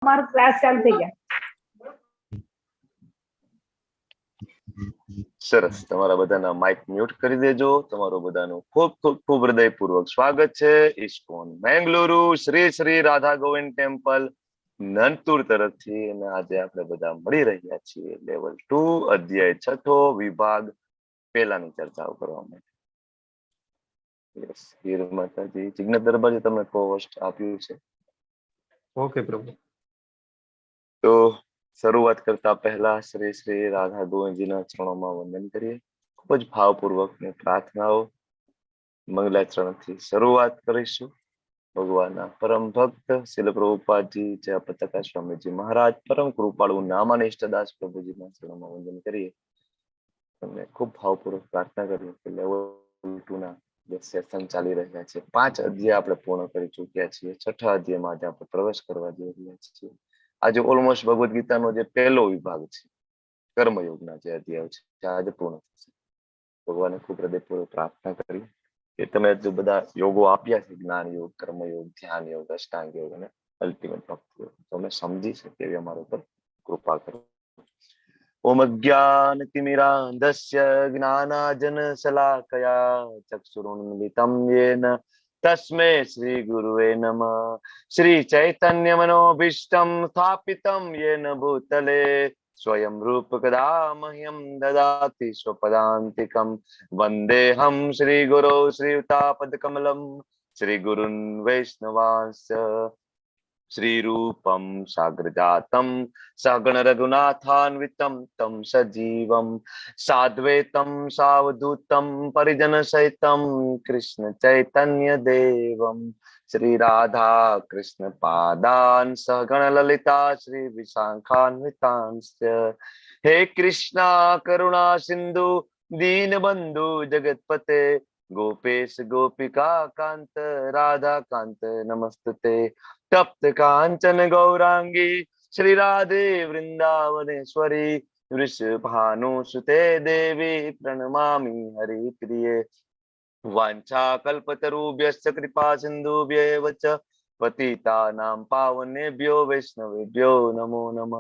તમારો ક્લાસ ચાલુ થઈ ગયા. સરસ. તમારા બધાના માઇક મ્યુટ કરી દેજો. તમારું બધાનું ખૂબ ખૂબ ખૂબ હૃદયપૂર્વક સ્વાગત છે ઇસ્કોન બેંગલુરુ શ્રી શ્રી રાધા ગોવિંદ ટેમ્પલ નંતુર તરફથી. અને આજે આપણે બધા મળી રહ્યા છીએ લેવલ 2 અધ્યાય 6 વિભાગ પહેલાની ચર્ચાઓ કરવા માટે. યસ, હીર માતાજી જિજ્ઞેશ દરબારજી તમને co-host આપ્યું છે. ઓકે પ્રભુ. તો શરૂઆત કરતા પહેલા શ્રી શ્રી રાધા ગોવિંદજીના ચરણોમાં વંદન કરીએ. ખૂબ જ ભાવપૂર્વકની પ્રાર્થનાઓ મંગલાચરણથી શરૂઆત કરીશું. ભગવાનના પરમ ભક્ત શીલ પ્રભુપાદજી જય પતાકા સ્વામીજી મહારાજ પરમ કૃપાળુ નામાનિષ્ઠ દાસ પ્રભુજીના ચરણોમાં વંદન કરીએ. તમને ખૂબ ભાવપૂર્વક પ્રાર્થના કરીએ કે લેવલ 2 ના જે સેશન ચાલી રહ્યા છે 5 અધ્યાય આપણે પૂર્ણ કરી ચૂક્યા છીએ. 6ઠા અધ્યાયમાં આજે આપણે પ્રવેશ કરવા જઈ રહ્યા છીએ. આજે ઓલમોસ્ટ ભગવદ ગીતાનો જે પહેલો વિભાગ છે કર્મયોગના જે અધ્યાય છે આજે પૂર્ણ થશે. ભગવાને ખૂબ હૃદયપૂર્વક પ્રાર્થના કરી કે તમે જે બધા યોગો આપ્યા છે જ્ઞાન યોગ, કર્મયોગ, ધ્યાન યોગ, અષ્ટાંગ યોગ અને અલ્ટિમેટ ભક્તિ યોગ તમે સમજી શકે એવી અમારા ઉપર કૃપા કરો. ઓમ અજ્ઞાનતિમિરાંધસ્ય જ્ઞાનાજન શલાકયા ચક્ષુરુન્મિલિતમ યેન તસ્મૈ શ્રી ગુરુવે નમઃ. શ્રી ચૈતન્ય મનોભીષ્ટમ સ્થાપિતમ યેન ભૂતલે સ્વયં રૂપ કદા મહ્યમ દદાતિ સ્વપદાંતિકમ. વંદેહમ શ્રી ગુરौ શ્રીયુતાપદકમલમ શ્રી ગુરુન વૈષ્ણવાંશ્ચ શ્રી રૂપમ સાગ્રજાતમ સગણ રઘુનાથાન્વિતમ તમ સજીવમ સાદ્વૈતમ સાવધૂતમ પરિજન સહિતમ કૃષ્ણ ચૈતન્ય દેવમ શ્રી રાધા કૃષ્ણ પાદાન સગણ લલિતા શ્રી વિશાખાન્વિતાંશ્ચ. હે કૃષ્ણ કરુણા સિંધુ દીનબંધુ જગતપતે ગોપેશ ગોપિકા કાંત રાધા કાંત નમસ્તુતે. તપ્ત કાંચન ગૌરાંગી શ્રી રાધે વૃંદાવનેશ્વરી વૃષભાનુસુતે દેવી પ્रणमामि હરિપ્રિયે. વાંછા કલ્પતરુભ્યશ્ચ કૃપા સિંધુભ્યૈવ ચ પતિતાનાં પાવનેભ્યો વૈષ્ણવેભ્યો નમો નમઃ.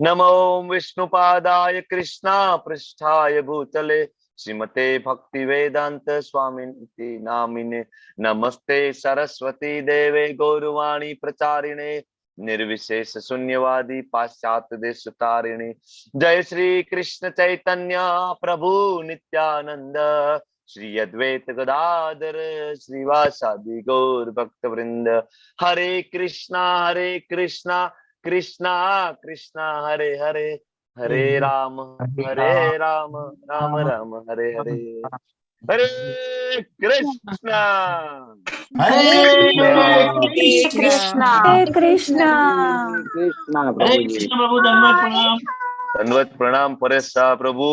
નમો વિષ્ણુપાદાય કૃષ્ણા પૃષ્ઠાય ભૂતલે શ્રીમતે ભક્તિ વેદાંત સ્વામિનિતિ નામિને. નમસ્તે સરસ્વતી દેવે ગૌરવાણી પ્રચારિણે નિર્વિશેષ શૂન્યવાદી પાશ્ચાત્ય દેશ તારિણે. જય શ્રી કૃષ્ણ ચૈતન્ય પ્રભુ નિત્યાનંદ શ્રી અદ્વૈત ગદાધર શ્રીવાસાદિ ગૌર ભક્ત વૃંદ. હરે કૃષ્ણ કૃષ્ણ કૃષ્ણ હરે હરે હરે રામ રામ રામ હરે હરે. હરે કૃષ્ણ દંડવત પ્રણામ. પરેશ શાહ પ્રભુ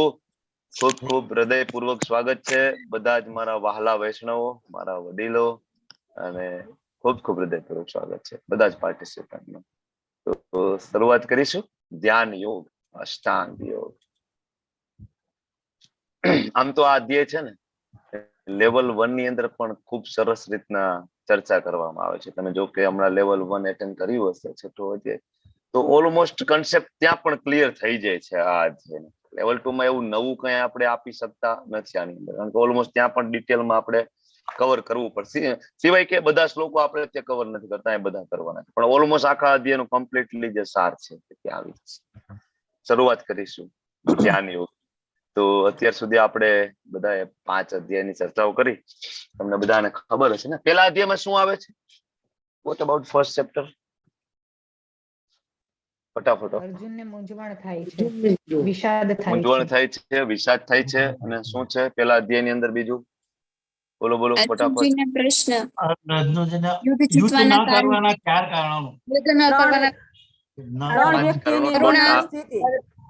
ખૂબ ખૂબ હૃદયપૂર્વક સ્વાગત છે. બધા જ મારા વહાલા વૈષ્ણવો, મારા વડીલો અને ખૂબ ખૂબ હૃદયપૂર્વક સ્વાગત છે બધા જ પાર્ટિસિપન્ટનું. તો શરૂઆત કરીશું ધ્યાન યોગ, અષ્ટાંગ યોગ. આમ તો આ અધ્યાય છે ને લેવલ 1 ની અંદર પણ ખૂબ સરસ રીતના ચર્ચા કરવામાં આવે છે. તમે જો કે હમણાં લેવલ 1 એટેન્ડ કર્યું હશે છઠ્ઠો અધ્યાય તો ઓલમોસ્ટ કન્સેપ્ટ ત્યાં પણ ક્લિયર થઈ જાય છે. આ અધ્યાય લેવલ 2 માં એવું નવું કઈ આપણે આપી શકતા નથી આની અંદર, કારણ કે ઓલમોસ્ટ ત્યાં પણ ડિટેલમાં આપણે કવર કરવું પડશે. સિવાય કે બધા શ્લોકો આપણે ત્યાં કવર નથી કરતા, એ બધા કરવાના છે, પણ ઓલમોસ્ટ આખા અધ્યાયનો કમ્પ્લીટલી જે સાર છે ત્યાં આવી જશે. શરૂઆત કરીશું ધ્યાન યોગ. તો અત્યાર સુધી આપણે બધાએ 5 અધ્યાયની ચર્ચાઓ કરી. તમને બધાને ખબર હશે ને પેલા અધ્યાયમાં શું આવે છે? What about first chapter? ફટાફટ. અર્જુનને મૂંઝવણ થાય છે, વિષાદ થાય છે. મૂંઝવણ થાય છે, વિષાદ થાય છે. અને શું છે પેલા અધ્યાયની અંદર બીજું? બોલો બોલો ફટાફટ. પ્રશ્ન યુદ્ધ જીતવાના કરવાના 4 કારણો.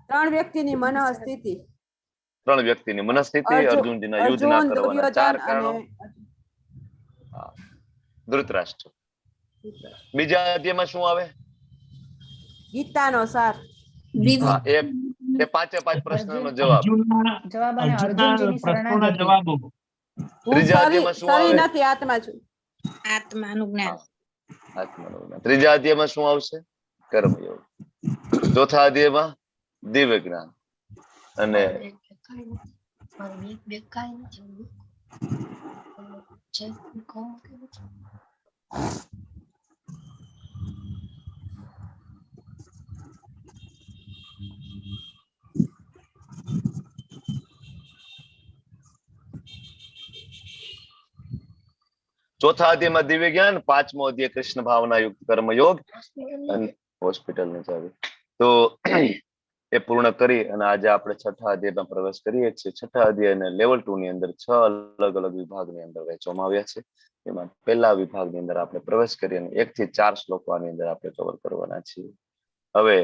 ત્રણ વ્યક્તિની મનઃસ્થિતિ. 3 વ્યક્તિની મનસ્થિતિ, અર્જુનજીના યુદ્ધ ના કરવાના 4 કારણો. ધૃતરાષ્ટ્ર. બીજા અધ્યાયમાં શું આવે? ગીતાનો સાર. એ 5 પ્રશ્નનો જવાબ. પ્રશ્નોના જવાબો. ત્રીજા અધ્યાયમાં શું આવે? નથી, આત્મા છું. આત્માનું જ્ઞાન. આત્માનું જ્ઞાન. ત્રીજા અધ્યાયમાં શું આવશે? કર્મયોગ. ચોથા અધ્યાયમાં દિવ્ય જ્ઞાન અને ચોથા અધ્યાયમાં દિવ્ય જ્ઞાન, પાંચમો અધ્યાય કૃષ્ણ ભાવના યુક્ત કર્મયોગ અને હોસ્પિટલની ચાવી. તો એ પૂર્ણ કરી અને આજે આપણે છઠ્ઠા અધ્યાયમાં પ્રવેશ કરીએ છીએ. છઠ્ઠા અધ્યાયને લેવલ 2 ની અંદર 6 અલગ અલગ વિભાગની અંદર વહેંચવામાં આવ્યા છે. એમાં પહેલા વિભાગની અંદર આપણે પ્રવેશ કરી અને 1 થી 4 શ્લોકો આની અંદર આપણે કવર કરવાના છીએ. હવે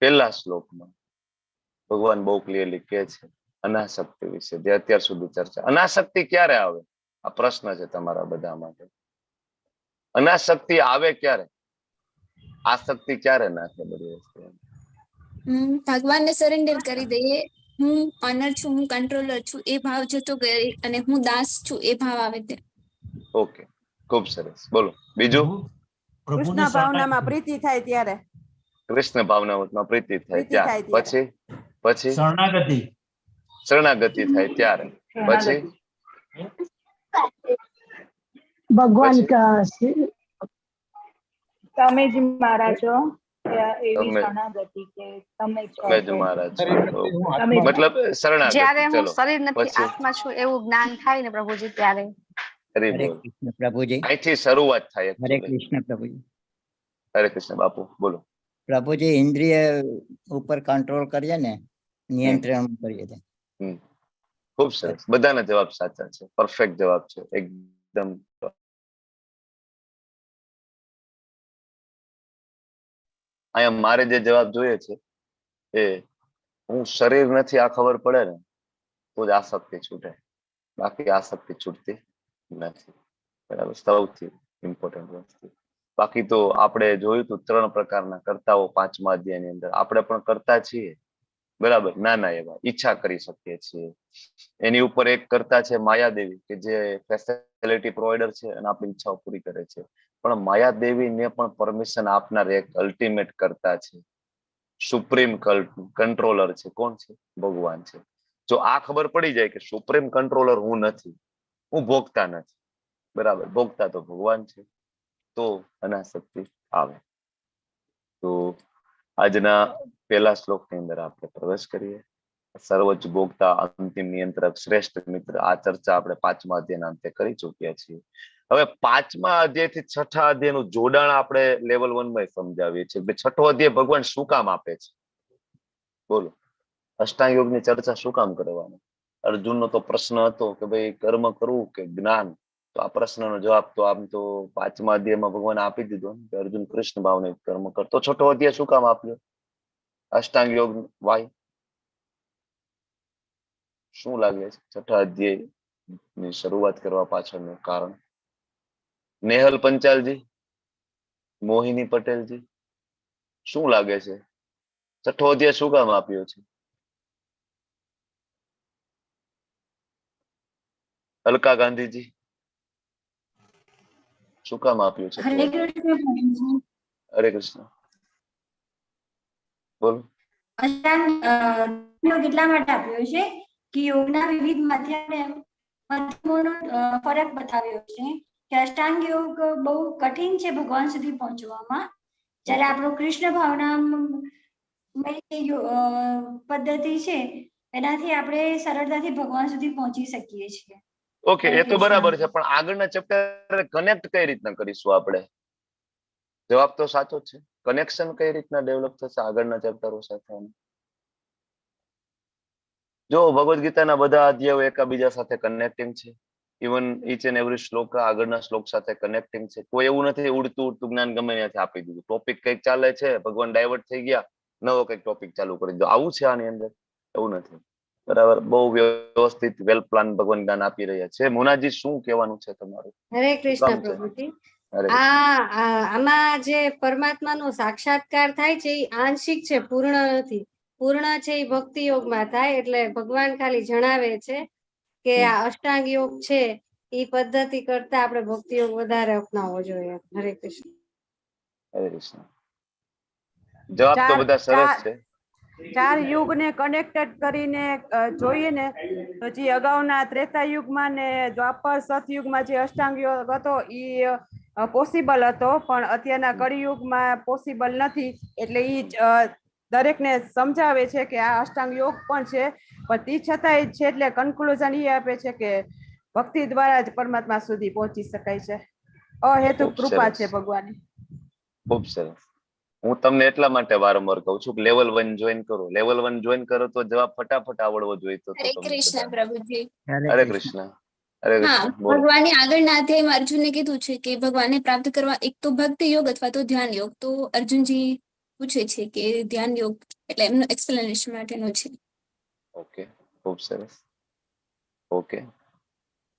પહેલા શ્લોકમાં ભગવાન બહુ ક્લિયરલી કહે છે અનાસક્તિ વિશે, જે અત્યાર સુધી ચર્ચા. અનાસક્તિ ક્યારે આવે? આ પ્રશ્ન છે તમારા બધા માટે. અનાસક્તિ આવે ક્યારે? આસક્તિ ક્યારે નાખે બધી વસ્તુ? ભગવાનને સરેન્ડર કરી દઈએ. હું ઓનર છું, હું કંટ્રોલર છું, એ ભાવ જતો ગયો અને હું દાસ છું એ ભાવ આવે તે. ઓકે, ખૂબ સરસ. બોલો બીજું. પ્રભુને કૃષ્ણ ભાવનામાં પ્રીતિ થાય ત્યારે. કૃષ્ણ ભાવનામાં પ્રીતિ થાય પ્રીતિ થાય ત્યારે. ત્યારે. પછી શરણાગતિ. શરણાગતિ થાય ત્યારે. પછી ભગવાન પછી? તમે જ મારા છો એવી તમે- શરણાગતિ કે તમે જ તમે જ છો. મહારાજ છો. તમે જ. મતલબ શરણાગતિ. જ્યારે હું ચલો શરીર નથી પછી? આત્મા છું એવું જ્ઞાન થાય ને પ્રભુજી ત્યારે. હરી હરે બોલ. કૃષ્ણ પ્રભુજી. અહીંથી શરૂઆત થાય હરે actually. કૃષ્ણ પ્રભુજી. હરે કૃષ્ણ બાપુ બોલો. પ્રભુજી ઇન્દ્રિય ઉપર કંટ્રોલ કરીએ ને, નિયંત્રણ કરીએ છીએ. ખૂબ સરસ. બધાના જવાબ સાચા છે. પરફેક્ટ જવાબ છે એકદમ. અહીંયા મારે જે જવાબ જોઈએ છે એ હું શરીર નથી આ ખબર પડે ને તો જ આસક્તિ છૂટે, બાકી આસક્તિ છૂટતી નથી. બરાબર, સૌથી ઇમ્પોર્ટન્ટ વસ્તુ. બાકી તો આપણે જોયું હતું 3 પ્રકારના કરતાઓ 5મા અધ્યાયની અંદર. આપણે પણ કરતા છીએ, બરાબર, નાના એવા ઈચ્છા કરી શકીએ છીએ. એની ઉપર એક કરતા છે માયાદેવી, કે જે ફેસિલિટી પ્રોવાઈડર છે અને આપણી ઈચ્છાઓ પૂરી કરે છે. પણ માયાદેવીને પણ પરમિશન આપનાર એક અલ્ટિમેટ કરતા છે, સુપ્રીમ કંટ્રોલર છે. કોણ છે? ભગવાન છે. જો આ ખબર પડી જાય કે સુપ્રીમ કંટ્રોલર હું નથી, હું ભોગતા નથી, બરાબર, ભોગતા તો ભગવાન છે, તો અનાસક્તિ આવે. તો આજના પહેલા શ્લોકની અંદર આપણે પ્રવેશ કરીએ. સર્વોચ્ચ ભોગતા, અંતિમ નિયંત્રક, શ્રેષ્ઠ મિત્ર. આ ચર્ચા આપણે 5મા અધ્યાયના અંતે કરી ચૂક્યા છીએ. હવે 5મા અધ્યાયથી 6ઠા અધ્યાયનું જોડાણ આપણે લેવલ 1 માં સમજાવીએ છીએ. છઠ્ઠો અધ્યાય ભગવાન શું કામ આપે છે? બોલો. અષ્ટાંગ યોગની ચર્ચા શું કામ કરવાની? અર્જુનનો તો પ્રશ્ન હતો કે ભાઈ કર્મ કરવું કે જ્ઞાન? તો આ પ્રશ્નનો જવાબ તો આમ તો 5મા અધ્યાયમાં ભગવાન આપી દીધો કે અર્જુન કૃષ્ણ ભાવને કર્મ કરતો. છઠ્ઠો અધ્યાય શું કામ આપ્યો? અષ્ટાંગ યોગ. વાય? શું લાગે છે છઠ્ઠા અધ્યાય ની શરૂઆત કરવા પાછળનું કારણ? નેહલ પંચાલજી, મોહિની પટેલજી, શું લાગે છે છઠ્ઠો અધ્યાય શું કામ આપ્યો છે? અલકા ગાંધીજી, શું કામ આપ્યું છે? હરે કૃષ્ણ. હરે કૃષ્ણ. બોલો. અષ્ટાંગ યોગ એટલા માટે આપ્યો છે કે યોગના વિવિધ માધ્યમોનો ફરક બતાવ્યો છે કે અષ્ટાંગ યોગ બહુ કઠિન છે ભગવાન સુધી પહોંચવામાં, જ્યારે આપણો કૃષ્ણ ભાવના પદ્ધતિ છે એનાથી આપણે સરળતાથી ભગવાન સુધી પહોંચી શકીએ છીએ. ઓકે, એ તો બરાબર છે, પણ આગળના ચેપ્ટર કનેક્ટ કઈ રીતના કરીશું આપણે? જવાબ તો સાચો જ છે. કનેક્શન કઈ રીતના ડેવલપ થશે આગળના ચેપ્ટરો સાથે? જો ભગવદ ગીતાના બધા અધ્યાયો એકબીજા સાથે કનેક્ટિંગ છે. ઇવન ઈચ એન્ડ એવરી શ્લોક આગળના શ્લોક સાથે કનેક્ટિંગ છે. કોઈ એવું નથી ઉડતું જ્ઞાન ગમે ત્યાંથી આપી દીધું. ટોપિક કઈક ચાલે છે, ભગવાન ડાયવર્ટ થઈ ગયા, નવો કઈક ટોપિક ચાલુ કરી દીધો. આવું છે આની અંદર? એવું નથી. બરાબર, બહુ વ્યવસ્થિત વેલ પ્લાન ભગવાન જ્ઞાન આપી રહ્યા છે. મોનાજી, શું કહેવાનું છે તમારું? હરે કૃષ્ણ પ્રભુજી. હરે આમાં જે પરમાત્માનો સાક્ષાત્કાર થાય છે એ આંશિક છે, પૂર્ણ નથી. પૂર્ણ છે એ ભક્તિ યોગમાં થાય. એટલે ભગવાન ખાલી જણાવે છે કે આ અષ્ટાંગ યોગ છે એ પદ્ધતિ કરતા આપણે ભક્તિ યોગ વધારે અપનાવવો જોઈએ. હરે કૃષ્ણ. હરે કૃષ્ણ. જવાબ તો બધા સરસ છે. ચાર યુગને કનેક્ટેડ કરીને જોઈએ ને તો જે અગાઉના ત્રેતા યુગમાં ને દ્વાપર સતયુગમાં જે અષ્ટાંગ યોગ હતો એ પોસિબલ હતો, પણ અત્યારના કળિયુગમાં પોસિબલ નથી. એટલે એ દરેકને સમજાવે છે કે આ અષ્ટાંગ યોગ પણ છે, પણ તે છતાંય છે એટલે કન્ક્લુઝન એ આપે છે કે ભક્તિ દ્વારા જ પરમાત્મા સુધી પહોંચી શકાય છે. અહેતુક ખૂબ કૃપા સરસ. છે ભગવાન. ખૂબ સરસ. હું તમને એટલા માટે વારંવાર કહું છું કે લેવલ 1 જોઈન કરો. લેવલ 1 જોઈન કરો તો જવાબ ફટાફટ આવડવો જોઈએ. તો હરે તમને કૃષ્ણ બધા. પ્રભુજી. હરે કૃષ્ણ. હરે હા, કૃષ્ણ. બોલો. ભગવાને આગળના અધ્યાયમાં અર્જુનને કીધું છે કે ભગવાનને પ્રાપ્ત કરવા એક તો ભક્તિ યોગ અથવા તો ધ્યાન યોગ. તો અર્જુનજી પૂછે છે કે ધ્યાન યોગ એટલે એમનું એક્સપ્લેનેશન માટેનો છે. ઓકે, ખૂબ સરસ. ઓકે,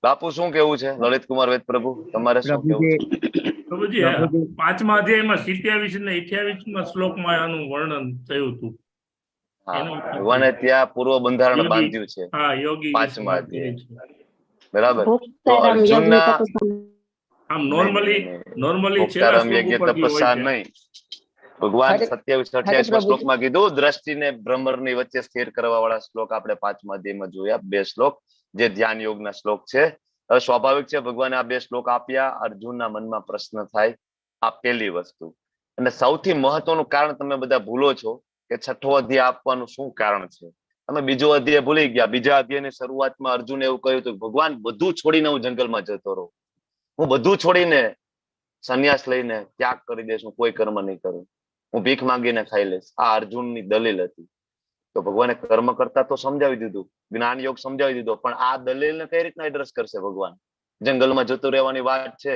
બાપુ શું કેવું છે? લલિત કુમાર વેદ પ્રભુ, તમારે શું કેવું છે? પ્રભુજી, પાંચમા અધ્યાયમાં 27 ને 28 શ્લોકમાં આનું વર્ણન થયું હતું. હા, ભગવાને ત્યાં પૂર્વ બંધારણ બાંધ્યું છે. હા, યોગી વિશે પાંચમા વાત કરી અધ્યાય. છે. બરાબર. તો અર્જુનના આમ નોર્મલી છેલ્લા ભોક્તારામ શ્લોક યજ્ઞ ઉપરથી હોય તપસ્યા છે. નહીં. ભગવાન 27-28 શ્લોકમાં કીધું દ્રષ્ટિને ભ્રમરની વચ્ચે સ્થિર કરવા વાળા શ્લોક આપણે પાંચમા અધ્યાયમાં જોયા. 2 શ્લોક જે ધ્યાન યોગના શ્લોક છે. સ્વાભાવિક છે ભગવાને આ 2 શ્લોક આપ્યા. અર્જુનના મનમાં પ્રશ્ન થાય. આ પહેલી વસ્તુ. અને સૌથી મહત્વનું કારણ તમે બધા ભૂલો છો કે 6થો અધ્યાય આપવાનું શું કારણ છે. તમે બીજો અધ્યાય ભૂલી ગયા. બીજા અધ્યાયની શરૂઆતમાં અર્જુને એવું કહ્યું હતું, ભગવાન બધું છોડીને હું જંગલમાં જતો રહું, હું બધું છોડીને સંન્યાસ લઈને ત્યાગ કરી દઈશ, હું કોઈ કર્મ નહીં કરું, હું ભીખ માંગીને ખાઈ લઈશ. આ અર્જુનની દલીલ હતી. તો ભગવાને કર્મ કરતા તો સમજાવી દીધું, જ્ઞાન યોગ સમજાવી દીધો, પણ આ દલીલને કઈ રીતના એડ્રેસ કરશે ભગવાન? જંગલમાં જતું રહેવાની વાત છે,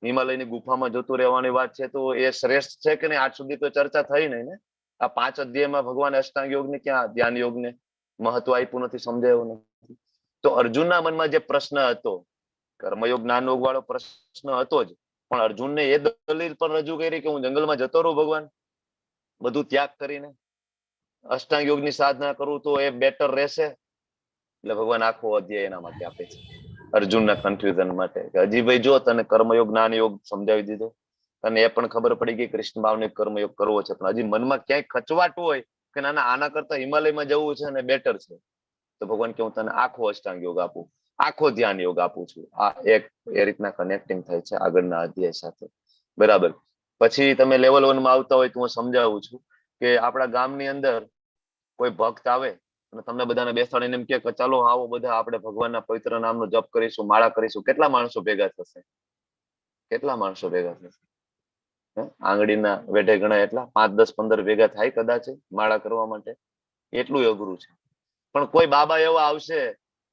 હિમાલયની ગુફામાં જતું રહેવાની વાત છે, તો એ શ્રેષ્ઠ છે કે નહીં? આજ સુધી તો ચર્ચા થઈ નહીં ને. આ 5 અધ્યાયમાં ભગવાન અષ્ટાંગ યોગને ક્યાં ધ્યાન યોગને મહત્વ આપ્યું નથી, સમજાયું નથી. તો અર્જુનના મનમાં જે પ્રશ્ન હતો, કર્મયોગ જ્ઞાન યોગ વાળો પ્રશ્ન હતો જ, પણ અર્જુનને એ દલીલ પણ રજૂ કરી કે હું જંગલમાં જતો રહું ભગવાન, બધું ત્યાગ કરીને અષ્ટાંગ યોગની સાધના કરું તો એ બેટર રહેશે. એટલે ભગવાન આખો અધ્યાય એના માટે આપે છે, અર્જુનના કન્ફ્યુઝન માટે. હજી ભાઈ જો તને કર્મયોગ જ્ઞાન યોગ સમજાવી દીધો, તને એ પણ ખબર પડી ગઈ કૃષ્ણ ભાવને કર્મયોગ કરવો છે, પણ હજી મનમાં ક્યાંય ખચવાટ હોય કે ના આના કરતા હિમાલયમાં જવું છે અને બેટર છે, તો ભગવાન કે હું તને આખો અષ્ટાંગ યોગ આપું, આખો ધ્યાન યોગ આપું છું. આ એક એ રીતના કનેક્ટિંગ થાય છે આગળના અધ્યાય સાથે. બરાબર. પછી તમે લેવલ 1 માં આવતા હોય તો હું સમજાવું છું કે આપણા ગામની અંદર કોઈ ભક્ત આવે અને તમને બધાને બેસાડીને એમ કે ચાલો આવો બધા આપણે ભગવાનના પવિત્ર નામનો જપ કરીશું, માળા કરીશું. કેટલા માણસો ભેગા થશે? કેટલા માણસો ભેગા થશે? આંગળીના વેઢે ગણાય એટલા 5, 10, 15 ભેગા થાય કદાચ માળા કરવા માટે. એટલું અઘરું છે. પણ કોઈ બાબા એવા આવશે,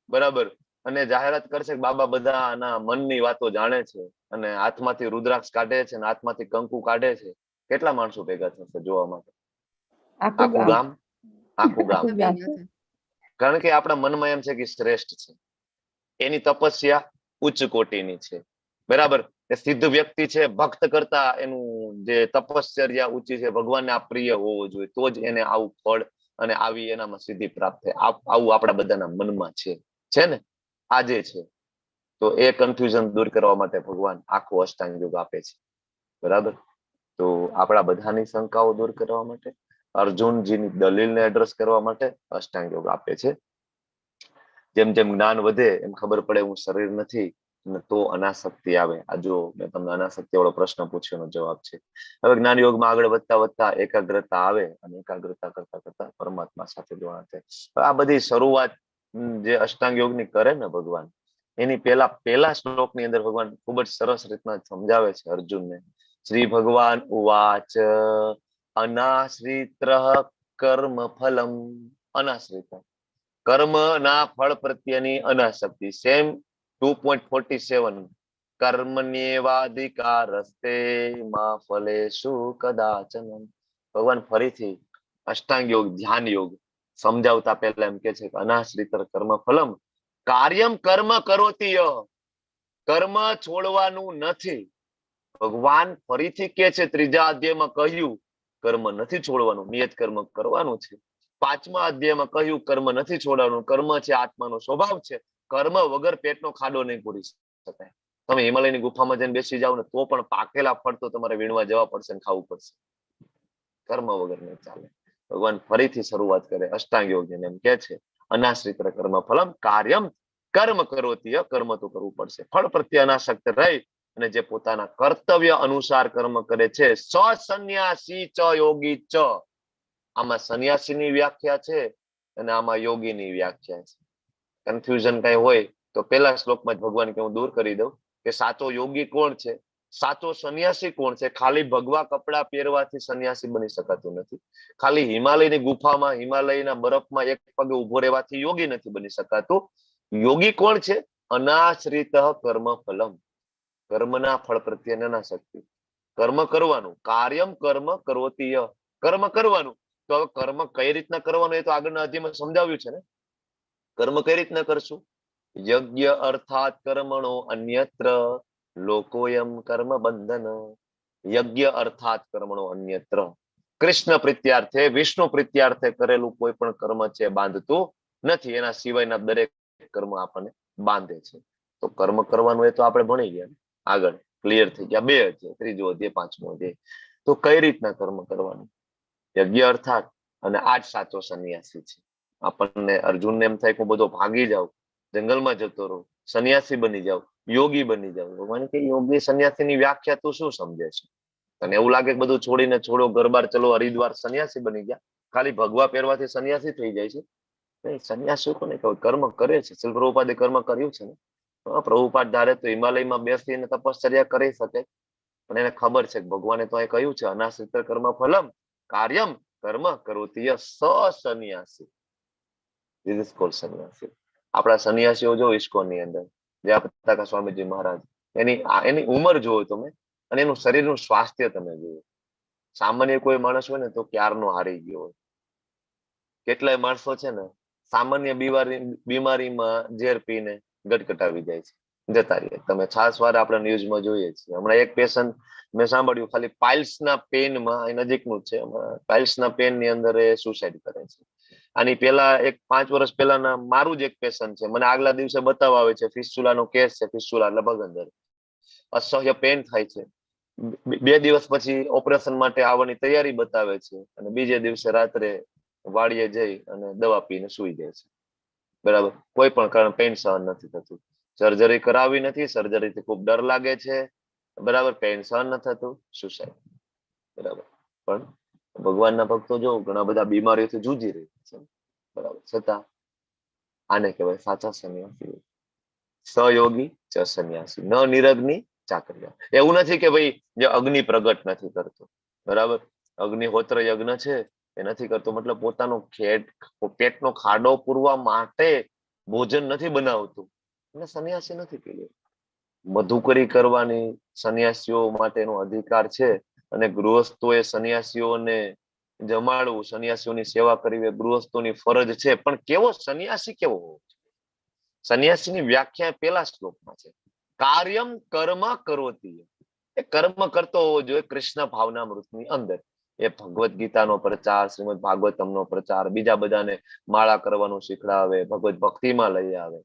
બરાબર, અને જાહેરાત કરશે કે બાબા બધાના મનની વાતો જાણે છે અને હાથમાંથી રુદ્રાક્ષ કાઢે છે અને હાથમાંથી કંકુ કાઢે છે. કેટલા માણસો ભેગા થશે જોવા માટે? આખું ગામ. આખું ગામ. કારણ કે આપણા મનમાં એમ છે કે શ્રેષ્ઠ છે, એની તપસ્યા ઉચ્ચ કોટીની છે. બરાબર. એ સિદ્ધ વ્યક્તિ છે, ભક્ત કરતા એનું જે તપશ્ચર્યા ઊંચી છે, ભગવાનને આ પ્રિય હોવો જોઈએ, તો જ એને આવું ફળ અને આવી એનામાં સિદ્ધિ પ્રાપ્ત થાય. આવું આપણા બધાના મનમાં છે ને? આજે છે. તો એ કન્ફ્યુઝન દૂર કરવા માટે ભગવાન આખો અષ્ટાંગ યોગ આપે છે. બરાબર. તો આપણા બધાની શંકાઓ દૂર કરવા માટે, અર્જુનજીની દલીલને એડ્રેસ કરવા માટે અષ્ટાંગ યોગ આપે છે. જેમ જેમ જ્ઞાન વધે એમ ખબર પડે હું શરીર નથી, તો અનાસક્તિ આવે. આ જો મેં તમને અનાસક્તિ વાળો પ્રશ્ન પૂછ્યો જવાબ છે. હવે જ્ઞાન યોગમાં આગળ વધતા વધતા એકાગ્રતા આવે અને એકાગ્રતા કરતા કરતા પરમાત્મા સાથે જોડાણ થાય. આ બધી શરૂઆત જે અષ્ટાંગ યોગની કરે ને ભગવાન, એની પહેલા શ્લોકની અંદર ભગવાન ખૂબ જ સરસ રીતના સમજાવે છે અર્જુનને. શ્રી ભગવાન ઉવાચ અનાશ્રિત કર્મ ફલમ. અનાશ્રિત કર્મ ના ફળ પ્રત્યેની અનાસક્તિ. સેમ 2.47 કર્મણ્યેવાધિકારસ્તે મા ફલેષુ કદાચન. ભગવાન ફરીથી અષ્ટાંગ યોગ ધ્યાન યોગ સમજાવતા પહેલા એમ કે છે કે અનાશ્રિત કર્મ ફલમ કાર્યમ કર્મ કરોતિ યઃ. કર્મ છોડવાનું નથી. ભગવાન ફરીથી કે છે, ત્રીજા અધ્યાયમાં કહ્યું કર્મ નથી છોડવાનું, નિયત કર્મ કરવાનું છે. 5મા અધ્યાયમાં કહ્યું કર્મ નથી છોડવાનું, કર્મ છે આત્માનો સ્વભાવ છે, કર્મ વગર પેટનો ખાડો નહીં પૂરી શકાય. તમે હિમાલયની ગુફામાં જઈને બેસી જાઓ ને તો પણ પાકેલા ફળ તો તમારે વીણવા જવા પડશે ને ખાવું પડશે. કર્મ વગર ન ચાલે. ભગવાન ફરીથી શરૂઆત કરે અષ્ટાંગ યોગની, એમ કે છે અનાશ્રિત કર્મ ફલમ કાર્યમ કર્મ કરોતિ, કર્મ તો કરવું પડશે, ફળ પ્રત્યે અનાસક્ત રહી અને જે પોતાના કર્તવ્ય અનુસાર કર્મ કરે છે, સ સંન્યાસી ચ યોગી ચ. આમાં સંન્યાસીની વ્યાખ્યા છે અને આમાં યોગીની વ્યાખ્યા છે. કન્ફ્યુઝન કઈ હોય તો પેલા શ્લોકમાં જ ભગવાન કે હું દૂર કરી દઉં કે સાચો યોગી કોણ છે, સાચો સંન્યાસી કોણ છે. ખાલી ભગવા કપડા પહેરવાથી સંન્યાસી બની શકાતું નથી. ખાલી હિમાલયની ગુફામાં, હિમાલયના બરફમાં એક પગે ઉભો રહેવાથી યોગી નથી બની શકાતું. યોગી કોણ છે? અનાશ્રિત કર્મ ફલમ, કર્મના ફળ પ્રત્યે અનાસક્તિ. કર્મ કરવાનું, કાર્યમ કર્મ કરોતિ, કર્મ કરવાનું. તો હવે કર્મ કઈ રીતના કરવાનું એ તો આગળના અધ્યાયમાં સમજાવ્યું છે ને. કર્મ કઈ રીતના કરશું? યજ્ઞ અર્થાત કર્મણો અન્યત્ર લોકોયમ કર્મ બંધન. યજ્ઞ અર્થાત કર્મણો અન્યત્ર, કૃષ્ણ પ્રીત્યાર્થે, વિષ્ણુ પ્રીત્યાર્થે કરેલું કોઈ પણ કર્મ છે બાંધતું નથી, એના સિવાયના દરેક કર્મ આપણને બાંધે છે. તો કર્મ કરવાનું એ તો આપણે ભણી ગયા, આગળ ક્લિયર થઈ ગયા. 2 અધ્યાય, 3જો અધ્યાય, 5મો અધ્યાય. તો કઈ રીતના કર્મ કરવાનું? યજ્ઞ અર્થાત, અને આ જ સાચો સંન્યાસી છે. આપણને અર્જુનને એમ થાય કે હું બધો ભાગી જાઉં, જંગલમાં જતો રહું, સંન્યાસી બની જાઉં, યોગી બની જાઉં. ભગવાન કે યોગી સંન્યાસીની વ્યાખ્યા તું શું સમજે છે? અને એવું લાગે કે બધું છોડીને છોડો, ઘરબાર ચલો, હરિદ્વાર, સંન્યાસી બની ગયા. ખાલી ભગવા પહેરવાથી સંન્યાસી થઈ જાય છે? નહીં, સંન્યાસી કોને કહેવાય? કર્મ કરે છે. શ્રીલ પ્રભુપાદે કર્મ કર્યું છે ને. પ્રભુપાદ ધારે તો હિમાલયમાં બેસીને તપશ્ચર્યા કરી શકે, પણ એને ખબર છે કે ભગવાને તો અહીં કહ્યું છે અનાશ્રિત કર્મ ફલમ કાર્યમ કર્મ કરોતિ સંન્યાસી. This is called સંન્યાસી. આપણા સંન્યાસીઓ જો ઇસ્કોનની અંદર, જયાપતાકા સ્વામીજી મહારાજ, એની ઉંમર જોવો તમે અને એનું શરીરનું સ્વાસ્થ્ય તમે જુઓ. સામાન્ય કોઈ માણસ હોય ને તો ક્યારનો હારી ગયો હોય. કેટલાય માણસો છે ને સામાન્ય બીમારીમાં ઝેર પીને ગટગટાવી જાય છે, જતા રહે. તમે છાસવાર આપણા ન્યૂઝમાં જોઈએ છીએ. હમણાં એક પેશન્ટ મેં સાંભળ્યું, ખાલી પાઇલ્સના પેનમાં, એ નજીકનું જ છે, પાઇલ્સના પેનની અંદર એ સુસાઇડ કરે છે. આની પેલા 5 વર્ષ પહેલાના મારું જ એક પેશન્ટ છે, મને આગલા દિવસે બતાવવા આવે છે, ફિસ્ટુલાનો કેસ છે. ફિસ્ટુલા એટલે ભગંદર, અસહ્ય પેન થાય છે. 2 દિવસ પછી ઓપરેશન માટે આવવાની તૈયારી બતાવે છે અને બીજે દિવસે રાત્રે વાડીએ જઈ અને દવા પીને સુઈ જાય છે. બરાબર, કોઈ પણ કારણ પેન સહન નથી થતું. સર્જરી કરાવી નથી, સર્જરીથી ખૂબ ડર લાગે છે. બરાબર, પેન સહન ન થતું, સુસાઇડ. બરાબર, પણ ભગવાનના ભક્તો જો ઘણા બધા બીમારીઓથી જૂજી રહી છે. બરાબર, છતાં આને કહેવાય સાચા સંન્યાસી. સયોગી ચ સંન્યાસી, ન નિરગ્નિ ચાકર્યા. એવું નથી કે ભાઈ જે અગ્નિ પ્રગટ નથી કરતો, બરાબર, અગ્નિહોત્ર યજ્ઞ છે એ નથી કરતો, મતલબ પોતાનો પેટનો ખાડો પૂરવા માટે ભોજન નથી બનાવતું, અને સંન્યાસી નથી પેલી. મધુકરી કરવાની સંન્યાસીઓ માટેનો અધિકાર છે, અને ગૃહસ્થોએ સંન્યાસીઓને જમાડવું, સંન્યાસીઓની સેવા કરવી એ ગૃહસ્થોની ફરજ છે. પણ કેવો સંન્યાસી કેવો હોવો જોઈએ? સંન્યાસીની વ્યાખ્યા પેલા શ્લોકમાં છે, કાર્યમ કર્મ કરોતિ. એ કર્મ કરતો હોવો જોઈએ કૃષ્ણ ભાવનામૃતની અંદર. એ ભગવદ્ ગીતાનો પ્રચાર, શ્રીમદ ભાગવતમનો પ્રચાર, બીજા બધાને માળા કરવાનું શીખડાવે, ભગવત ભક્તિમાં લઈ આવે.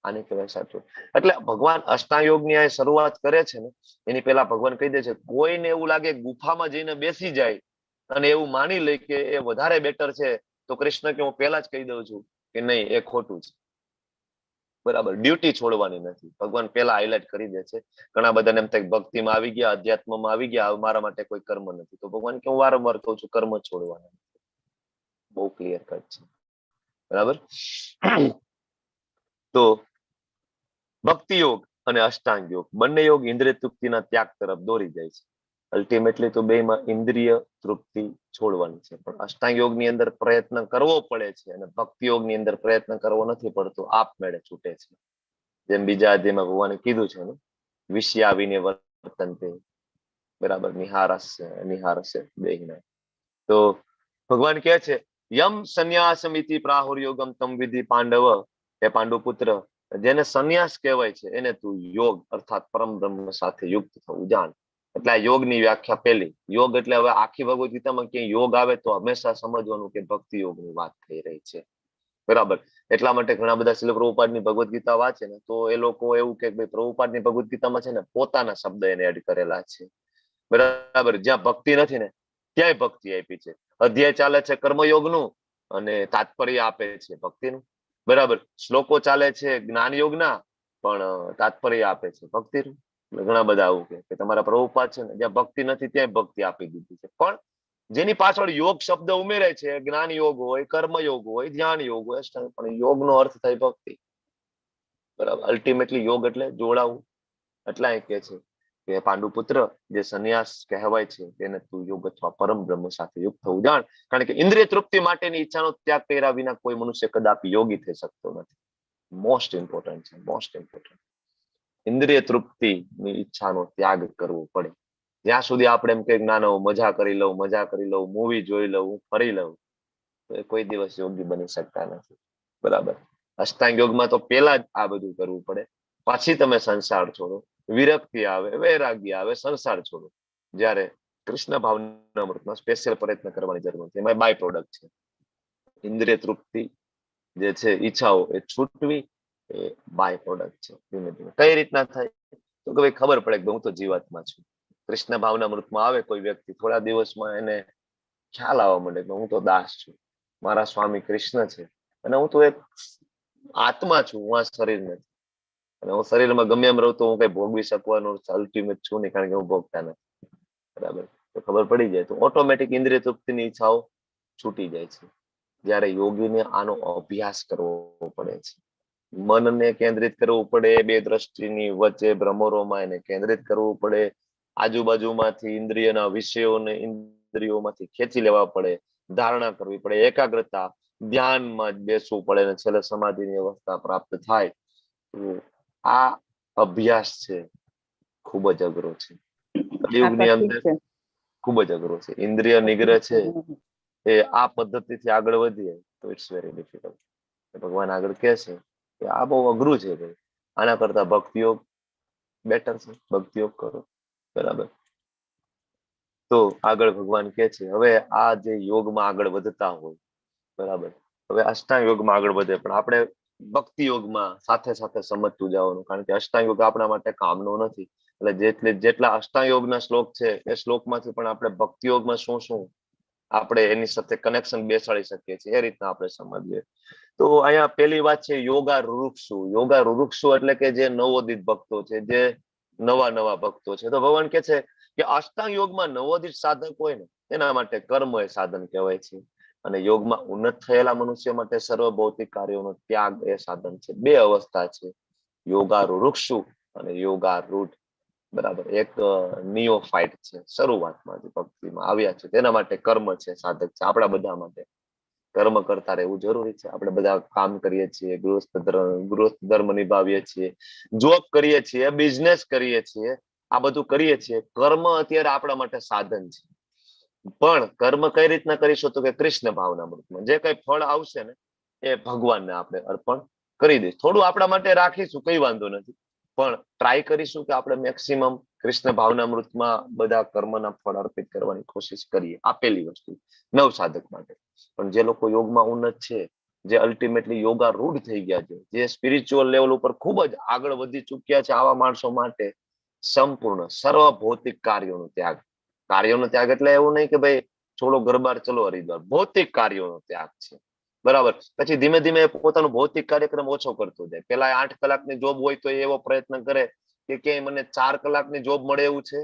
આને કહેવાય સાચું. એટલે ભગવાન અષ્ટાંગ યોગની આ શરૂઆત કરે છે ને, એની પહેલા ભગવાન કહી દે છે, કોઈને એવું લાગે ગુફામાં જઈને બેસી જાય અને એવું માની લે કે એ વધારે બેટર છે, તો કૃષ્ણ કે હું પહેલા જ કહી દઉં છું કે નહીં, એ ખોટું છે. બરાબર, ડ્યુટી છોડવાની નથી. ભગવાન પહેલા હાઇલાઇટ કરી દે છે. ઘણા બધાને એમ થાય ભક્તિમાં આવી ગયા, અધ્યાત્મમાં આવી ગયા, મારા માટે કોઈ કર્મ નથી. તો ભગવાન કે હું વારંવાર કહું છું કર્મ છોડવાના નથી. બહુ ક્લિયર કટ છે. બરાબર, તો ભક્તિ યોગ અને અષ્ટાંગ યોગ બંને યોગ ઇન્દ્રિય તૃપ્તિના ત્યાગ તરફ દોરી જાય છે. અલ્ટિમેટલી તો બેમાં ઇન્દ્રિય તૃપ્તિ છોડવાની છે, પણ અષ્ટાંગ યોગની અંદર પ્રયત્ન કરવો પડે છે અને ભક્તિ યોગની અંદર પ્રયત્ન કરવો નથી પડતો, આપમેળે છૂટે છે. જેમ બીજા અધ્યાયમાં ભગવાને કીધું છે ને, વિષયાવીને વર્તન્તે. બરાબર, નિહારસ્ય દેહિના. તો ભગવાન કહે છે, યમ સંન્યાસમિતિ પ્રાહુર્યોગમ તમ વિધિ પાંડવ. હે પાંડુ પુત્ર, જેને સંન્યાસ કહેવાય છે એને તું યોગ અર્થાત પરમ બ્રહ્મ સાથે યુક્ત થવું જાણ. એટલે આ યોગની વ્યાખ્યા પહેલી. યોગ એટલે હવે આખી ભગવદ ગીતામાં ક્યાંય યોગ આવે તો હંમેશા સમજવાનું કે ભક્તિ યોગની વાત થઈ રહી છે. બરાબર, એટલા માટે ઘણા બધા શ્રીલ પ્રભુપાદની ભગવદ ગીતા વાંચે ને તો એ લોકો એવું કે ભાઈ પ્રભુપાદની ભગવદ ગીતામાં છે ને પોતાના શબ્દ એને એડ કરેલા છે. બરાબર, જ્યાં ભક્તિ નથી ને ક્યાંય ભક્તિ આપી છે. અધ્યાય ચાલે છે કર્મયોગનું અને તાત્પર્ય આપે છે ભક્તિનું. બરાબર. શ્લોકો ચાલે છે જ્ઞાન યોગના પણ તાત્પર્ય આપે છે ભક્તિનું. ઘણા બધા આવું કે તમારા પ્રભુપાદ છે ને જ્યાં ભક્તિ નથી ત્યાં ભક્તિ આપી દીધી છે, પણ જેની પાછળ યોગ શબ્દ ઉમેરે છે, જ્ઞાન યોગ હોય, કર્મયોગ હોય, ધ્યાન યોગ હોય, પણ યોગનો અર્થ થાય ભક્તિ. બરાબર. અલ્ટિમેટલી યોગ એટલે જોડાવું. એટલા એ કે છે કે પાંડુપુત્ર જે સંન્યાસ કહેવાય છે તેને તું યોગ અથવા પરમ બ્રહ્મ સાથે યુક્ત થવું જાણ, કારણ કે ઇન્દ્રિય તૃપ્તિ માટેની ઈચ્છાનો ત્યાગ કર્યા વિના કોઈ મનુષ્ય કદાપી યોગી થઈ શકતો નથી. મોસ્ટ ઇમ્પોર્ટન્ટ છે, મોસ્ટ ઇમ્પોર્ટન્ટ. ઇન્દ્રિય તૃપ્તિની ઈચ્છાનો ત્યાગ કરવો પડે. જ્યાં સુધી આપણે એમ કે ના હું મજા કરી લઉં, મૂવી જોઈ લઉં, ફરી લઉં, તો એ કોઈ દિવસ યોગી બની શકતા નથી. બરાબર. અષ્ટાંગ યોગમાં તો પેલા જ આ બધું કરવું પડે, પછી તમે સંસાર છોડો. વિરક્તિ આવે, વૈરાગ્ય આવે, સંસાર છોડો. જ્યારે કૃષ્ણ ભાવના અમૃતમાં સ્પેશિયલ પ્રયત્ન કરવાની જરૂર નથી. એમાં બાય પ્રોડક્ટ છે. ઇન્દ્રિય તૃપ્તિ જે છે, ઈચ્છાઓ એ છૂટવી એ બાય પ્રોડક્ટ છે. ધીમે ધીમે કઈ રીતના થાય તો કે ભાઈ ખબર પડે કે હું તો જીવાત્મા છું. કૃષ્ણ ભાવના અમૃતમાં આવે કોઈ વ્યક્તિ, થોડા દિવસમાં એને ખ્યાલ આવવા માંડે કે હું તો દાસ છું, મારા સ્વામી કૃષ્ણ છે અને હું તો એક આત્મા છું, હું આ શરીર નથી. અને હું શરીરમાં ગમે એમ રહું તો હું કઈ ભોગવી શકવાનું અલ્ટિમેટ છું નહીં, કારણ કે હું ભોગતા નથી. બરાબર. તો ખબર પડી જાય તો ઓટોમેટિક ઇન્દ્રિય તૃપ્તિની ઈચ્છાઓ છૂટી જાય છે. જ્યારે યોગીને આનો અભ્યાસ કરવો પડે છે, મનને કેન્દ્રિત કરવું પડે, બે દ્રષ્ટિની વચ્ચે ભ્રમરોમાં એને કેન્દ્રિત કરવું પડે, આજુબાજુમાંથી ઇન્દ્રિયના વિષયોને ઇન્દ્રિયોમાંથી ખેંચી લેવા પડે, ધારણા કરવી પડે, એકાગ્રતા, ધ્યાનમાં જ બેસવું પડે અને છેલ્લે સમાધિની અવસ્થા પ્રાપ્ત થાય. આ અભ્યાસ છે ખૂબ જ અઘરો છે. કલિયુગની અંદર ખૂબ જ અઘરો છે. ઇન્દ્રિય નિગ્રહ છે એ આ પદ્ધતિથી આગળ વધીએ તો ઇટ્સ વેરી ડિફિકલ્ટ. ભગવાન આગળ કહે છે કે આ બહુ અઘરું છે ભાઈ, આના કરતા ભક્તિયોગ બેટર છે, ભક્તિયોગ કરો. બરાબર. તો આગળ ભગવાન કહે છે હવે આ જે યોગમાં આગળ વધતા હોય, બરાબર, હવે અષ્ટાંગ યોગમાં આગળ વધે, પણ આપણે ભક્તિ યોગમાં સાથે સાથે સમજતું જવાનું, કારણ કે અષ્ટાંગ યોગ આપણા માટે કામનો નથી. એટલે જેટલા અષ્ટાંગ યોગના શ્લોક છે એ શ્લોકમાંથી પણ આપણે ભક્તિ યોગમાં શું શું આપણે એની સાથે કનેક્શન બેસાડી શકીએ છીએ એ રીતના આપણે સમજીએ. તો અહીંયા પહેલી વાત છે યોગા રુરુક્ષુ. યોગા રુરુક્ષુ એટલે કે જે નવોદિત ભક્તો છે, જે નવા ભક્તો છે. તો ભગવાન કે છે કે અષ્ટાંગ યોગમાં નવોદિત સાધક હોય ને એના માટે કર્મ એ સાધન કહેવાય છે, અને યોગમાં ઉન્નત થયેલા મનુષ્ય માટે સર્વ ભૌતિક કાર્યોનો ત્યાગ એ સાધન છે. બે અવસ્થા છે, યોગા રુરુક્ષુ અને યોગા રૂઢ. બરાબર. એક નિયોફાઇટ છે, શરૂઆતમાં જે ભક્તિમાં આવ્યા છે તેના માટે કર્મ છે, સાધક છે. આપણા બધા માટે કર્મ કરતા રહેવું જરૂરી છે. આપણે બધા કામ કરીએ છીએ, ગૃહસ્થ ધર્મ નિભાવીએ છીએ, જોબ કરીએ છીએ, બિઝનેસ કરીએ છીએ, આ બધું કરીએ છીએ. કર્મ અત્યારે આપણા માટે સાધન છે, પણ કર્મ કઈ રીતના કરીશું તો કે કૃષ્ણ ભાવના અમૃતમાં જે કઈ ફળ આવશે ને એ ભગવાનને આપણે અર્પણ કરી દઈશું. થોડું આપણા માટે રાખીશું, કઈ વાંધો નથી, પણ ટ્રાય કરીશું કે આપણે મેક્સિમમ કૃષ્ણ ભાવના અમૃતમાં બધા કર્મના ફળ અર્પિત કરવાની કોશિશ કરીએ. આપેલી વસ્તુ નવ સાધક માટે. પણ જે લોકો યોગમાં ઉન્નત છે, જે અલ્ટિમેટલી યોગા રૂઢ થઈ ગયા છે, જે સ્પિરિચ્યુઅલ લેવલ ઉપર ખૂબ જ આગળ વધી ચુક્યા છે, આવા માણસો માટે સંપૂર્ણ સર્વ ભૌતિક કાર્યોનો ત્યાગ. કાર્યોનો ત્યાગ એટલે એવું નહીં કે ભાઈ છોડો ઘરબાર ચલો હરિદ્વાર, ભૌતિક કાર્યોનો ત્યાગ છે. બરાબર. પછી ધીમે ધીમે પોતાનો ભૌતિક કાર્યક્રમ ઓછો કરતો જાય. પેલા 8 કલાકની જોબ હોય તો એવો પ્રયત્ન કરે કે ક્યાંય મને 4 કલાકની જોબ મળે એવું છે,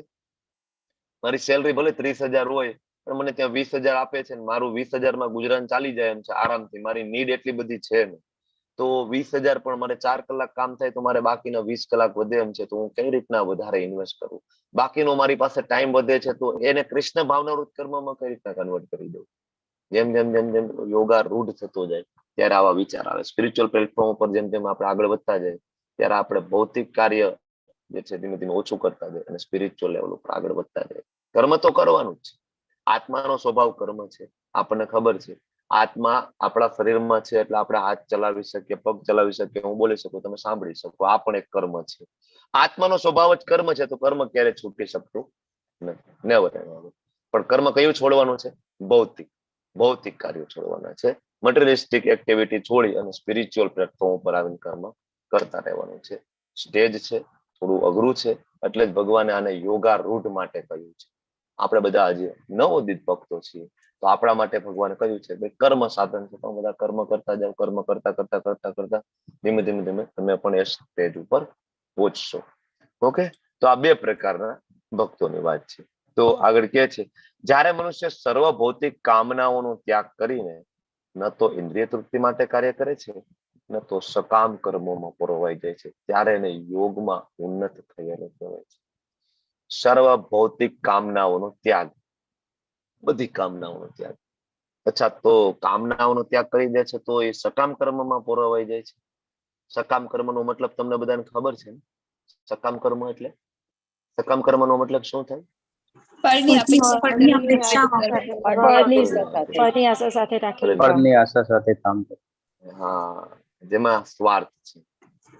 મારી સેલરી ભલે 30,000 હોય પણ મને ત્યાં 20,000 આપે છે, મારું 20,000 માં ગુજરાન ચાલી જાય એમ છે આરામથી, મારી નીડ એટલી બધી છે ને, તો 20,000 પણ મારે 4 કલાક કામ થાય તો મારે બાકીના 20 કલાક વધે એમ છે, તો હું કઈ રીતના વધારે ઇન્વેસ્ટ કરું, બાકીનો મારી પાસે ટાઈમ વધે છે તો એને કૃષ્ણ ભાવનારૂઢ કર્મમાં કઈ રીતના કન્વર્ટ કરી દઉં. જેમ જેમ જેમ જેમ યોગા રૂઢ થતો જાય ત્યારે આવા વિચાર આવે. સ્પિરિચ્યુઅલ પ્લેટફોર્મ ઉપર જેમ જેમ આપણે આગળ વધતા જાય ત્યારે આપણે ભૌતિક કાર્ય જે છે ધીમે ધીમે ઓછું કરતા જાય અને સ્પિરિચ્યુઅલ લેવલ ઉપર આગળ વધતા જાય. કર્મ તો કરવાનું જ છે. આત્માનો સ્વભાવ કર્મ છે, આપણને ખબર છે. આત્મા આપણા શરીરમાં છે એટલે આપણે હાથ ચલાવી શકીએ, પગ ચલાવી શકીએ, હું બોલી શકું, તમે સાંભળી શકો, આ પણ એક કર્મ છે. આત્માનો સ્વભાવ જ કર્મ છે, તો કર્મ ક્યારે છૂટી શકતું નથી, નેવર એવર. પણ કર્મ કયું છોડવાનું છે? ભૌતિક કાર્યો છોડવાના છે. મટીરિયલિસ્ટિક એક્ટિવિટી છોડી અને સ્પિરિચ્યુઅલ પ્લેટફોર્મ ઉપર આવીને કર્મ કરતા રહેવાનું છે. સ્ટેજ છે, થોડું અઘરું છે, એટલે જ ભગવાને આને યોગા રૂઢ માટે કહ્યું છે. આપણે બધા હજી નવોદિત ભક્તો છીએ, તો આપણા માટે ભગવાને કહ્યું છે કે કર્મ સાધન છે, તમે બધા કર્મ કરતા જાઓ, કર્મ કરતા કરતા કરતા કરતા ધીમે ધીમે ધીમે તમે પણ એ સ્ટેજ ઉપર પહોંચશો. ઓકે, તો આ બે પ્રકારના ભક્તોની વાત છે. તો આગળ કે છે, જ્યારે મનુષ્ય સર્વ ભૌતિક કામનાઓનો ત્યાગ કરીને ન તો ઇન્દ્રિય તૃપ્તિ માટે કાર્ય કરે છે, ન તો સકામ કર્મોમાં પરોવાઈ જાય છે, ત્યારે એને યોગમાં ઉન્નત થયેલો કહેવાય છે. સર્વ ભૌતિક કામનાઓનો ત્યાગ, બધી કામનાઓનો ત્યાગ. અચ્છા, તો કામનાઓનો ત્યાગ કરી દે છે તો એ સકામ કર્મમાં પરોવાઈ જાય છે. સકામ કર્મનો મતલબ તમને બધાને ખબર છે ને? સકામ કર્મ એટલે, સકામ કર્મનો મતલબ શું થાય? ફળની અપેક્ષા ફળની કરવી. ફળની આશા સાથે રાખી ફળની આશા સાથે કામ કરે. હા, જેમાં સ્વાર્થ છે.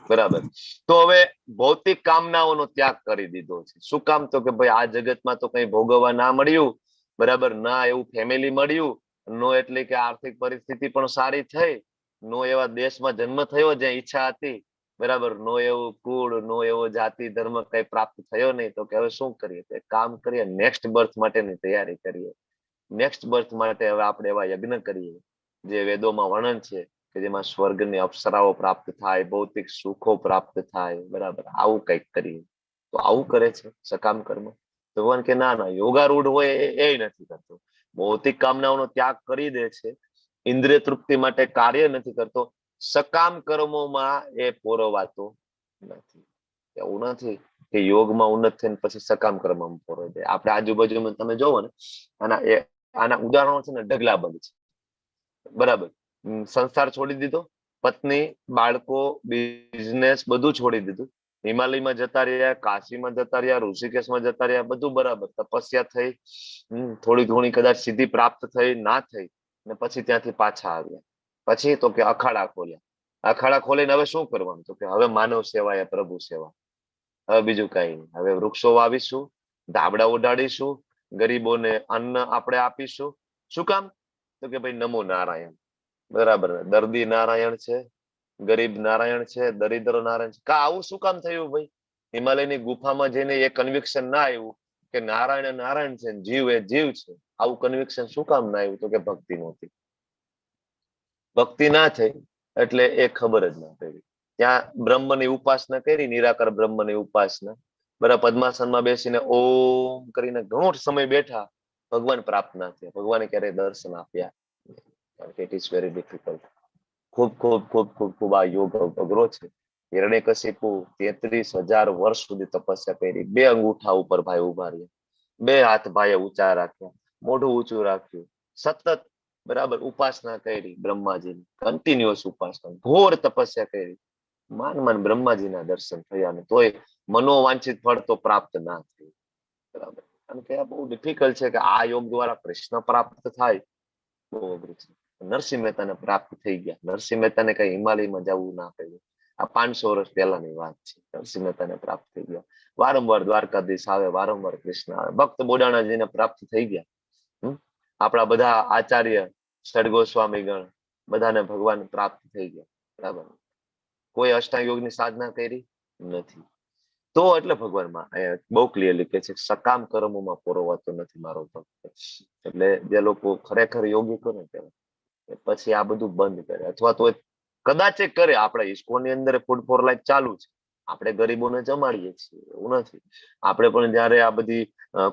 બરાબર. તો હવે ભૌતિક કામનાઓનો ત્યાગ કરી દીધો છે. શું કામ? તો કે ભાઈ આ જગતમાં તો કઈ ભોગવવા ના મળ્યું, બરાબર, ના એવું ફેમિલી મળ્યું, નો એટલે કે આર્થિક પરિસ્થિતિ પણ સારી થઈ, નો એવા દેશમાં જન્મ થયો જ્યાં ઈચ્છા હતી, બરાબર, નો એવું કુળ, નો એવો જાતિ ધર્મ કઈ પ્રાપ્ત થયો નહીં. તો કે હવે શું કરીએ? તો કામ કરીએ, નેક્સ્ટ બર્થ માટેની તૈયારી કરીએ. નેક્સ્ટ બર્થ માટે હવે આપણે એવા યજ્ઞ કરીએ જે વેદોમાં વર્ણન છે, કે જેમાં સ્વર્ગની અપ્સરાઓ પ્રાપ્ત થાય, ભૌતિક સુખો પ્રાપ્ત થાય, બરાબર, આવું કંઈક કરીએ. તો આવું કરે છે સકામ કર્મ. ભગવાન કે ના ના, યોગારૂઢ હોય એ નથી કરતો, ભૌતિક કામનાઓનો ત્યાગ કરી દે છે, ઇન્દ્રિય તૃપ્તિ માટે કાર્ય નથી કરતો, સકામ કર્મોમાં એ પોરવાતો નથી. એવું નથી કે યોગમાં ઉન્નત થઈને પછી સકામ કર્મમાં પોરવાઈ જાય. આપણે આજુબાજુમાં તમે જોવો ને, આના ઉદાહરણો છે ને ઢગલાબંધ છે. બરાબર, સંસાર છોડી દીધો, પત્ની, બાળકો, બિઝનેસ બધું છોડી દીધું, હિમાલયમાં જતા રહ્યા, કાશીમાં જતા રહ્યા, ઋષિકેશમાં જતા રહ્યા, બધું બરાબર, તપસ્યા થઈ, થોડી ઘણી કદાચ સિદ્ધિ પ્રાપ્ત થઈ, ના થઈ, ને પછી ત્યાંથી પાછા આવ્યા. પછી તો કે અખાડા ખોલ્યા. અખાડા ખોલીને હવે શું કરવાનું? તો કે હવે માનવ સેવા એ પ્રભુ સેવા, હવે બીજું કઈ નહીં. હવે વૃક્ષો વાવીશું, ધાબળા ઉડાડીશું, ગરીબોને અન્ન આપણે આપીશું. શું કામ? તો કે ભાઈ નમો નારાયણ, બરાબર, દર્દી નારાયણ છે, ગરીબ નારાયણ છે, દરિદ્ર નારાયણ છે. આવું શું કામ થયું ભાઈ? હિમાલયની ગુફામાં જઈને એ કન્વિક્શન ના આવ્યું કે નારાયણ નારાયણ છે, જીવ એ જીવ છે? આવું કન્વિક્શન શું કામ ના આવ્યું? તો કે ભક્તિ નહોતી. ભક્તિ ના થઈ એટલે એ ખબર જ ના પડી. ત્યાં બ્રહ્મની ઉપાસના કરી, નિરાકાર બ્રહ્મની ઉપાસના, બરાબર, પદ્માસનમાં બેસીને ઓમ કરીને ઘણો સમય બેઠા, ભગવાન પ્રાપ્ત ના થયા, ભગવાને ક્યારેય દર્શન આપ્યા? It is very difficult. ખૂબ ખૂબ ખૂબ ખૂબ ખૂબ આ યોગ અઘરો છે. હિરણ્યકશિપુ 33,000 વર્ષ સુધી તપસ્યા કરી, 2 અંગૂઠા ઉપર ભાઈ ઉભા રહ્યા, 2 હાથ ભાઈએ ઊંચા રાખ્યા, મોઢું ઊંચું રાખ્યું, સતત બરાબર ઉપાસના કરી, બ્રહ્માજીની કન્ટિન્યુઅસ ઉપાસના, ઘોર તપસ્યા કરી, માન બ્રહ્માજીના દર્શન થયા, ને તોય મનોવાંછિત ફળ તો પ્રાપ્ત ના થયું. બરાબર, કારણ કે આ બહુ ડિફિકલ્ટ છે કે આ યોગ દ્વારા કૃષ્ણ પ્રાપ્ત થાય, બહુ અઘરું છે. નરસિંહ મહેતાને પ્રાપ્ત થઈ ગયા. નરસિંહ મહેતાને કઈ હિમાલયમાં જવું ના પડ્યું. આ 500 વર્ષ પહેલાની વાત છે. નરસિંહ મહેતાને પ્રાપ્ત થઈ ગયા. વારંવાર દ્વારકાધીશ આવે, વારંવાર કૃષ્ણ આવે. ભક્ત બોડાણાજીને પ્રાપ્ત થઈ ગયા. આપણા બધા આચાર્ય ષડગોસ્વામી ગણ બધાને ભગવાન પ્રાપ્ત થઈ ગયા. બરાબર, કોઈ અષ્ટાંગ યોગની સાધના કરી નથી. તો એટલે ભગવાનમાં બહુ ક્લિયરલી કે છે, સકામ કર્મોમાં પરોવાતો નથી મારો ભક્ત. એટલે જે લોકો ખરેખર યોગી કરે પછી આ બધું બંધ કરે, અથવા તો કદાચ કરે. આપણે ઇસ્કોનની અંદર ફૂડ ફોર લાઈફ ચાલુ છે, આપણે ગરીબોને જમાડીએ છીએ, એવું નથી. આપણે પણ જયારે આ બધી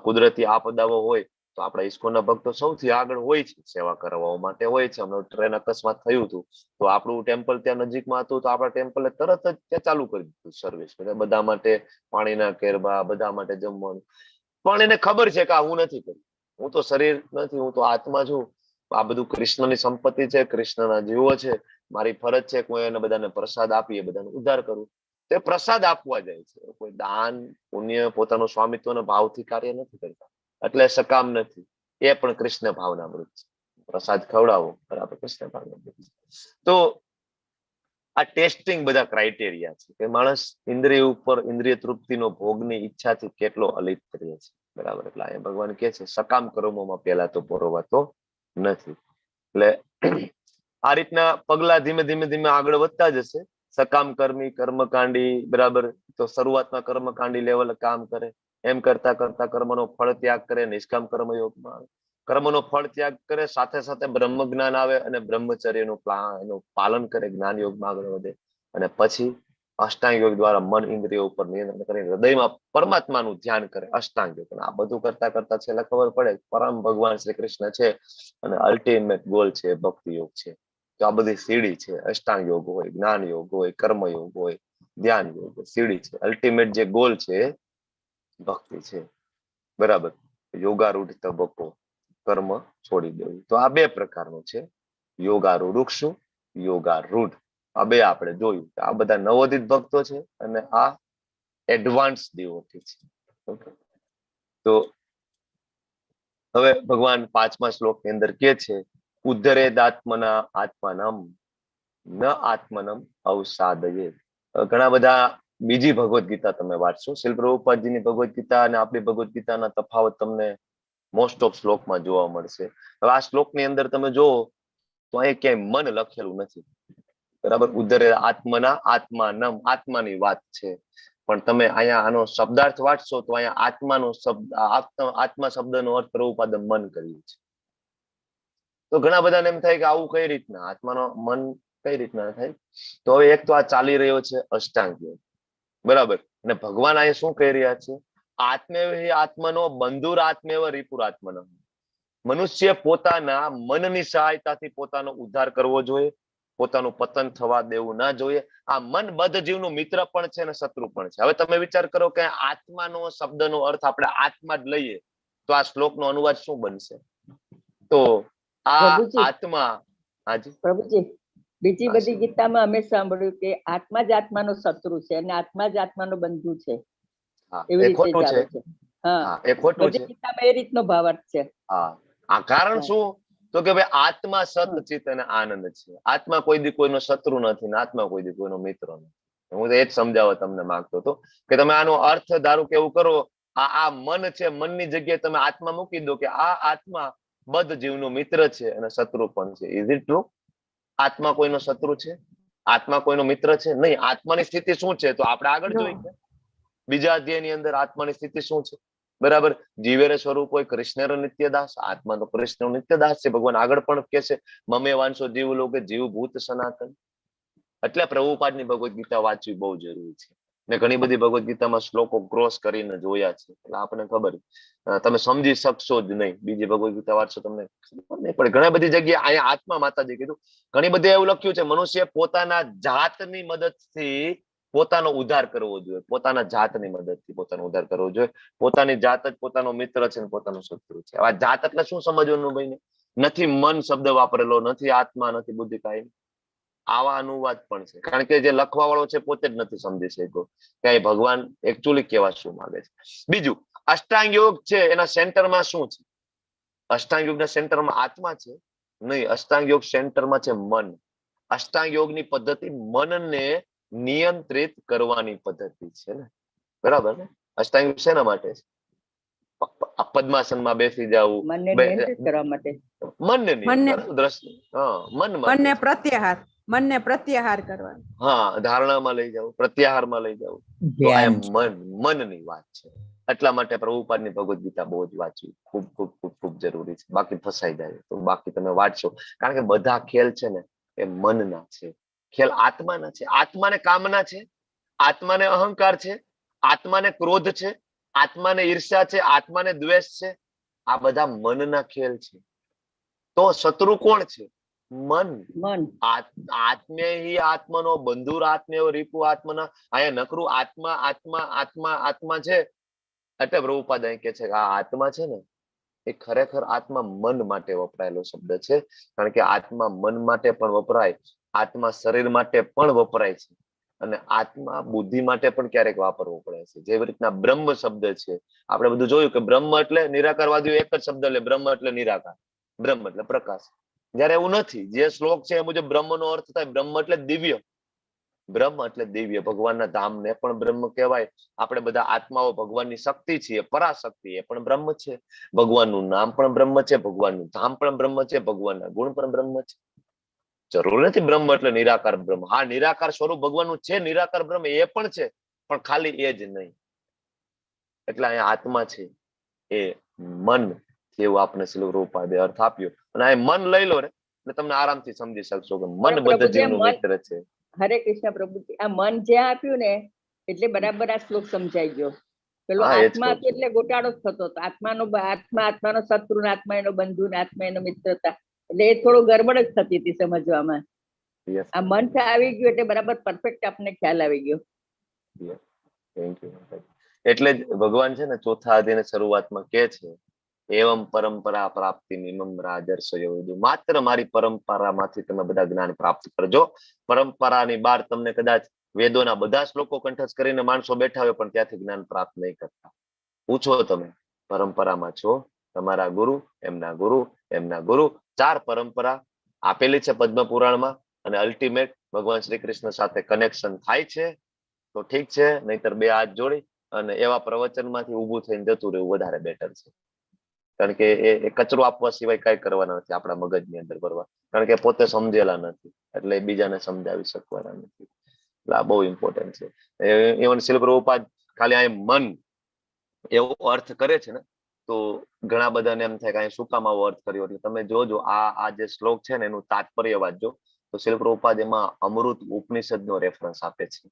કુદરતી આપદાઓ હોય તો આપણા ઇસ્કોનના ભક્તો સૌથી આગળ હોય છે, સેવા કરવા માટે હોય છે. હમણાં ટ્રેન અકસ્માત થયું હતું તો આપણું ટેમ્પલ ત્યાં નજીકમાં હતું, તો આપણા ટેમ્પલે તરત જ ત્યાં ચાલુ કરી દીધું સર્વિસ, બધા માટે પાણીના કેરબા, બધા માટે જમવાનું. પણ એને ખબર છે કે હું નથી કર્યું, હું તો શરીર નથી, હું તો આત્મા છું. આ બધું કૃષ્ણની સંપત્તિ છે, કૃષ્ણના જીવો છે, મારી ફરજ છે કે હું એને બધાને પ્રસાદ આપી, બધાને ઉદ્ધાર કરું. તે પ્રસાદ આપવા જાય છે, કોઈ દાન પુણ્ય પોતાનું સ્વામિત્વના ભાવથી કાર્ય નથી કરતા, એટલે સકામ નથી. એ પણ કૃષ્ણ ભાવના મૃત છે. પ્રસાદ ખવડાવો, બરાબર, કૃષ્ણ ભાવના મૃત છે. તો આ ટેસ્ટિંગ બધા ક્રાઇટેરિયા છે કે માણસ ઇન્દ્રિય ઉપર, ઇન્દ્રિય તૃપ્તિનો ભોગની ઈચ્છાથી કેટલો અલિપ્ત રહે છે. બરાબર, એટલે આ ભગવાન કે છે સકામ કર્મોમાં પહેલા તો પરોવાતો નથી. એટલે આ રીતના પગલા ધીમે ધીમે ધીમે આગળ વધતા જશે. સકામ કર્મી, કર્મકાંડી, બરાબર, તો શરૂઆતમાં કર્મકાંડી લેવલ કામ કરે, એમ કરતા કરતા કર્મનો ફળ ત્યાગ કરે, નિષ્કામ કર્મયોગમાં આવે. કર્મનો ફળ ત્યાગ કરે, સાથે સાથે બ્રહ્મ જ્ઞાન આવે અને બ્રહ્મચર્યનું એનું પાલન કરે, જ્ઞાન યોગમાં આગળ વધે. અને પછી અષ્ટાંગ યોગ દ્વારા મન ઇન્દ્રિયો ઉપર નિયંત્રણ કરીને હૃદયમાં પરમાત્માનું ધ્યાન કરે, અષ્ટાંગ યોગ. આ બધું કરતા કરતા છેલ્લે ખબર પડે પરમ ભગવાન શ્રી કૃષ્ણ છે અને અલ્ટિમેટ ગોલ છે ભક્તિ યોગ છે. તો આ બધી સીડી છે. અષ્ટાંગ યોગ હોય, જ્ઞાન યોગ હોય, કર્મ યોગ હોય, ધ્યાન યોગ, સીડી છે. અલ્ટિમેટ જે ગોલ છે ભક્તિ છે. બરાબર. યોગારૂઢ તબક્કો, કર્મ છોડી દેવું. તો આ બે પ્રકારનું છે. યોગારૂઢ શું, યોગારૂઢ, આ બે આપણે જોયું. આ બધા નવોદિત ભક્તો છે અને આ એડવાન્સ ડિવોટી છે. ઓકે, તો હવે ભગવાન 5મા શ્લોકની અંદર કે છે ઉદ્ધરેદાત્મના આત્માનમ ન આત્મનમ અવસાદયે. ઘણા બધા બીજી ભગવદ ગીતા તમે વાંચશો, શિલ પ્રભુપાદજીની ભગવદ ગીતા અને આપણી ભગવદ ગીતાના તફાવત તમને મોસ્ટ ઓફ શ્લોકમાં જોવા મળશે. હવે આ શ્લોકની અંદર તમે જુઓ તો અહીં ક્યાંય મન લખેલું નથી. બરાબર. ઉદ્ધરે આત્મના આત્માનમ, આત્માની વાત છે. પણ તમે અહીંયા આનો શબ્દાર્થ વાંચશો તો અહીંયા આત્માનો શબ્દ, આત્મા શબ્દનો અર્થ પ્રભુપાદે મન કર્યું છે. તો ઘણા બધાને એમ થાય કે આવું કઈ રીતના આત્માનો મન કઈ રીતના થાય? તો હવે એક તો આ ચાલી રહ્યો છે અષ્ટાંગ યોગ. બરાબર. અને ભગવાન અહીંયા શું કહી રહ્યા છે? આત્મેવ હિ આત્મનો બંધુર આત્મેવ રિપુર આત્મનો. મનુષ્ય પોતાના મનની સહાયતાથી પોતાનો ઉદ્ધાર કરવો જોઈએ, પોતાનું પતન થવા દેવું ના જોઈએ. આ મન બદ્ધ જીવનું મિત્ર પણ છે અને શત્રુ પણ છે. હવે તમે વિચાર કરો કે આત્માનો શબ્દનો અર્થ આપણે આત્મા જ લઈએ તો આ શ્લોકનો અનુવાદ શું બનશે? તો આ આત્મા, હાજી પ્રભુજી, બીજી બધી ગીતામાં અમે સાંભળ્યું કે આત્મા જ આત્માનો શત્રુ છે અને આત્મા જ આત્માનો બંધુ છે. એવી રીતે ચાલે છે. હા, એ ખોટું છે. ગીતામાં એ રીતનો ભાવાર્થ છે. હા, આ કારણ શું? તો કે ભાઈ આત્મા સત ચિત અને આનંદ છે. આત્મા કોઈ દી કોઈનો શત્રુ નથી ને આત્મા કોઈ દી કોઈનો મિત્ર નથી. હું એ જ સમજાવવા તમને માંગતો હતો કે તમે આનો અર્થ ધારો કે એવું કરો, આ મન છે, મનની જગ્યાએ તમે આત્મા મૂકી દો કે આ આત્મા બદ્ધ જીવનો મિત્ર છે અને શત્રુ પણ છે. Is it true? આત્મા કોઈનો શત્રુ છે? આત્મા કોઈનો મિત્ર છે? નહીં. આત્માની સ્થિતિ શું છે તો આપણે આગળ જોઈએ. બીજા અધ્યાયની અંદર આત્માની સ્થિતિ શું છે? બરાબર. જીવેર સ્વરૂપ હોય કૃષ્ણર નિત્યદાસ, આત્મા તો કૃષ્ણ નિત્યદાસ છે. ભગવાન આગળ પણ કે છે મમે વાંશો જીવ લોકે જીવ ભૂત સનાતન. એટલે પ્રભુપાદની ભગવદ ગીતા વાંચવી બહુ જરૂરી છે. ને ઘણી બધી ભગવદ ગીતામાં શ્લોકો ક્રોસ કરીને જોયા છે એટલે આપણને ખબર, તમે સમજી શકશો જ નહીં. બીજી ભગવદ ગીતા વાંચશો તમને ખબર નહીં પડે. ઘણી બધી જગ્યાએ અહીંયા આત્મા માતાજી કીધું, ઘણી બધી એવું લખ્યું છે મનુષ્ય પોતાના જાતની મદદથી પોતાનો ઉદ્ધાર કરવો જોઈએ. પોતાના જાતની મદદથી પોતાનો ઉદ્ધાર કરવો જોઈએ. પોતાની જાત જ પોતાનો મિત્ર છે ને પોતાનો શત્રુ છે. આ જાત એટલે શું સમજવાનું ભાઈ? નથી મન શબ્દ વાપરેલો, નથી આત્મા, નથી બુદ્ધિ, કાંઈ. આવા અનુવાદ પણ છે કારણ કે જે લખવા વાળો છે પોતે જ નથી સમજી શક્યો કે ભગવાન એકચ્યુઅલી કેવા શું માંગે છે. બીજું, અષ્ટાંગ યોગ છે એના સેન્ટરમાં શું છે? અષ્ટાંગ યોગના સેન્ટરમાં આત્મા છે? નહીં. અષ્ટાંગ યોગ સેન્ટરમાં છે મન. અષ્ટાંગ યોગની પદ્ધતિ મનને નિયંત્રિત કરવાની પદ્ધતિ છે ને, બરાબર ને? અષ્ટાંગ યોગ શેના માટે છે? પદ્માસનમાં બેસી જવું, મનને નિયંત્રિત કરવા માટે. મનને પ્રત્યાહાર, મનને પ્રત્યાહાર કરવાનો. હા, ધારણામાં લઈ જવું, પ્રત્યાહારમાં લઈ જવું. તો આ મનની વાત છે. એટલા માટે પ્રભુપાદની ભગવદ ગીતા બહુ જ વાંચવી ખૂબ ખૂબ ખૂબ ખૂબ જરૂરી છે. બાકી ફસાઈ જાય તો બાકી તમે વાંચશો. કારણ કે બધા ખેલ છે ને એ મનના છે, ખેલ આત્માના છે. આત્માને કામના છે, આત્માને અહંકાર છે, આત્માને ક્રોધ છે, આત્માને ઈર્ષ્યા છે, આત્માને દ્વેષ છે. આ બધા મનના ખેલ છે. તો શત્રુ કોણ છે? મન. આત્મે હિ આત્મનો બંધુર આત્મેવ રીપુ આત્મના. અહીંયા નકરું આત્મા આત્મા આત્મા આત્મા છે. એટલે પ્રભુપાદ અહીં કે છે કે આ આત્મા છે ને એ ખરેખર આત્મા મન માટે વપરાયેલો શબ્દ છે. કારણ કે આત્મા મન માટે પણ વપરાય, આત્મા શરીર માટે પણ વપરાય છે અને આત્મા બુદ્ધિ માટે પણ ક્યારેક વાપરવો પડે છે. જેવી રીતના બ્રહ્મ શબ્દ છે, આપણે બધું જોયું કે બ્રહ્મ એટલે નિરાકારવાદીઓ એક જ શબ્દ લે, બ્રહ્મ એટલે નિરાકાર, બ્રહ્મ એટલે પ્રકાશ. જયારે એવું નથી. જે શ્લોક છે એ મુજબ બ્રહ્મનો અર્થ થાય બ્રહ્મ એટલે દિવ્ય. બ્રહ્મ એટલે દિવ્ય. ભગવાનના ધામને પણ બ્રહ્મ કહેવાય. આપણે બધા આત્માઓ ભગવાનની શક્તિ છીએ, પરાશક્તિ, એ પણ બ્રહ્મ છે. ભગવાનનું નામ પણ બ્રહ્મ છે, ભગવાનનું ધામ પણ બ્રહ્મ છે, ભગવાનના ગુણ પણ બ્રહ્મ છે. જરૂર નથી બ્રહ્મ એટલે નિરાકાર બ્રહ્મ. હા, નિરાકાર સ્વરૂપ ભગવાનનું છે, નિરાકાર બ્રહ્મ એ પણ છે, પણ ખાલી એ જ નહીં. એટલે અહીંયા આત્મા છે એ મન જેવું આપણે શ્રીલ પ્રભુપાદે અર્થ આપ્યો. અને આ મન લઈ લો ને એટલે તમને આરામથી સમજી શકશો કે મન બધા જીવનું મિત્ર છે. હરે કૃષ્ણ પ્રભુજી, આ મન જ્યાં આપ્યું ને એટલે બરાબર આ શ્લોક સમજાઈ ગયો. પેલો આત્મા હતો એટલે ગોટાળો જ થતો હતો. આત્માનો શત્રુ ને આત્મા એનો બંધુ ને આત્મા એનો મિત્ર હતા, એટલે એ થોડું ગરબડ જ થતી હતી સમજવામાં. આ મન આવી ગયું એટલે બરાબર પરફેક્ટ આપણને ખ્યાલ આવી ગયો. Thank you. એટલે જ ભગવાન છે ને ચોથા અધ્યાયની શરૂઆતમાં કે છે એવમ પરંપરા પ્રાપ્તિ નિમમ રાજર્ષયો વિદુ. માત્ર મારી પરંપરામાંથી તમે બધા જ્ઞાન પ્રાપ્ત કરજો. પરંપરાની બહાર તમને કદાચ વેદોના બધા શ્લોકો કંઠસ્થ કરીને માણસો બેઠા હોય પણ ત્યાંથી જ્ઞાન પ્રાપ્ત નહીં કરતા. પૂછો તમે પરંપરામાં છો, તમારા ગુરુ, એમના ગુરુ, એમના ગુરુ, 4 પરંપરા આપેલી છે પદ્મ પુરાણમાં. અને અલ્ટિમેટ ભગવાન શ્રી કૃષ્ણ સાથે કનેક્શન થાય છે તો ઠીક છે, નહીતર 2 હાથ જોડી અને એવા પ્રવચનમાંથી ઊભું થઈને જતું રહેવું વધારે બેટર છે. કારણ કે એ કચરો આપવા સિવાય કઈ કરવાના નથી આપણા મગજની અંદર ભરવા. કારણ કે પોતે સમજેલા નથી એટલે બીજાને સમજાવી શકવાના નથી. એટલે આ બહુ ઇમ્પોર્ટન્ટ છે. ઇવન શ્રીલ પ્રભુપાદ ખાલી આ મન એવો અર્થ કરે છે ને તો ઘણા બધાને એમ થાય કે અહીં શું કામ આવો અર્થ કર્યો. એટલે તમે જોજો આ જે શ્લોક છે ને એનું તાત્પર્ય વાંચજો તો શ્રીલ પ્રભુપાદ એમાં અમૃત ઉપનિષદનો રેફરન્સ આપે છે.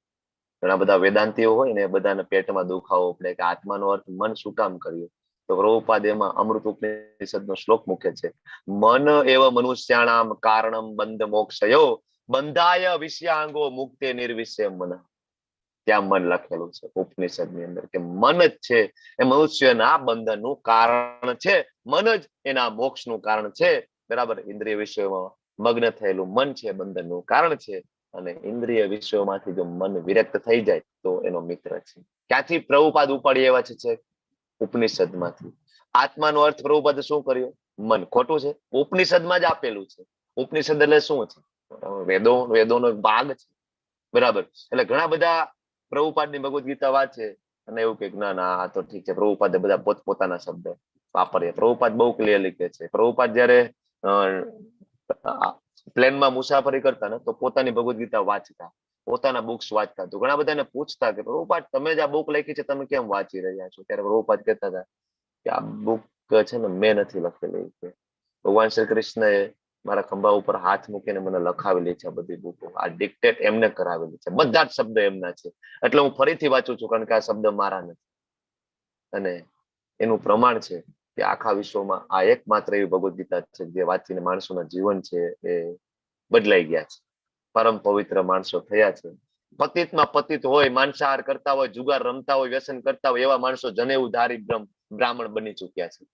ઘણા બધા વેદાંતિઓ હોય ને બધાને પેટમાં દુખાવો પડે કે આત્માનો અર્થ મન શું કામ કર્યું, તો પ્રભુપાદ એમાં અમૃત ઉપનિષદનો શ્લોક મૂકે છે. મન એવ મનુષ્યાણામ કારણમ બંધ મોક્ષયો બંધાય વિષયાંગો મુક્તે નિર્વિષય મન. ત્યાં મન લખેલું છે ઉપનિષદની અંદર કે મન જ છે એ મનુષ્યના બંધનનું કારણ છે, મન જ એના મોક્ષનું કારણ છે. બરાબર, ઇન્દ્રિય વિષયોમાં મગ્ન થયેલું મન છે બંધનનું કારણ છે. અને ઇન્દ્રિય વિષયોમાંથી જો મન વિરક્ત થઈ જાય તો એનો મિત્ર છે. ક્યાંથી પ્રભુપાદ ઉપાડી એવા છે ઉપનિષદમાંથી. આત્માનો અર્થ પ્રભુપાદે શું કર્યો? મન. ખોટું છે? ઉપનિષદમાં જ આપેલું છે. ઉપનિષદ એટલે શું છે? વેદોનો ભાગ છે. બરાબર, એટલે ઘણા બધા પ્રભુપાદની ભગવદ ગીતા વાંચે અને એવું કે ના ના આ તો ઠીક છે, પ્રભુપાદે બધા પોતપોતાના શબ્દ વાપરે. પ્રભુપાદ બહુ ક્લિયરલી કહે છે. પ્રભુપાદ જયારે પ્લેનમાં મુસાફરી કરતા ને તો પોતાની ભગવદ ગીતા વાંચતા, પોતાના બુક્સ વાંચતા. તો ઘણા બધાને પૂછતા કે પ્રભુપાદ તમે જ આ બુક લખી છે તમે કેમ વાંચી રહ્યા છો? ત્યારે પ્રભુપાદ કહેતા હતા કે આ બુક છે ને મેં નથી લખેલી છે, ભગવાન શ્રી કૃષ્ણએ મારા ખંભા ઉપર હાથ મૂકીને મને લખાવેલી છે. બધી બુકો આ ડિક્ટેટ એમને કરાવેલી છે, બધા જ શબ્દ એમના છે. એટલે હું ફરીથી વાંચું છું કારણ કે આ શબ્દ મારા નથી. અને એનું પ્રમાણ છે કે આખા વિશ્વમાં આ એકમાત્ર એવી ભગવદ ગીતા છે જે વાંચીને માણસોના જીવન છે એ બદલાઈ ગયા છે, પરમ પવિત્ર માણસો થયા છે. પતિતમાં પતિત હોય, માંસાહાર કરતા હોય, જુગાર રમતા હોય, વ્યસન કરતા હોય એવા માણસો જનેઉ ધારી બ્રાહ્મણ બની ચુક્યા છે.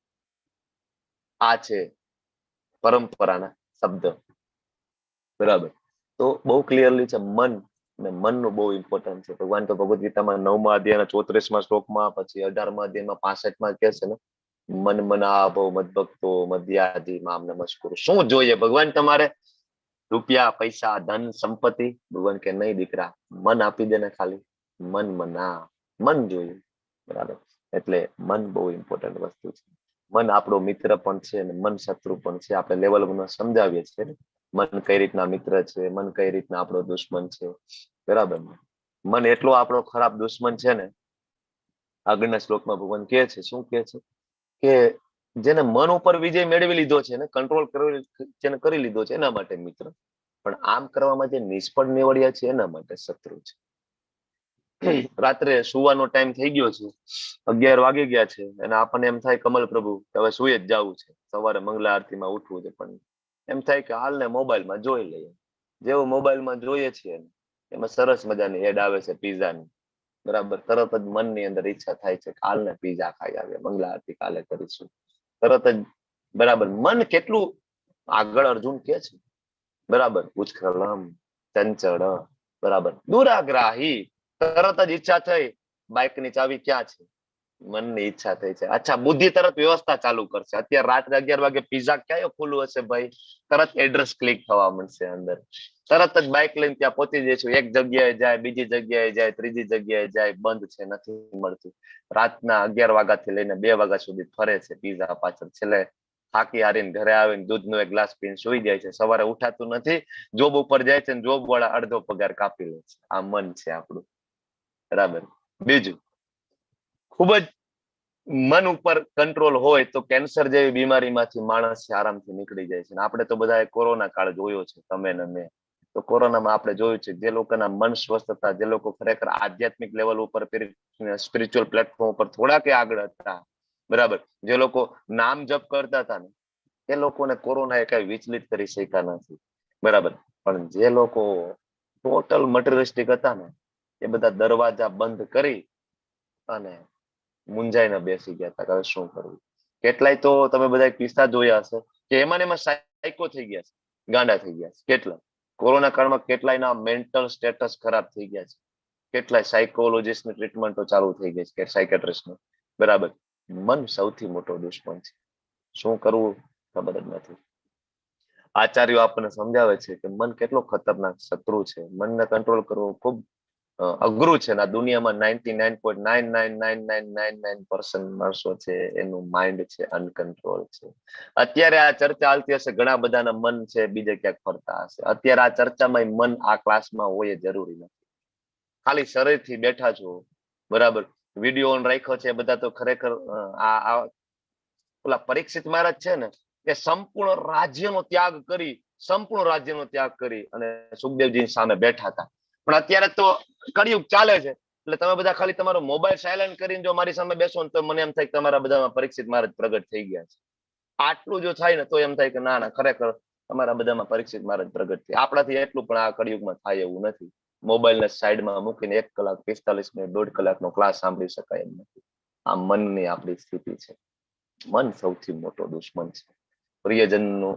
આ છે પરંપરાના શબ્દ. બરાબર, તો બહુ ક્લિયરલી છે મન, અને મનનું બહુ ઇમ્પોર્ટન્ટ છે. ભગવાન તો ભગવદ ગીતામાં 9મા અધ્યાયના 34મા શ્લોકમાં, પછી 18મા અધ્યાયમાં 65માં કહે છે ને મન મના ભવ મદભક્તો મધ્યાધિ મામ નમસ્કુરુ. શું જોઈએ ભગવાન તમારે? રૂપિયા, પૈસા, ધન, સંપત્તિ? ભગવાન કે નહીં દીકરા, મન આપી દે ને ખાલી. મન મના, મન જોઈએ. બરાબર, એટલે મન બહુ ઇમ્પોર્ટન્ટ વસ્તુ છે. મન આપણો મિત્ર પણ છે અને મન શત્રુ પણ છે. આપણે લેવલમાં સમજાવીએ છીએ મન કઈ રીતના મિત્ર છે, મન કઈ રીતના આપણો દુશ્મન છે. બરાબર, મન એટલો આપણો ખરાબ દુશ્મન છે ને, આગળના શ્લોકમાં ભગવાન કહે છે, શું કહે છે કે જેને મન ઉપર વિજય મેળવી લીધો છે ને, કંટ્રોલ જેને કરી લીધો છે એના માટે મિત્ર, પણ આમ કરવામાં જે નિષ્ફળ નીવડ્યા છે એના માટે શત્રુ છે. રાત્રે સુવાનો ટાઈમ થઈ ગયો છે, 11 વાગી ગયા છે અને આપણને એમ થાય કમલ પ્રભુ હવે સુઈ જ જવું છે, સવારે મંગલા આરતીમાં ઉઠવું છે, પણ એમ થાય કે હાલ ને મોબાઈલમાં જોઈ લઈએ. જેવું મોબાઈલમાં જોઈએ છીએ એમાં સરસ મજાની એડ આવે છે પીઝાની. બરાબર, તરત જ મનની અંદર ઈચ્છા થાય છે કાલ ને પીઝા ખાઈ આવે, મંગલા આરતી કાલે કરીશું. તરત જ બરાબર મન કેટલું આગળ અર્જુન કે છે. બરાબર, ઉચ્છલમ ચંચળ, બરાબર દુરાગ્રાહી. તરત જ ઈચ્છા થઈ, બાઇક ની ચાવી ક્યાં છે? મનની ઈચ્છા થઈ છે. અચ્છા, બુદ્ધિ તરત વ્યવસ્થા ચાલુ કરશે. અત્યારે રાત્રે 11 વાગે પીઝા ક્યાં ખુલ્લું હશે ભાઈ? તરત એડ્રેસ ક્લિક થવા મળશે અંદર. તરત જ બાઇક લઈને ત્યાં પહોંચી જઈશું. એક જગ્યાએ જાય, બીજી જગ્યાએ જાય, ત્રીજી જગ્યાએ જાય, બંધ છે, નથી મળતું. રાતના 11 વાગ્યાથી લઈને 2 વાગ્યા સુધી ફરે છે પીઝા પાછળ. છેલ્લે થાકી હારીને ઘરે આવીને દૂધનો એક ગ્લાસ પીને સુઈ જાય છે. સવારે ઉઠાતું નથી, જોબ ઉપર જાય છે ને જોબ વાળા અડધો પગાર કાપી લે છે. આ મન છે આપણું. બરાબર, બીજું ખૂબ જ મન ઉપર કંટ્રોલ હોય તો કેન્સર જેવી બીમારીમાંથી માણસ આરામથી નીકળી જાય છે. આપણે તો બધાએ કોરોના કાળ જોયો છે, તમે ને મેં. તો કોરોનામાં આપણે જોયું છે જે લોકોના મન સ્વસ્થ હતા, જે લોકો ખરેખર આધ્યાત્મિક લેવલ ઉપર સ્પિરિચ્યુઅલ પ્લેટફોર્મ ઉપર થોડાક આગળ હતા, બરાબર, જે લોકો નામ જપ કરતા હતા ને એ લોકોને કોરોના કઈ વિચલિત કરી શક્યા નથી, બરાબર. પણ જે લોકો ટોટલ મટીરિયલિસ્ટિક હતા ને એ બધા દરવાજા બંધ કરી અને મૂંઝાઈને બેસી ગયા હતા કે હવે શું કરવું. કેટલાય તો તમે બધા કિસ્સા જોયા હશે કે એમાં સાયકો થઈ ગયા છે, ગાંડા થઈ ગયા છે. કેટલા કોરોના કાળમાં કેટલાયના મેન્ટલ સ્ટેટસ ખરાબ થઈ ગયા છે, કેટલાય સાયકોલોજીસ્ટની ટ્રીટમેન્ટો ચાલુ થઈ ગઈ છે, કે સાયકેટ્રિસ્ટની, બરાબર. મન સૌથી મોટો દુશ્મન છે. શું કરવું ખબર જ નથી. આચાર્યો આપણને સમજાવે છે કે મન કેટલો ખતરનાક શત્રુ છે. મનને કંટ્રોલ કરવો ખૂબ અઘરું છે. આ દુનિયામાં 99.99999% માણસો છે એનું માઇન્ડ છે અનકંટ્રોલ છે. અત્યારે આ ચર્ચા ચાલતી હશે, ઘણા બધાના મન છે બીજે ક્યાંક ફરતા હશે. અત્યારે આ ચર્ચામાં મન આ ક્લાસમાં હોય જરૂરી નથી. ખાલી શરીરથી બેઠા છો, બરાબર, વિડીયો ઓન રાખ્યો છે, બધા તો ખરેખર આ ઓલા પરીક્ષિત મહારાજ છે ને એ સંપૂર્ણ રાજ્યનો ત્યાગ કરી અને સુખદેવજી સામે બેઠા હતા. પણ અત્યારે તો કળિયુગ ચાલે છે એટલે તમે બધા ખાલી તમારો મોબાઈલ સાયલેન્ટ કરીને જો મારી સામે બેસો ને તો મને એમ થાય કે તમારા બધામાં પરીક્ષિત મહારાજ પ્રગટ થઈ ગયા છે. આટલું જો થાય ને તો એમ થાય કે ના ના ખરેખર તમારા બધામાં પરીક્ષિત મહારાજ પ્રગટ થઈ. આપણાથી એટલું પણ આ કળિયુગમાં થાય એવું નથી. મોબાઈલને સાઈડમાં મૂકીને 1 કલાક 45 મિનિટ 1.5 કલાકનો ક્લાસ સાંભળી શકાય એમ નથી. આ મનની આપણી સ્થિતિ છે. મન સૌથી મોટો દુશ્મન છે. પ્રિયજનનું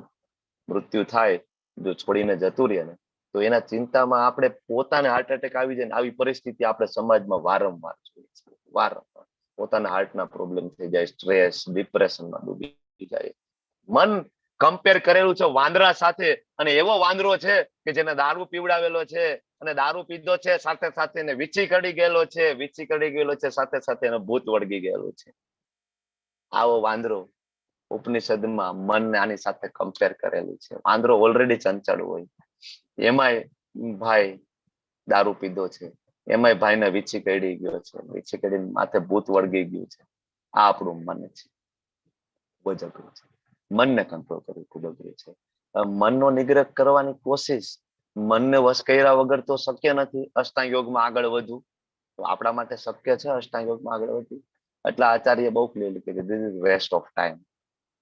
મૃત્યુ થાય, જો છોડીને જતું રહે ને તો એના ચિંતામાં આપણે પોતાને હાર્ટ એટેક આવી જાય ને આવી પરિસ્થિતિ આપણે સમાજમાં વારંવાર જોઈએ છીએ. વારંવાર પોતાના હાર્ટના પ્રોબ્લેમ થઈ જાય, સ્ટ્રેસ, ડિપ્રેશનમાં ડૂબી જાય. મન કમ્પેર કરેલું છે વાંદરા સાથે, અને એવો વાંદરો છે કે જેને દારૂ પીવડાવેલો છે અને દારૂ પીધો છે, સાથે સાથે એને વીછી કડી ગયેલો છે, સાથે સાથે એને ભૂત વળગી ગયેલું છે. આવો વાંદરો ઉપનિષદમાં મનને આની સાથે કમ્પેર કરેલું છે. વાંદરો ઓલરેડી ચંચળ હોય, એમાંય ભાઈ દારૂ પીધો છે, એમાંય ભાઈને વીછી કડી ગયો છે, વીછી કડીને માથે ભૂત વળગી ગયું છે. આ આપણું મન છે. ખૂબ જ અઘરું છે. મનને કંટ્રોલ કરવું ખૂબ અઘરું છે. મનનો નિગ્રહ કરવાની કોશિશ મનને વશ કર્યા વગર તો શક્ય નથી. અષ્ટાંગ યોગમાં આગળ વધવું તો આપણા માટે શક્ય છે. અષ્ટાંગ યોગમાં આગળ વધવું એટલે આચાર્ય બહુ ક્લિયરલી કહે છે this is waste of time.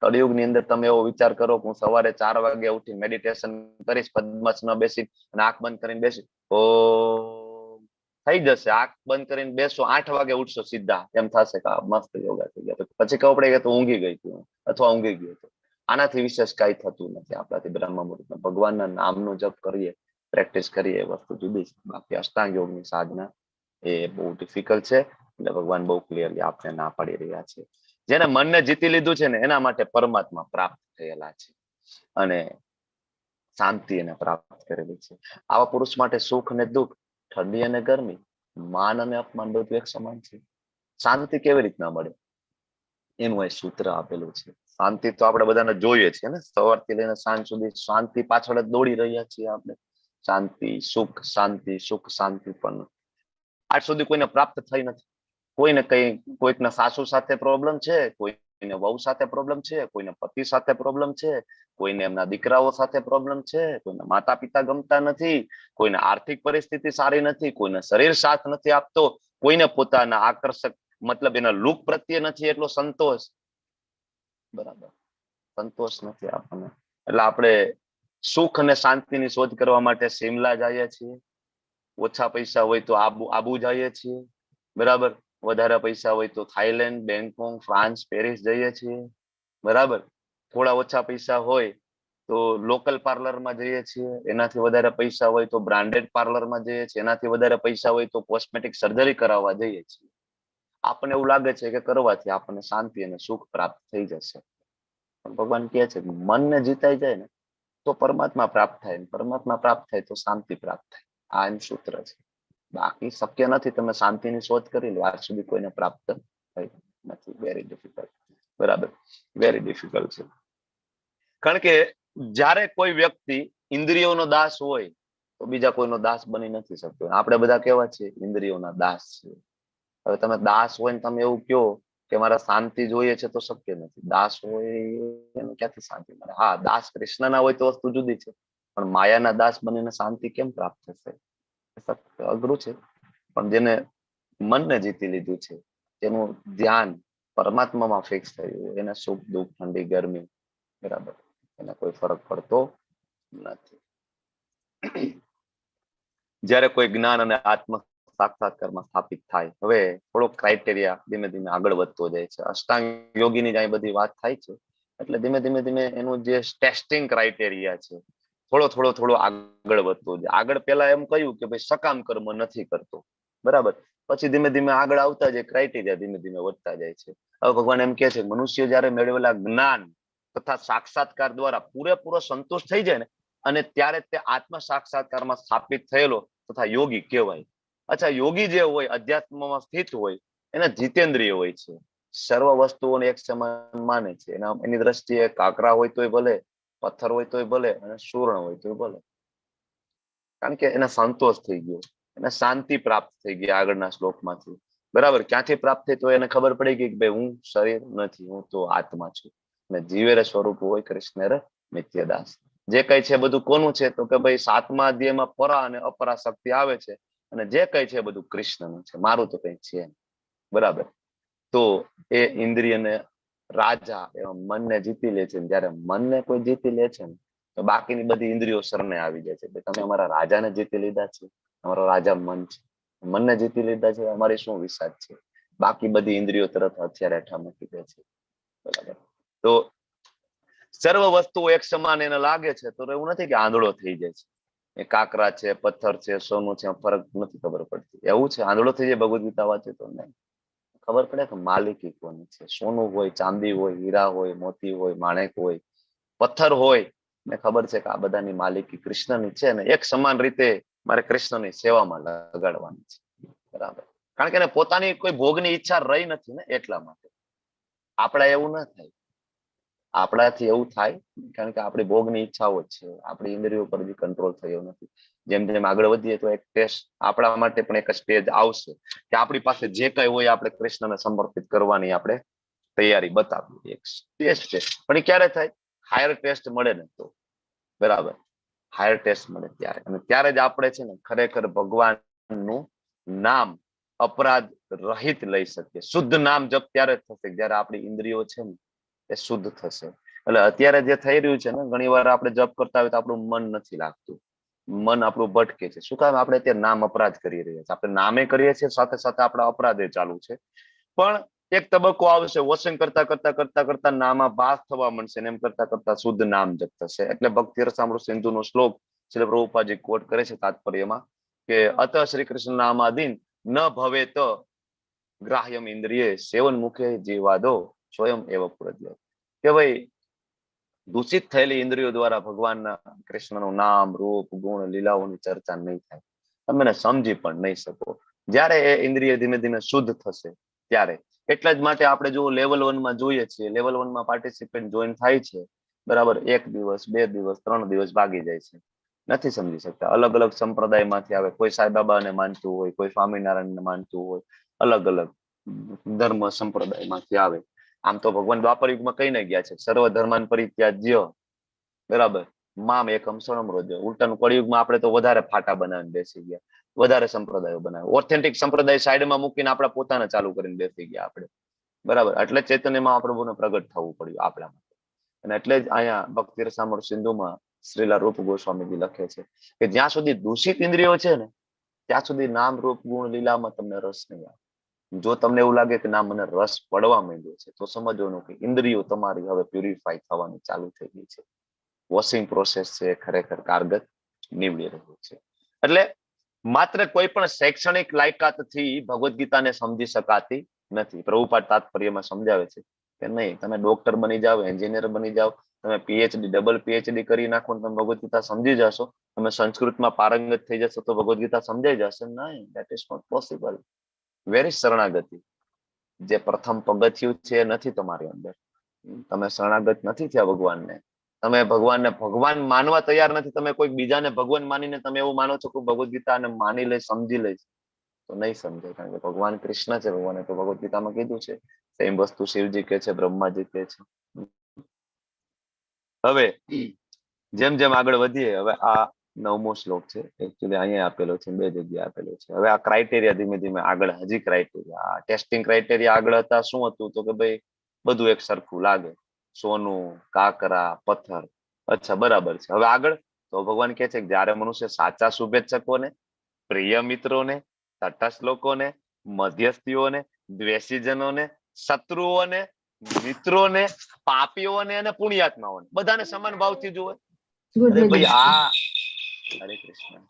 કળિયુગની અંદર તમે એવો વિચાર કરો કે હું સવારે 4 વાગે ઉઠી મેડિટેશન કરીશ, પદ્માસનમાં બેસી અને આંખ બંધ કરીને બેસી, ઓ થઈ જશે. આંખ બંધ કરીને બેસો, 8 વાગે ઉઠશો સીધા, એમ થશે કે મસ્ત યોગા થઈ ગયા. પછી ખબર પડે કે તો ઊંઘી ગઈ હતી અથવા ઊંઘી ગયો હતો. આનાથી વિશેષ કઈ થતું નથી આપણાથી. બ્રહ્મ મુહૂર્તમાં ભગવાનના નામનો જપ કરીએ, પ્રેક્ટિસ કરીએ, એ વસ્તુ જુદી છે. બાકી અષ્ટાંગ યોગની સાધના એ બહુ ડિફિકલ્ટ છે. એટલે ભગવાન બહુ ક્લિયરલી આપણે ના પાડી રહ્યા છે. જેને મનને જીતી લીધું છે ને એના માટે પરમાત્મા પ્રાપ્ત થયેલા છે અને શાંતિ એને પ્રાપ્ત કરેલી છે. આવા પુરુષ માટે સુખ અને દુઃખ, ઠંડી અને ગરમી, માન અને અપમાન બધું એક સમાન છે. શાંતિ કેવી રીતના મળે એનું અહીં સૂત્ર આપેલું છે. શાંતિ તો આપણે બધાને જોઈએ છે ને, સવારથી લઈને સાંજ સુધી શાંતિ પાછળ જ દોડી રહ્યા છીએ આપણે. શાંતિ સુખ, શાંતિ સુખ, શાંતિ, પણ આજ સુધી કોઈને પ્રાપ્ત થઈ નથી. કોઈને કઈ કોઈકના સાસુ સાથે પ્રોબ્લેમ છે, કોઈને વહુ સાથે પ્રોબ્લેમ છે, કોઈને પતિ સાથે પ્રોબ્લેમ છે, કોઈને એમના દીકરાઓ સાથે પ્રોબ્લેમ છે, કોઈને માતા પિતા ગમતા નથી, કોઈને આર્થિક પરિસ્થિતિ સારી નથી, કોઈને શરીર સાથ નથી આપતો, કોઈને પોતાના આકર્ષક મતલબ એના લુક પ્રત્યે નથી એટલો સંતોષ, બરાબર, સંતોષ નથી આપણને. એટલે આપણે સુખ અને શાંતિની શોધ કરવા માટે શિમલા જઈએ છીએ. ઓછા પૈસા હોય તો આબુ જઈએ છીએ, બરાબર. વધારે પૈસા હોય તો થાઈલેન્ડ, બેંગકોક, ફ્રાન્સ, પેરિસ જઈએ છીએ, બરાબર. થોડા ઓછા પૈસા હોય તો લોકલ પાર્લરમાં જઈએ છીએ. એનાથી વધારે પૈસા હોય તો બ્રાન્ડેડ પાર્લરમાં જઈએ છીએ. એનાથી વધારે પૈસા હોય તો કોસ્મેટિક સર્જરી કરાવવા જઈએ છીએ. આપણને એવું લાગે છે કે કરવાથી આપણને શાંતિ અને સુખ પ્રાપ્ત થઈ જશે. પણ ભગવાન કહે છે મનને જીતાઈ જાય ને તો પરમાત્મા પ્રાપ્ત થાય, પરમાત્મા પ્રાપ્ત થાય તો શાંતિ પ્રાપ્ત થાય. આ એમ સૂત્ર છે. બાકી શક્ય નથી. તમે શાંતિની શોધ કરી લો, આજ સુધી કોઈને પ્રાપ્ત થઈ નથી. વેરી ડિફિકલ્ટ, બરાબર, વેરી ડિફિકલ્ટ છે. કારણ કે જ્યારે કોઈ વ્યક્તિ ઇન્દ્રિયોનો દાસ હોય તો બીજા કોઈનો દાસ બની નથી શકતો. આપણે બધા કેવા છે? ઇન્દ્રિયોના દાસ છે. હવે તમે દાસ હોય ને તમે એવું કહો કે મારા શાંતિ જોઈએ છે તો શક્ય નથી. દાસ હોય એને ક્યાંથી શાંતિ મળે? હા, દાસ કૃષ્ણના હોય તો વસ્તુ જુદી છે, પણ માયાના દાસ બનીને શાંતિ કેમ પ્રાપ્ત થશે? અઘરું છે. પણ જેને મનને જીતી લીધું છે, જેનું ધ્યાન પરમાત્મામાં ફિક્સ થયું, એને સુખ દુઃખ ઠંડી ગરમી બરાબર એને કોઈ ફરક પડતો નથી. જ્યારે કોઈ જ્ઞાન અને આત્મ સાક્ષાત્કારમાં સ્થાપિત થાય, હવે થોડો ક્રાઇટેરિયા ધીમે ધીમે આગળ વધતો જાય છે. અષ્ટાંગ યોગીની જ બધી વાત થાય છે, એટલે ધીમે ધીમે એનું જે ટેસ્ટિંગ ક્રાઇટેરિયા છે થોડો આગળ વધતો જાય. આગળ પેલા એમ કહ્યું કે ભાઈ સકામ કર્મ નથી કરતો, બરાબર. પછી ધીમે ધીમે આગળ આવતા જાય, ક્રાઇટેરિયા ધીમે ધીમે વધતા જાય છે. હવે ભગવાન એમ કે છે મનુષ્ય જયારે મેળવેલા જ્ઞાન તથા સાક્ષાત્કાર દ્વારા પૂરેપૂરો સંતુષ્ટ થઈ જાય ને, અને ત્યારે તે આત્મ સાક્ષાત્કારમાં સ્થાપિત થયેલો તથા યોગી કહેવાય. અચ્છા, યોગી જે હોય અધ્યાત્મમાં સ્થિત હોય એને જીતેન્દ્રિય હોય છે, સર્વ વસ્તુઓને એક સમાન માને છે. એની દ્રષ્ટિએ કાકરા હોય તોય ભલે, પથ્થર હોય તોય ભલે, અને સુવર્ણ હોય તોય ભલે, કારણ કે એને સંતોષ થઈ ગયો, એને શાંતિ પ્રાપ્ત થઈ ગઈ આગળના શ્લોકમાંથી. બરાબર, ક્યાંથી પ્રાપ્ત થઈ? તો એને ખબર પડી ગઈ કે ભાઈ હું શરીર નથી, હું તો આત્મા છું, અને જીવેર સ્વરૂપ હોય કૃષ્ણ નિત્યદાસ. જે કઈ છે બધું કોનું છે? તો કે ભાઈ 7મા અધ્યાયમાં પરા અને અપરા શક્તિ આવે છે, અને જે કઈ છે બધું કૃષ્ણનું છે, મારું તો કઈ છે. બરાબર, તો એ ઇન્દ્રિયને રાજા એવા મનને જીતી લે છે. જયારે મનને કોઈ જીતી લે છે ને, તો બાકીની બધી ઇન્દ્રિયો શરણે આવી જાય છે. તમે અમારા રાજાને જીતી લીધા છે, અમારો રાજા મન છે, મનને જીતી લીધા છે, અમારી શું વિસાદ છે? બાકી બધી ઇન્દ્રિયો તરફ અત્યારે હેઠા મૂકી દે છે. બરાબર, તો સર્વ વસ્તુઓ એક સમાન એને લાગે છે, તો એવું નથી કે આંધળો થઈ જાય છે. એ કાકરા છે, પથ્થર છે, સોનું છે, ફરક નથી ખબર પડતી. એવું છે આંધળો થઈ જાય ભગવદ ગીતા વાંચે તો નહીં ખબર પડે કે માલિકી કોની છે. સોનું હોય, ચાંદી હોય, હીરા હોય, મોતી હોય, માણેક હોય, પથ્થર હોય, ને ખબર છે કે આ બધાની માલિકી કૃષ્ણની છે, ને એક સમાન રીતે મારે કૃષ્ણની સેવામાં લગાડવાની છે. બરાબર, કારણ કે એને પોતાની કોઈ ભોગની ઈચ્છા રહી નથી ને, એટલા માટે. આપણા એવું ના થાય, આપણાથી એવું થાય કારણ કે આપણી ભોગની ઈચ્છાઓ જ છે, આપણી ઇન્દ્રિયો પર બી કંટ્રોલ થયો નથી. જેમ જેમ આગળ વધીએ તો એક ટેસ્ટ આપણા માટે પણ એક સ્ટેજ આવશે કે આપણી પાસે જે કઈ હોય આપણે કૃષ્ણને સમર્પિત કરવાની આપણે તૈયારી બતાવવી. એક ટેસ્ટ છે, પણ એ ક્યારે થાય? હાયર ટેસ્ટ મળે ને તો. બરાબર, હાયર ટેસ્ટ મળે ત્યારે, અને ત્યારે જ આપણે છે ને ખરેખર ભગવાનનું નામ અપરાધ રહિત લઈ શકીએ. શુદ્ધ નામ જપ ત્યારે થશે જ્યારે આપણી ઇન્દ્રિયો છે ને એ શુદ્ધ થશે. એટલે અત્યારે જે થઈ રહ્યું છે ને, ઘણી વાર આપણે જપ કરતા હોય તો આપણું મન નથી લાગતું, મન આપણું ભટકે છે. શું કામ? આપણે ત્યાં નામ અપરાધ કરી રહ્યા છીએ. આપણે નામે કરીએ છીએ, સાથે સાથે આપણા અપરાધે ચાલુ છે. પણ એક તબક્કો આવશે, વોશિંગ કરતા કરતા કરતા કરતા નામા ભાસ થવા મળશે, એમ કરતા કરતા શુદ્ધ નામ જપ થશે. એટલે ભક્તિ રસામૃત સિંધુનો શ્લોક શ્રીલ પ્રભુપાદજી કોટ કરે છે તાત્પર્યમાં કે અત શ્રી કૃષ્ણ નામાદીન ન ભવે તો ગ્રાહ્યમ ઇન્દ્રિય સેવન મુખે જીવાદો સ્વયં એવ પ્રજ્ઞ. કે ભાઈ દૂષિત થયેલી ઇન્દ્રિયો દ્વારા ભગવાનના કૃષ્ણનું નામ, રૂપ, ગુણ, લીલાઓની ચર્ચા નહીં થાય, તમે એને સમજી પણ નહીં શકો. જ્યારે એ ઇન્દ્રિય ધીમે ધીમે શુદ્ધ થશે ત્યારે. એટલા જ માટે આપણે જો લેવલ 1માં જોઈએ છીએ, લેવલ 1માં પાર્ટિસિપન્ટ જોઈન થાય છે, બરાબર, 1 દિવસ 2 દિવસ 3 દિવસ ભાગી જાય છે, નથી સમજી શકતા. અલગ અલગ સંપ્રદાયમાંથી આવે, કોઈ સાંઈબાબાને માનતું હોય, કોઈ સ્વામિનારાયણને માનતું હોય, અલગ અલગ ધર્મ સંપ્રદાયમાંથી આવે. આમ તો ભગવાન દ્વાપર યુગમાં કહીને ગયા છે સર્વ ધર્માન પરિત્યાજ્ય, બરાબર, મામ એકમ શરણમ વ્રજ. ઉલટાનું કળિયુગમાં આપણે તો વધારે ફાટા બનાવીને બેસી ગયા, વધારે સંપ્રદાયો બનાવે, ઓથેન્ટિક સંપ્રદાય સાઈડમાં મૂકીને આપણા પોતાને ચાલુ કરીને બેસી ગયા આપણે. બરાબર, એટલે ચૈતન્યમાં પ્રભુને પ્રગટ થવું પડ્યું આપણા માટે. અને એટલે જ અહીંયા ભક્તિ રસામૃત સિંધુમાં શ્રીલા રૂપ ગોસ્વામીજી લખે છે કે જ્યાં સુધી દૂષિત ઇન્દ્રિયો છે ને, ત્યાં સુધી નામ, રૂપ, ગુણ, લીલામાં તમને રસ નહીં આવે. જો તમને એવું લાગે કે ના મને રસ પડવા માંડ્યો છે, તો સમજવાનું કે ઇન્દ્રિયો તમારી હવે પ્યુરિફાઈ થવાની ચાલુ થઈ ગઈ છે. વોશિંગ પ્રોસેસ છે ખરેખર કારગત નીવડી રહ્યું છે. એટલે માત્ર કોઈ પણ શૈક્ષણિક લાયકાતથી ભગવદ ગીતાને સમજી શકાતી નથી. પ્રભુપાદ તાત્પર્યમાં સમજાવે છે કે નહીં, તમે ડોક્ટર બની જાઓ, એન્જિનિયર બની જાઓ, તમે પીએચડી ડબલ પીએચડી કરી નાખો, તમે ભગવદ ગીતા સમજી જશો, તમે સંસ્કૃતમાં પારંગત થઈ જશો તો ભગવદ ગીતા સમજાઈ જશે? નહીં, that is not possible. Very શરણાગતિ જે પ્રથમ પગથિયું છે એ નથી તમારી અંદર. તમે શરણાગત નથી થયા ભગવાનને, તમે ભગવાનને ભગવાન માનવા તૈયાર નથી. તમે કોઈ બીજાને ભગવાન માનીને તમે એવું માનો છો કે ભગવદ ગીતાને માની લઈશ, સમજી લઈશ. તો નહીં સમજાય, કારણ કે ભગવાન કૃષ્ણ છે, ભગવાને તો ભગવદ ગીતામાં કીધું છે, સેમ વસ્તુ શિવજી કે છે, બ્રહ્માજી કે છે. હવે જેમ જેમ આગળ વધીએ, હવે આ 9મો શ્લોક છે, એકચ્યુઅલી અહીંયા આપેલો છે, 2 જગ્યાએ આપેલો છે. હવે આ ક્રાઇટેરિયા ધીમે ધીમે આગળ, હજી ક્રાઇટેરિયા, ટેસ્ટિંગ ક્રાઇટેરિયા આગળ હતા. શું હતું? તો કે ભાઈ બધું એક સરખું લાગે, સોનું, કાકરા, પથ્થર. અચ્છા, બરાબર છે. હવે આગળ તો ભગવાન કહે છે કે જયારે મનુષ્ય સાચા શુભેચ્છકોને, પ્રિય મિત્રોને, તટસ્થ લોકોને, મધ્યસ્થીઓને, દ્વેષીજનોને, શત્રુઓને, મિત્રોને, પાપીઓને અને પુણ્યાત્માઓને બધાને સમાન ભાવથી જુએ. અરે ભાઈ, આ હરે કૃષ્ણ,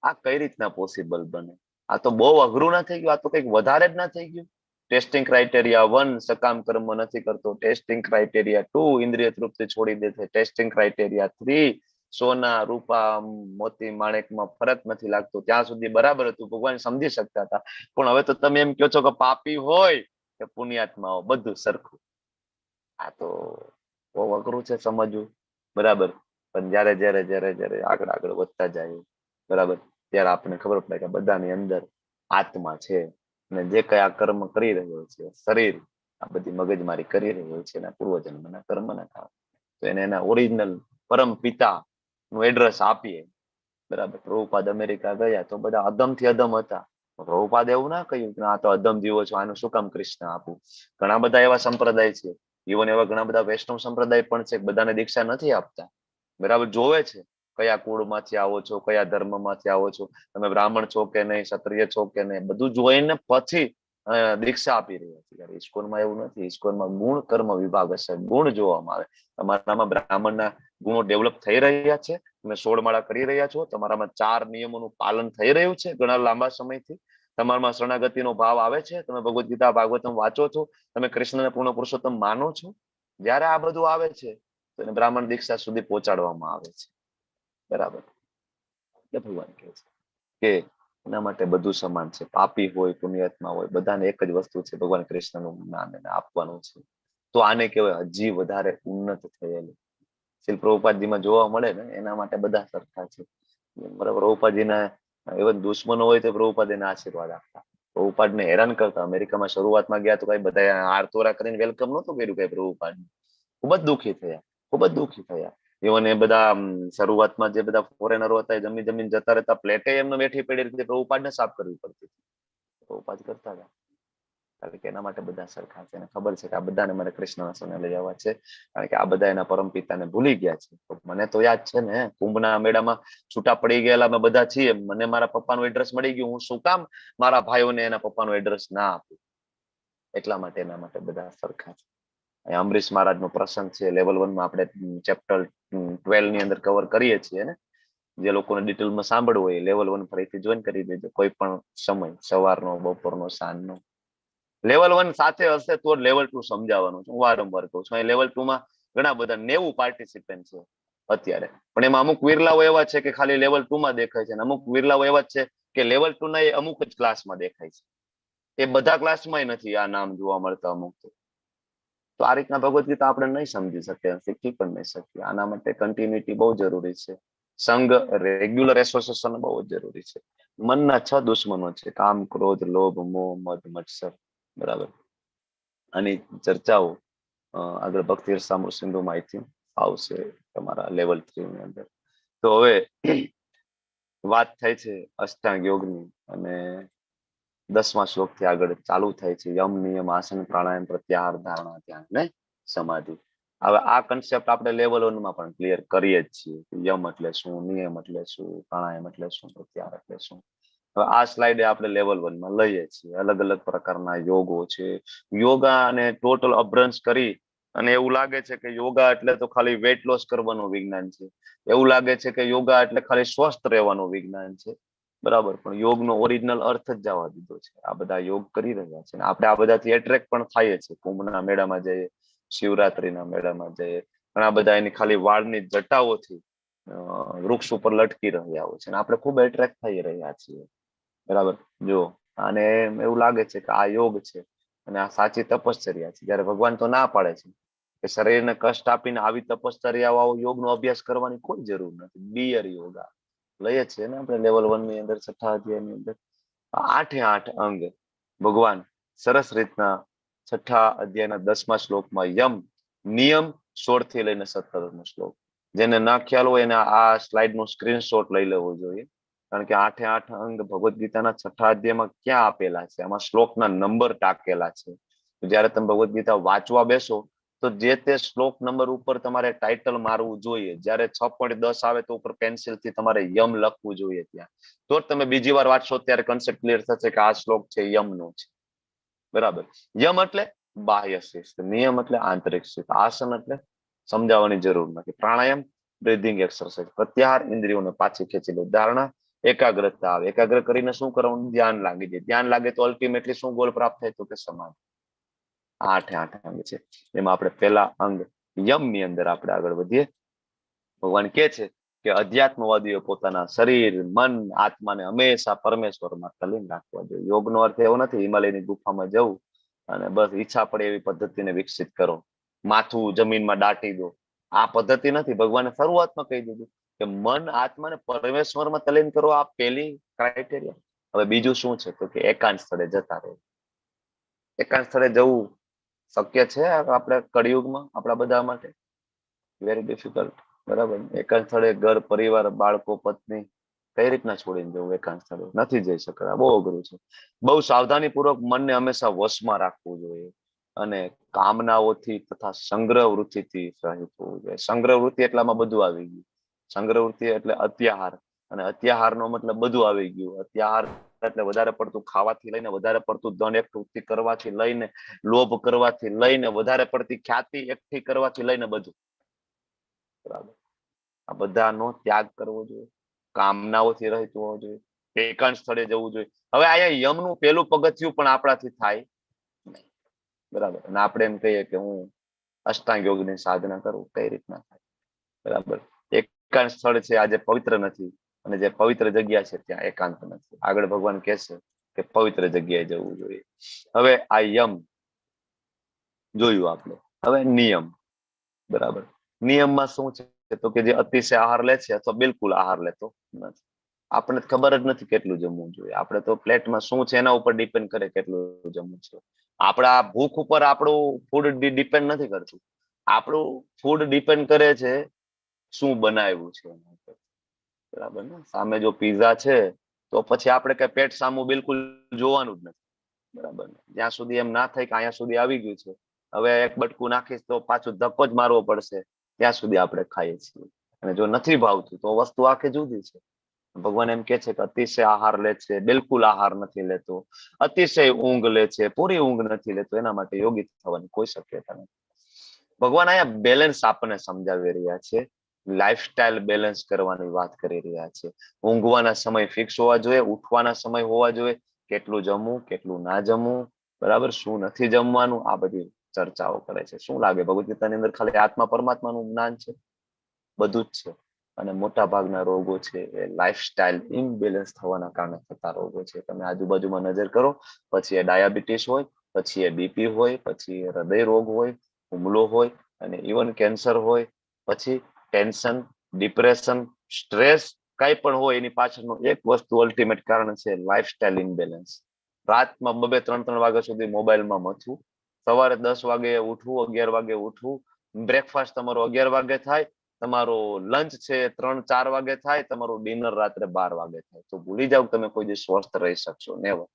આ કઈ રીતના પોસિબલ બને? આ તો બહુ અઘરું ના થઈ ગયું? આ તો કઈક વધારે જ ના થઈ ગયું? ટેસ્ટિંગ ક્રાઇટેરિયા 1 સકામ કર્મ નથી કરતો, ટેસ્ટિંગ ક્રાઇટેરિયા 2 ઇન્દ્રિય તૃપ્તિ છોડી દે છે, ટેસ્ટિંગ ક્રાઇટેરિયા 3 સોના, રૂપા, મોતી, માણેકમાં ફરક નથી લાગતો. ત્યાં સુધી બરાબર હતું, ભગવાન સમજી શકતા હતા. પણ હવે તો તમે એમ કહો છો કે પાપી હોય કે પુણ્યાત્માઓ બધું સરખું. આ તો બહુ અઘરું છે સમજવું, બરાબર. પણ જયારે જયારે જયારે જયારે આગળ આગળ વધતા જાય, બરાબર, ત્યારે આપણને ખબર પડે કે બધાની અંદર આત્મા છે, અને જે કઈ આ કર્મ કરી રહ્યો છે, શરીર આ બધી મગજમારી કરી રહ્યો છે એના પૂર્વજન્મના કર્મના કારણે, તો એને એના ઓરિજિનલ પરમ પિતા નું એડ્રેસ આપીએ, બરાબર. પ્રભુપાદ અમેરિકા ગયા તો બધા અધમથી અધમ હતા. પ્રભુપાદ એવું ના કહ્યું કે આ તો અધમ જીવો છો, આનું શું કામ કૃષ્ણ આપું? ઘણા બધા એવા સંપ્રદાય છે, ઇવન એવા ઘણા બધા વૈષ્ણવ સંપ્રદાય પણ છે, બધાને દીક્ષા નથી આપતા, બરાબર. જોવે છે કયા કુળમાંથી આવો છો, કયા ધર્મમાંથી આવો છો, તમે બ્રાહ્મણ છો કે નહીં, ક્ષત્રિય છો કે નહીં, બધું જોઈને પછી દીક્ષા આપી રહ્યા છે. ત્યારે ઇસ્કોનમાં એવું નથી. ઇસ્કોનમાં ગુણ કર્મ વિભાગ હશે, ગુણ જોવામાં આવે. તમારામાં બ્રાહ્મણના ગુણો ડેવલપ થઈ રહ્યા છે, તમે 16 માળા કરી રહ્યા છો, તમારામાં 4 નિયમોનું પાલન થઈ રહ્યું છે ઘણા લાંબા સમયથી, તમારામાં શરણાગતિનો ભાવ આવે છે, તમે ભગવદ ગીતા ભાગવતમ વાંચો છો, તમે કૃષ્ણને પૂર્ણ પુરુષોત્તમ માનો છો. જયારે આ બધું આવે છે તો એને બ્રાહ્મણ દીક્ષા સુધી પહોંચાડવામાં આવે છે, બરાબર. એટલે ભગવાન કહે છે કે એના માટે બધું સમાન છે, પાપી હોય, પુણ્યાત્મા હોય, બધાને એક જ વસ્તુ છે, ભગવાન કૃષ્ણનું જ્ઞાન એને આપવાનું છે. તો આને કહેવાય હજી વધારે ઉન્નત થયેલું. શ્રી પ્રભુપાદજીમાં જોવા મળે ને, એના માટે બધા સરખા છે, બરાબર. પ્રભુપાદજીના એવા દુશ્મનો હોય તો પ્રભુપાદ એને આશીર્વાદ આપતા, પ્રભુપાદને હેરાન કરતા. અમેરિકામાં શરૂઆતમાં ગયા તો કઈ બધા હારતોરા કરીને વેલકમ નહોતું કર્યું કઈ પ્રભુપાદ. ખૂબ જ દુઃખી થયા, ખૂબ જ દુઃખી થયા. ઇવન એ બધા શરૂઆતમાં જે બધા ફોરેનરો હતા એ જમીન જમીન જતા રહેતા, પ્લેટે એમને બેઠી પડી રીતે પ્રભુપાદને સાફ કરવી પડતી. પ્રભુપાદ કરતા હતા, કારણ કે એના માટે બધા સરખા છે. એને ખબર છે કે આ બધાને મને કૃષ્ણના સોને લઈ આવવા છે, કારણ કે આ બધા એના પરમ પિતાને ભૂલી ગયા છે. મને તો યાદ છે ને, કુંભના મેળામાં છૂટા પડી ગયેલા અમે બધા છીએ, મને મારા પપ્પાનું એડ્રેસ મળી ગયું, હું શું કામ મારા ભાઈઓને એના પપ્પાનું એડ્રેસ ના આપું? એટલા માટે એના માટે બધા સરખા છે. અમરીશ મહારાજનો પ્રસંગ છે, લેવલ 1 માં આપણે ચેપ્ટર 12 ની અંદર કવર કરીએ છીએ ને. જે લોકોને ડિટેલમાં સાંભળવું હોય લેવલ 1 ફરીથી જોઈન કરી દેજો, કોઈ પણ સમય, સવારનો, બપોરનો, સાંજનો. લેવલ 1 સાથે હશે તો લેવલ 2 સમજાવવાનું છે. હું વારંવાર કહું છું, લેવલ 2 માં ઘણા બધા 90 પાર્ટિસિપન્ટ છે અત્યારે, પણ એમાં અમુક વિરલાઓ એવા છે કે ખાલી લેવલ 2 માં દેખાય છે, અને અમુક વિરલાઓ એવા છે કે લેવલ 2 ના એ અમુક જ ક્લાસમાં દેખાય છે. એ બધા ક્લાસમાં નથી આ નામ જોવા મળતા અમુક. તો આ રીતના ભગવદ ગીતા આપણે નહીં સમજી શકીએ, શીખી પણ નહીં શકીએ. આના માટે કન્ટિન્યુટી બહુ જરૂરી છે, સંઘ, રેગ્યુલર એસોસિએશન બહુ જ જરૂરી છે. મનના 6 દુશ્મનો છે, કામ, ક્રોધ, લોભ, મોહ, મદ, મત્સર, બરાબર. આની ચર્ચાઓ આગળ ભક્તિ રસામૃત સિંધુમાં આઈ થિંક આવશે તમારા લેવલ 3 ની અંદર. તો હવે વાત થાય છે અષ્ટાંગ યોગની, અને 10મા શ્લોકથી આગળ ચાલુ થાય છે યમ, નિયમ, આસન, પ્રાણાયામ, પ્રત્યાહાર, ધારણા, ધ્યાન ને સમાધિ. હવે આ કન્સેપ્ટ આપણે લેવલ 1 માં પણ ક્લિયર કરીએ જ છીએ. યમ એટલે શું, નિયમ એટલે શું, પ્રાણાયામ એટલે શું, પ્રત્યાહાર એટલે શું. હવે આ સ્લાઇડે આપણે લેવલ 1 માં લઈએ છીએ. અલગ અલગ પ્રકારના યોગો છે. યોગા અને ટોટલ અભ્રંશ કરી અને એવું લાગે છે કે યોગા એટલે તો ખાલી વેટ લોસ કરવાનું વિજ્ઞાન છે, એવું લાગે છે કે યોગા એટલે ખાલી સ્વસ્થ રહેવાનું વિજ્ઞાન છે, બરાબર. પણ યોગનો ઓરિજિનલ અર્થ જ જવા દીધો છે. આ બધા યોગ કરી રહ્યા છે, આપણે આ બધાથી એટ્રેક્ટ પણ થઈએ છીએ. કુંભના મેળામાં જઈએ, શિવરાત્રીના મેળામાં જઈએ, ઘણા બધા એની ખાલી વાળની જટાઓથી વૃક્ષ ઉપર લટકી રહ્યા હોય છે, અને આપણે ખૂબ એટ્રેક્ટ થઈ રહ્યા છીએ, બરાબર. જો અને એવું લાગે છે કે આ યોગ છે અને આ સાચી તપશ્ચર્યા છે, જયારે ભગવાન તો ના પાડે છે કે શરીરને કષ્ટ આપીને આવી તપશ્ચર્યાઓ યોગનો અભ્યાસ કરવાની કોઈ જરૂર નથી. બિયર યોગા, લઈએ છીએ ને આપણે લેવલ 1 ની અંદર, છઠ્ઠા અધ્યાયની અંદર 8 અંગ ભગવાન સરસ રીતના છઠ્ઠા અધ્યાયના 10મા શ્લોકમાં યમ નિયમ 16 થી લઈને 17મો શ્લોક, જેને ના ખ્યાલ હોય એને આ સ્લાઇડ નો સ્ક્રીનશોટ લઈ લેવો જોઈએ, કારણ કે 8 અંગ ભગવદ્ ગીતાના છઠ્ઠા અધ્યાયમાં ક્યાં આપેલા છે, આમાં શ્લોકના નંબર ટાકેલા છે. જયારે તમે ભગવદ્ ગીતા વાંચવા બેસો તો જે તે શ્લોક નંબર ઉપર તમારે ટાઇટલ મારવું જોઈએ. જયારે 6.10 આવે તો ઉપર પેન્સિલ થી તમારે યમ લખવું જોઈએ ત્યાં, તો જ તમે બીજી વાર વાંચશો ત્યારે કન્સેપ્ટ ક્લિયર થશે કે આ શ્લોક છે યમનો છે. બરાબર. યમ એટલે બાહ્ય શિસ્ત, નિયમ એટલે આંતરિક શિસ્ત, આસન એટલે સમજાવવાની જરૂર નથી, પ્રાણાયામ બ્રીધિંગ એક્સરસાઇઝ, પ્રત્યાહાર ઇન્દ્રિયોને પાછી ખેંચી લે, ધારણા એકાગ્રતા આવે, એકાગ્ર કરીને શું કરવાનું, ધ્યાન લાગી જાય, ધ્યાન લાગે તો અલ્ટિમેટલી શું ગોલ પ્રાપ્ત થાય તો કે સમાધિ. 8 અંગ છે. એમાં આપણે પહેલા અંગ યમ ની અંદર આપણે આગળ વધીએ. ભગવાન કે છે કે અધ્યાત્મવાદીઓ પોતાના શરીર, મન, આત્માને હંમેશા પરમેશ્વરમાં તલીન રાખવા જોઈએ. યોગનો અર્થ એવો નથી હિમાલયની ગુફામાં જવું અને બસ ઈચ્છા પડે એવી પદ્ધતિને વિકસિત કરો, માથું જમીનમાં દાટી દો. આ પદ્ધતિ નથી. ભગવાને શરૂઆતમાં કહી દીધું કે મન, આત્માને પરમેશ્વરમાં તલીન કરો, આ પહેલી ક્રાઇટેરિયા. હવે બીજું શું છે તો કે એકાંત સ્થળે જતા રહે. એકાંત સ્થળે જવું શક્ય છે આપણે કળિયુગમાં આપણા બધા માટે? Very difficult. બરાબર. એકાંત સ્થળે ઘર, પરિવાર, બાળકો, પત્ની કઈ રીતના છોડીને જવું એકાંત સ્થળે? નથી જઈ શકતા, બહુ અઘરું છે. બહુ સાવધાની પૂર્વક મનને હંમેશા વશમાં રાખવું જોઈએ અને કામનાઓથી તથા સંગ્રહ વૃત્તિથી સહિત હોવું જોઈએ. સંગ્રહ વૃત્તિ એટલામાં બધું આવી ગયું. સંગ્રહ વૃત્તિ એટલે અત્યાહાર, અને અત્યાહારનો મતલબ બધું આવી ગયું. અત્યાહાર એટલે વધારે પડતું ખાવાથી લઈને, વધારે પડતું ધન એકઠું કરવાથી લઈને, લોભ કરવાથી લઈને, વધારે પડતી ખ્યાતિ એકઠી કરવાથી લઈને બધું. બરાબર. આ બધાનો ત્યાગ કરવો જોઈએ, કામનાઓથી રહિત હોવો જોઈએ, એકાંત સ્થળે જવું જોઈએ. હવે અહીંયા યમનું પેલું પગથિયું પણ આપણાથી થાય નહીં. બરાબર. અને આપણે એમ કહીએ કે હું અષ્ટાંગ યોગની સાધના કરું, કઈ રીતના થાય? બરાબર. એકાંત સ્થળ છે આજે પવિત્ર નથી, અને જે પવિત્ર જગ્યા છે ત્યાં એકાંત નથી. આગળ ભગવાન કહેશે કે પવિત્ર જગ્યાએ જવું જોઈએ. હવે આ યમ જોયું આપણે. હવે નિયમ. બરાબર. નિયમમાં શું છે તો કે જે અતિશય આહાર લે છે અથવા બિલકુલ આહાર લેતો નથી. આપણને ખબર જ નથી કેટલું જમવું જોઈએ. આપણે તો પ્લેટમાં શું છે એના ઉપર ડિપેન્ડ કરે કેટલું જમવું છે. આપણા ભૂખ ઉપર આપણું ફૂડ ડિપેન્ડ નથી કરતું. આપણું ફૂડ ડિપેન્ડ કરે છે શું બનાવ્યું છે એના ઉપર. બરાબર ને? સામે જો પીઝા છે તો પછી આપણે કઈ પેટ સામું બિલકુલ જોવાનું જ નથી. બરાબર ને? જ્યાં સુધી એમ ના થાય કે અહીંયા સુધી આવી ગયું છે, હવે એક બટકું નાખીશ તો પાછું ધક્કો જ મારવો પડશે, ત્યાં સુધી આપણે ખાઈએ છીએ. અને જો નથી ભાવતું તો વસ્તુ આખી જુદી છે. ભગવાન એમ કે છે કે અતિશય આહાર લે છે, બિલકુલ આહાર નથી લેતો, અતિશય ઊંઘ લે છે, પૂરી ઊંઘ નથી લેતો, એના માટે યોગી થવાની કોઈ શક્યતા નથી. ભગવાન અહીંયા બેલેન્સ આપણને સમજાવી રહ્યા છે, લાઈફસ્ટાઈલ બેલેન્સ કરવાની વાત કરી રહ્યા છે. ઊંઘવાના સમય ફિક્સ હોવા જોઈએ, ઉઠવાના સમય હોવા જોઈએ, કેટલું જમવું, કેટલું ના જમવું, બરાબર, શું નથી જમવાનું, આ બધી ચર્ચાઓ કરે છે. શું લાગે ભગવદ ગીતાની અંદર ખાલી આત્મા પરમાત્માનું જ્ઞાન છે? બધું જ છે. અને મોટા ભાગના રોગો છે એ લાઈફસ્ટાઈલ ઇમ્બેલેન્સ થવાના કારણે થતા રોગો છે. તમે આજુબાજુમાં નજર કરો, પછી એ ડાયાબિટીસ હોય, પછી એ બીપી હોય, પછી એ હૃદય રોગ હોય, હુમલો હોય, અને ઇવન કેન્સર હોય, પછી ટેન્શન, ડિપ્રેશન, સ્ટ્રેસ, કઈ પણ હોય એની પાછળનું એક વસ્તુ અલ્ટિમેટ કારણ છે લાઈફસ્ટાઈલ ઇમ્બેલેન્સ. રાતમાં 2-3 વાગ્યા સુધી મોબાઈલમાં મથવું, સવારે 10 વાગે ઉઠવું, 11 વાગે ઉઠવું, બ્રેકફાસ્ટ તમારો 11 વાગે થાય, તમારો લંચ છે 3-4 વાગે થાય, તમારું ડિનર રાત્રે 12 વાગે થાય. તો ભૂલી જાવ તમે કોઈ દિવસ સ્વસ્થ રહી શકશો નેવર.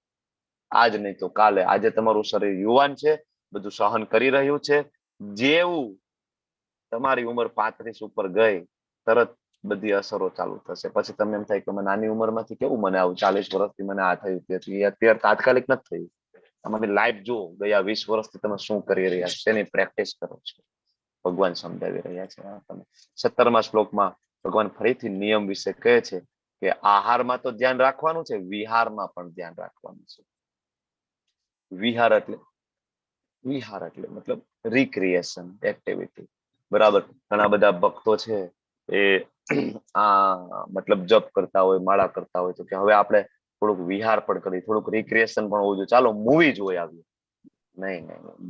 આજ નહીં તો કાલે. આજે તમારું શરીર યુવાન છે, બધું સહન કરી રહ્યું છે. જેવું તમારી ઉંમર 35 ઉપર ગઈ તરત બધી અસરો ચાલુ થશે. પછી તમને એમ થાય કે નાની ઉંમરમાંથી કેવું મને આવું 40 વર્ષથી મને આ થયું, તેથી અત્યારે તાત્કાલિક નથી થયું. તમારી લાઈફ જો ગયા 20 વર્ષથી તમે શું કરી રહ્યા છો તેની પ્રેક્ટિસ કરો છો. ભગવાન સમજાવી રહ્યા છે. તમે 17મા શ્લોકમાં ભગવાન ફરીથી નિયમ વિશે કહે છે કે આહારમાં તો ધ્યાન રાખવાનું છે, વિહારમાં પણ ધ્યાન રાખવાનું છે. વિહાર એટલે મતલબ રિક્રિએશન એક્ટિવિટી. બરાબર. ઘણા બધા ભક્તો છે એ મતલબ જપ કરતા હોય, માળા કરતા હોય, તો કે હવે આપણે થોડુંક વિહાર પણ કરીએ, થોડુંક રિક્રિએશન પણ હોવું જોઈએ, ચાલો મૂવી જોઈ આવીએ. નહીં,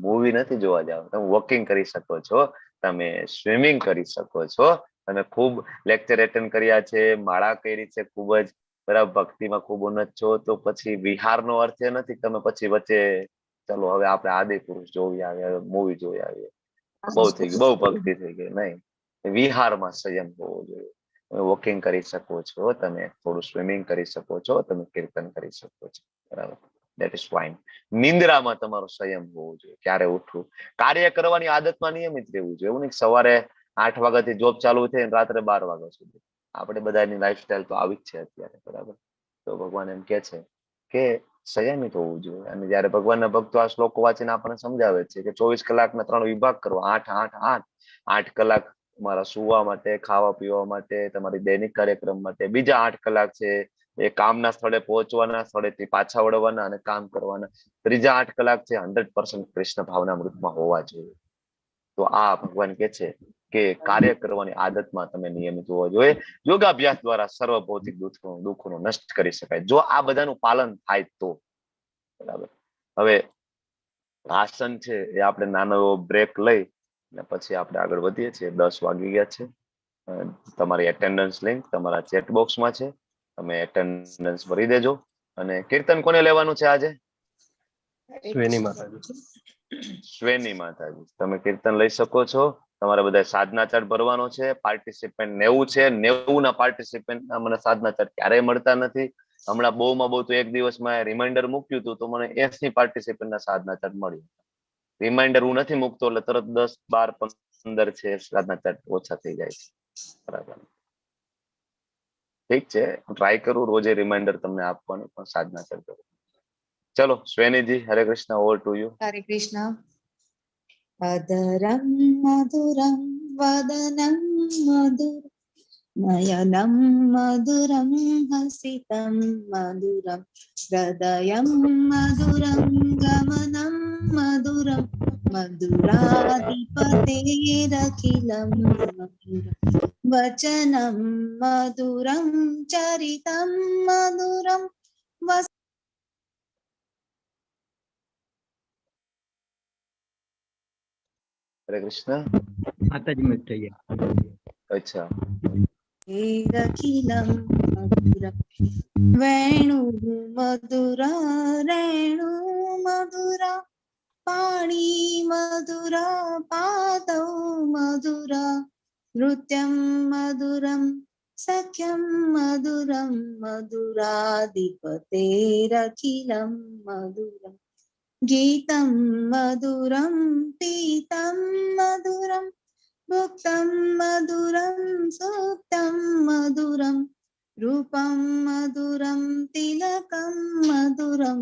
મૂવી નથી જોવા જાવ. તમે વોકિંગ કરી શકો છો, તમે સ્વિમિંગ કરી શકો છો, તમે ખૂબ લેક્ચર એટેન્ડ કર્યા છે, માળા કરી છે ખૂબ જ, બરાબર, ભક્તિમાં ખૂબ ઉન્નત છો, તો પછી વિહારનો અર્થ એ નથી તમે પછી વચ્ચે ચલો હવે આપણે આદિ પુરુષ જોઈ આવ્યા, મૂવી જોઈ આવીએ, બહુ થઈ ગયું, બહુ ભક્તિ થઈ ગઈ. નહીં, વિહારમાં સંયમ હોવો જોઈએ. તમે વોકિંગ કરી શકો છો, તમે થોડું સ્વિમિંગ કરી શકો છો, તમે કીર્તન કરી શકો છો, બરાબર, દેટ ઇઝ ફાઇન. નિંદ્રામાં તમારો સંયમ હોવો જોઈએ, ક્યારે ઉઠવું, કાર્ય કરવાની આદતમાં નિયમિત રહેવું જોઈએ. એવું નહીં સવારે 8 વાગ્યાથી જોબ ચાલુ થઈ રાત્રે 12 વાગ્યા સુધી. આપણે બધાની લાઈફસ્ટાઈલ તો આવી જ છે અત્યારે, બરાબર. તો ભગવાન એમ કે છે કે સંયમિત હોવું જોઈએ. અને જયારે ભગવાનના ભક્તો આ શ્લોકો વાંચીને આપણને સમજાવે છે કે 24 કલાકના 3 વિભાગ કરો, 8 8 8 8 કલાક તમારા સુવા માટે, ખાવા પીવા માટે, તમારી દૈનિક કાર્યક્રમ માટે, બીજા 8 કલાક છે એ કામના સ્થળે પહોંચવાના, સ્થળેથી પાછા વળવાના અને કામ કરવાના, ત્રીજા 8 કલાક છે 100% કૃષ્ણ ભાવનામૃતમાં હોવા જોઈએ. તો આ ભગવાન કે છે કે કાર્ય કરવાની આદતમાં તમે નિયમિત હોવા જોઈએ. યોગાભ્યાસ દ્વારા સર્વ ભૌતિક દુઃખોનો નષ્ટ કરી શકાય, જો આ બધાનું પાલન થાય તો, બરાબર. હવે આસન છે એ આપણે નાનો એવો બ્રેક લઈ અને પછી આપણે આગળ વધીએ છીએ. 10 વાગી ગયા છે. તમારી એટેન્ડન્સ લિંક તમારા ચેટ બોક્સમાં છે, તમે એટેન્ડન્સ ભરી દેજો. અને કીર્તન કોને લેવાનું છે આજે? સ્વેની માતાજી. સ્વેની માતાજી, તમે કીર્તન લઈ શકો છો. તમારે બધા સાધના ચાર્ટ ભરવાનો છે. પાર્ટિસિપન્ટ 90 છે. 90 ના પાર્ટિસિપન્ટ મને સાધના ચાર્ટ ક્યારેય મળતા નથી. હમણાં બહુમાં બહુ તો એક દિવસમાં રિમાઇન્ડર મૂક્યું હતું તો મને 80 પાર્ટિસિપન્ટ ના સાધના ચાર્ટ મળ્યું. રિમાઇન્ડર હું નથી મૂકતો એટલે તરત 10 12 15 છે સાધના ચાર્ટ ઓછા થઈ જાય છે, બરાબર. ઠીક છે, ટ્રાય કરું રોજે રિમાઇન્ડર તમને આપવાનું, પણ સાધના ચાર્ટ કરું. ચલો સ્વેનીજી, હરે કૃષ્ણ, ઓવર ટુ યુ. હરે કૃષ્ણ. અધરમ મધુરમ વદનમ મધુર નયનમ મધુરમ હસિતમ મધુરમ હૃદયમ મધુરમ ગમનમ મધુરમ મધુરાધિપતેરખિલમ મધુરમ વચનમ મધુરમ ચરિતમ મધુરમ. હરે કૃષ્ણ. માતાજી મિત થઈ ગયા. અચ્છા. રખિલમ મધુરમ વેણુ મધુરા રેણુ મધુરા પાણી મધુરા પાદૌ મધુરા નૃત્યમ મધુરમ સખ્યમ મધુરમ મધુરાધિપતેરખિલમ મધુરમ ગીતમ મધુરમ પીતમ મધુરમ ભુક્તમ મધુરમ સુક્તમ મધુરમ રૂપમ મધુરમ તિલકમ મધુરમ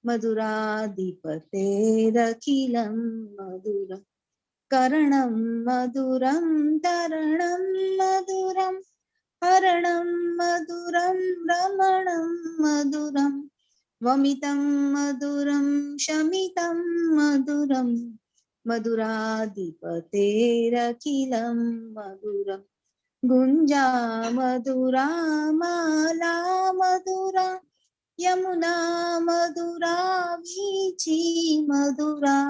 મધુરાધિપતેરખિલમ મધુરમ કર્ણમ મધુરમ તરણમ મધુરમ હરણમ મધુરમ રમણમ મધુરમ વમિતમ મધુરમ શમિતમ મધુરમ મધુરાધિપતેરખિલમ મધુરમ ગુંજા મધુરા માલા મધુરા યમુના મધુરા વીચી મધુરા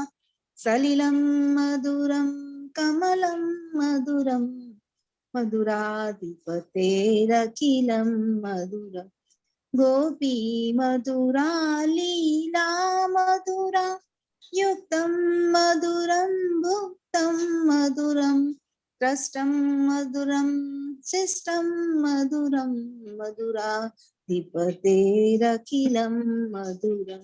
સલિલમ મધુરમ કમલમ મધુરમ મધુરાધિપતેરખિલમ મધુરમ ગોપી મધુરા લીલા મધુરા યુક્તમ મધુરમ ભુક્તમ મધુરમ ત્રષ્ટમ મધુરમ શિષ્ટમ મધુરમ મધુરાધિપતેરખિલમ મધુરમ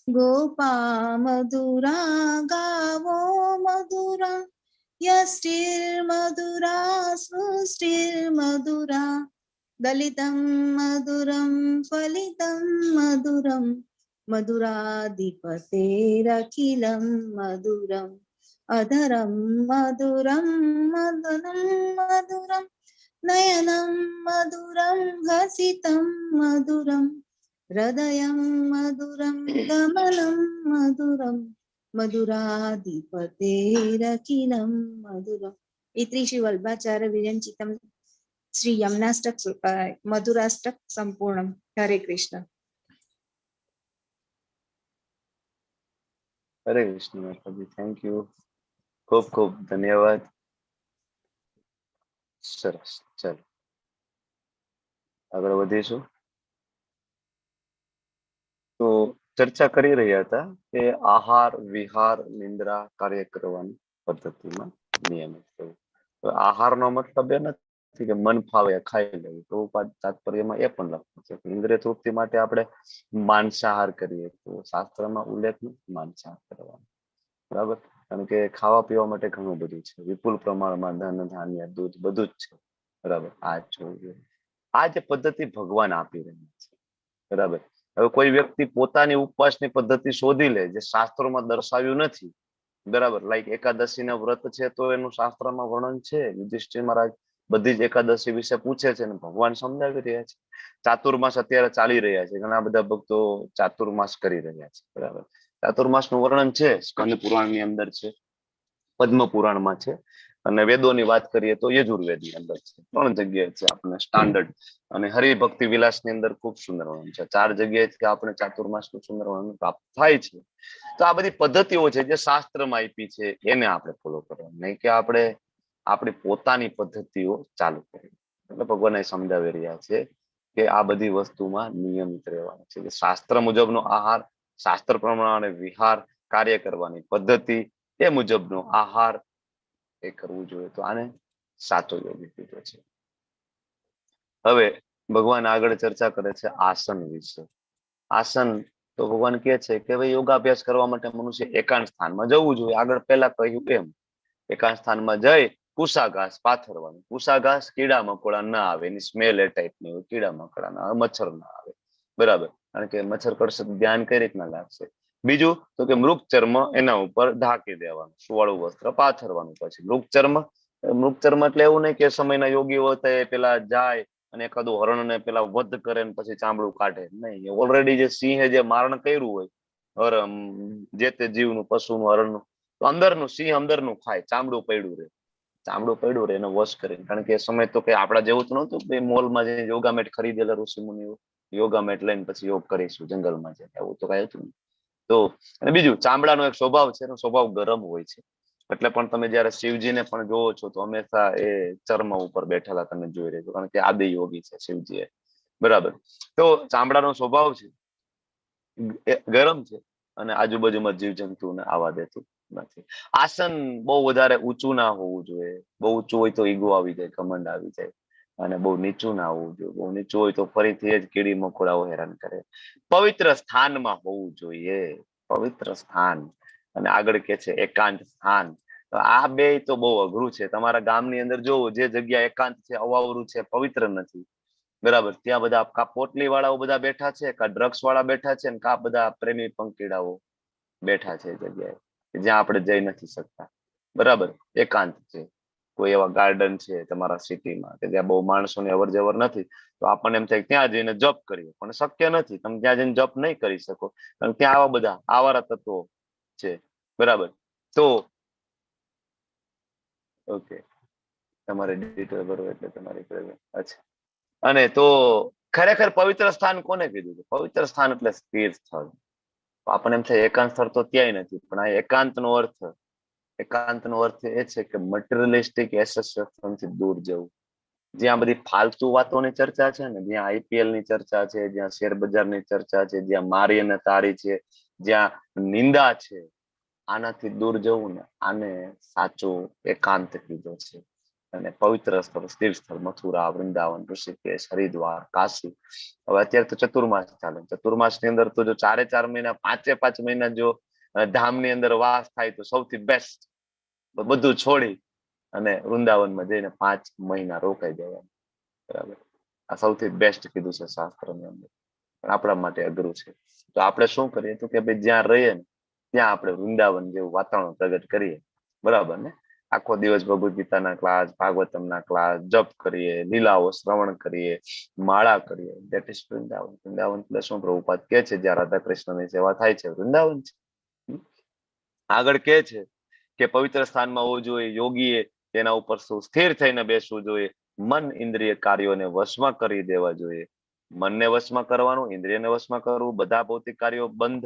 ગોપા મધુરા ગાવો મધુરા યષ્ટિર્મધુરા સૃષ્ટિર્મધુરા દલિતમ મધુરમ ફલિતમ મધુરમ મધુરાધિપતેરખિલમ મધુરમ અધરમ મધુરમ મદનમ મધુરમ નયનમ મધુરમ હસિતમ મધુરમ હૃદયમ મધુરમ ગમનમ મધુરમ મધુરાધિપતેરખિલમ મધુરમ. ઇતિ શ્રી વલ્ભાચાર્ય વિરંચિતમ શ્રી યમનાષ્ટક મધુરાષ્ટક સંપૂર્ણમ. હરે કૃષ્ણ. હરે કૃષ્ણ માતાજી, થેન્ક યુ, ખૂબ ખૂબ ધન્યવાદ. સરસ, ચાલો આગળ વધીશું. તો ચર્ચા કરી રહ્યા હતા કે આહાર, વિહાર, નિંદ્રા, કાર્ય કરવાની પદ્ધતિમાં નિયમિત રહેવું. તો આહારનો મતલબ એ નથી કે મન ફાવે ખાઈ લેવું. તો તાત્પર્યમાં એ પણ લખ્યું છે કે ઇન્દ્રિય તૃપ્તિ માટે આપણે માંસાહાર કરીએ તો શાસ્ત્રમાં ઉલ્લેખ નથી માંસાહાર કરવાનો, બરાબર. કારણ કે ખાવા પીવા માટે ઘણું બધું છે, વિપુલ પ્રમાણમાં ધન, ધાન્ય, દૂધ બધું જ છે, બરાબર. આ જ જોવું જોઈએ. આ જે પદ્ધતિ ભગવાન આપી રહ્યા છે, બરાબર. હવે કોઈ વ્યક્તિ પોતાની ઉપવાસની પદ્ધતિ શોધી લે જે શાસ્ત્રોમાં દર્શાવ્યું નથી, બરાબર. લાઈક એકાદશીના વ્રત છે તો એનું શાસ્ત્રમાં વર્ણન છે. યુધિષ્ઠિર મહારાજ બધી જ એકાદશી વિશે પૂછે છે અને ભગવાન સમજાવી રહ્યા છે. ચાતુર્માસ અત્યારે ચાલી રહ્યા છે, ઘણા બધા ભક્તો ચાતુર્માસ કરી રહ્યા છે, બરાબર. ચાતુર્માસનું વર્ણન છે સ્કંદ પુરાણની અંદર છે, પદ્મ પુરાણમાં છે, અને વેદોની વાત કરીએ તો યજુર્વેદની અંદર છે. 3 જગ્યાએ છે આપણે સ્ટાન્ડર્ડ. અને હરિભક્તિ વિલાસની અંદર ખૂબ સુંદર વર્ણન છે. 4 જગ્યાએથી આપણે ચાતુર્માસનું સુંદર વર્ણન પ્રાપ્ત થાય છે. તો આ બધી પદ્ધતિઓ છે જે શાસ્ત્રમાં આપી છે, એને આપણે ફોલો કરવાનું, નહીં કે આપણે આપણી પોતાની પદ્ધતિઓ ચાલુ કરવી. એટલે ભગવાન સમજાવી રહ્યા છે કે આ બધી વસ્તુમાં નિયમિત રહેવાનું છે. શાસ્ત્ર મુજબનો આહાર, શાસ્ત્ર પ્રમાણે વિહાર, કાર્ય કરવાની પદ્ધતિ એ મુજબનો આહાર એ કરવું જોઈએ. તો આને સાચો યોગી કીધો છે. હવે ભગવાન આગળ ચર્ચા કરે છે આસન વિશે. આસન તો ભગવાન કહે છે કે ભાઈ યોગાભ્યાસ કરવા માટે મનુષ્ય એકાંત સ્થાનમાં જવું જોઈએ. આગળ પહેલા કહ્યું એમ એકાંત સ્થાનમાં જઈ કુશાઘાસ પાથરવાનું. કુશાઘાસ કીડા મકોડા ના આવે, એની સ્મેલ એ ટાઈપની હોય, કીડા મકોડા ના આવે, મચ્છર ના આવે, બરાબર. કારણ કે મચ્છર કરશે ધ્યાન કઈ રીતના લાગશે. બીજું તો કે મૃગ ચર્મ એના ઉપર ઢાંકી દેવાનું, સુવાળું વસ્ત્ર પાથરવાનું. પછી મૃગ ચર્મ એટલે એવું નહીં કે સમયના યોગીઓ હતા પેલા જાય અને એકાદું હરણને પેલા વધ કરે ને પછી ચામડું કાઢે, નહીં. ઓલરેડી જે સિંહે જે મારણ કર્યું હોય જે તે જીવનું, પશુનું, હરણનું, તો અંદરનું સિંહ અંદરનું ખાય, ચામડું પડ્યું રહે એને વોશ કરીને. કારણ કે એ સમય તો કઈ આપડા જેવું તો નહોતું કે મોલમાં જઈને યોગા મેટ ખરીદેલા ઋષિ મુનિઓ યોગા મેટ લઈને પછી યોગ કરીશું જંગલમાં જઈને, એવું તો કઈ હતું નહીં. તો અને બીજું ચામડાનો એક સ્વભાવ છે, એનો સ્વભાવ ગરમ હોય છે. એટલે પણ તમે જયારે શિવજીને પણ જોવો છો તો હંમેશા એ ચર્મ ઉપર બેઠેલા તમે જોઈ રહ્યા છો, કારણ કે આદિ યોગી છે શિવજી, બરાબર. તો ચામડાનો સ્વભાવ છે, ગરમ છે, અને આજુબાજુમાં જીવજંતુને આવવા દેતું નથી. આસન બહુ વધારે ઊંચું ના હોવું જોઈએ. બહુ ઊંચું હોય તો ઈગો આવી જાય, ઘમંડ આવી જાય. અને બહુ નીચું ના હોવું જોઈએ. બહુ નીચું હોય તો ફરીથી જ કીડી મકોડાઓ હેરાન કરે. પવિત્ર સ્થાનમાં હોવું જોઈએ, પવિત્ર સ્થાન. અને આગળ કે છે એકાંત સ્થાન. તો આ બે તો બહુ અઘરું છે. તમારા ગામની અંદર જોવો, જે જગ્યા એકાંત છે, અવાવરું છે, પવિત્ર નથી, બરાબર, ત્યાં બધા કા પોટલી વાળાઓ બધા બેઠા છે, કા ડ્રગ્સ વાળા બેઠા છે, કા બધા પ્રેમી પંખીડાઓ બેઠા છે જગ્યાએ જ્યાં આપણે જઈ નથી શકતા, બરાબર. એકાંત છે. કોઈ એવા ગાર્ડન છે તમારા સિટીમાં કે જ્યાં બહુ માણસોની અવર જવર નથી, તો આપણને એમ થાય ત્યાં જઈને જપ કરીએ, પણ શક્ય નથી. તમે ત્યાં જઈને જપ નહીં કરી શકો, કારણ કે ત્યાં આવા બધા આવારા તત્વો છે, બરાબર. તો ઓકે, તમારે ડિટેલ બરોબર એટલે તમારી અચ્છા. અને તો ખરેખર પવિત્ર સ્થાન કોને કીધું છે? પવિત્ર સ્થાન એટલે સ્થિર સ્થળ. આપણને એમ થાય એકાંત સ્થળ તો ક્યાંય નથી, પણ આ એકાંતનો અર્થ એ છે કે મટીરિયલિસ્ટિક એસોસિએશનથી દૂર જવું. જ્યાં બધી ફાલતુ વાતોની ચર્ચા છે ને, જ્યાં આઈપીએલ ની ચર્ચા છે, જ્યાં શેર બજારની ચર્ચા છે, જ્યાં મારી અને તારી છે, જ્યાં નિંદા છે, આનાથી દૂર જવું ને, આને સાચો એકાંત કીધો છે. અને પવિત્ર સ્થળ, સ્થિર સ્થળ, મથુરા, વૃંદાવન, ઋષિકેશ, હરિદ્વાર, કાશી. હવે અત્યારે તો ચતુર્માસ ચાલે. ચતુર્માસ ની અંદર તો જો 4 મહિના 5 મહિના જો ધામની અંદર વાસ થાય તો સૌથી બેસ્ટ. બધું છોડી અને વૃંદાવનમાં જઈને 5 મહિના રોકાઈ જવાનું, બરાબર. આ સૌથી બેસ્ટ કીધું છે શાસ્ત્રની અંદર, પણ આપણા માટે અઘરું છે. તો આપણે શું કરીએ તો કે ભાઈ જ્યાં રહીએ ને ત્યાં આપણે વૃંદાવન જેવું વાતાવરણ પ્રગટ કરીએ, બરાબર ને. આખો દિવસ ભગવદ ગીતાના ક્લાસ, ભાગવતમના ક્લાસ, જપ કરીએ, લીલાઓ શ્રવણ કરીએ, માળા કરીએ. That is Vrindavan. વૃંદાવન એટલે શું? પ્રભુપાદ કે છે જ્યાં રાધા કૃષ્ણની સેવા થાય છે, વૃંદાવન છે. આગળ કે છે કે પવિત્ર સ્થાનમાં હોવું જોઈએ. યોગીએ તેના ઉપર સ્થિર થઈને બેસવું જોઈએ. મન ઇન્દ્રિય કાર્યોને વશમાં કરી દેવા જોઈએ. મનને વશમાં કરવાનું, ઇન્દ્રિયને વશમાં કરવું, બધા ભૌતિક કાર્યો બંધ,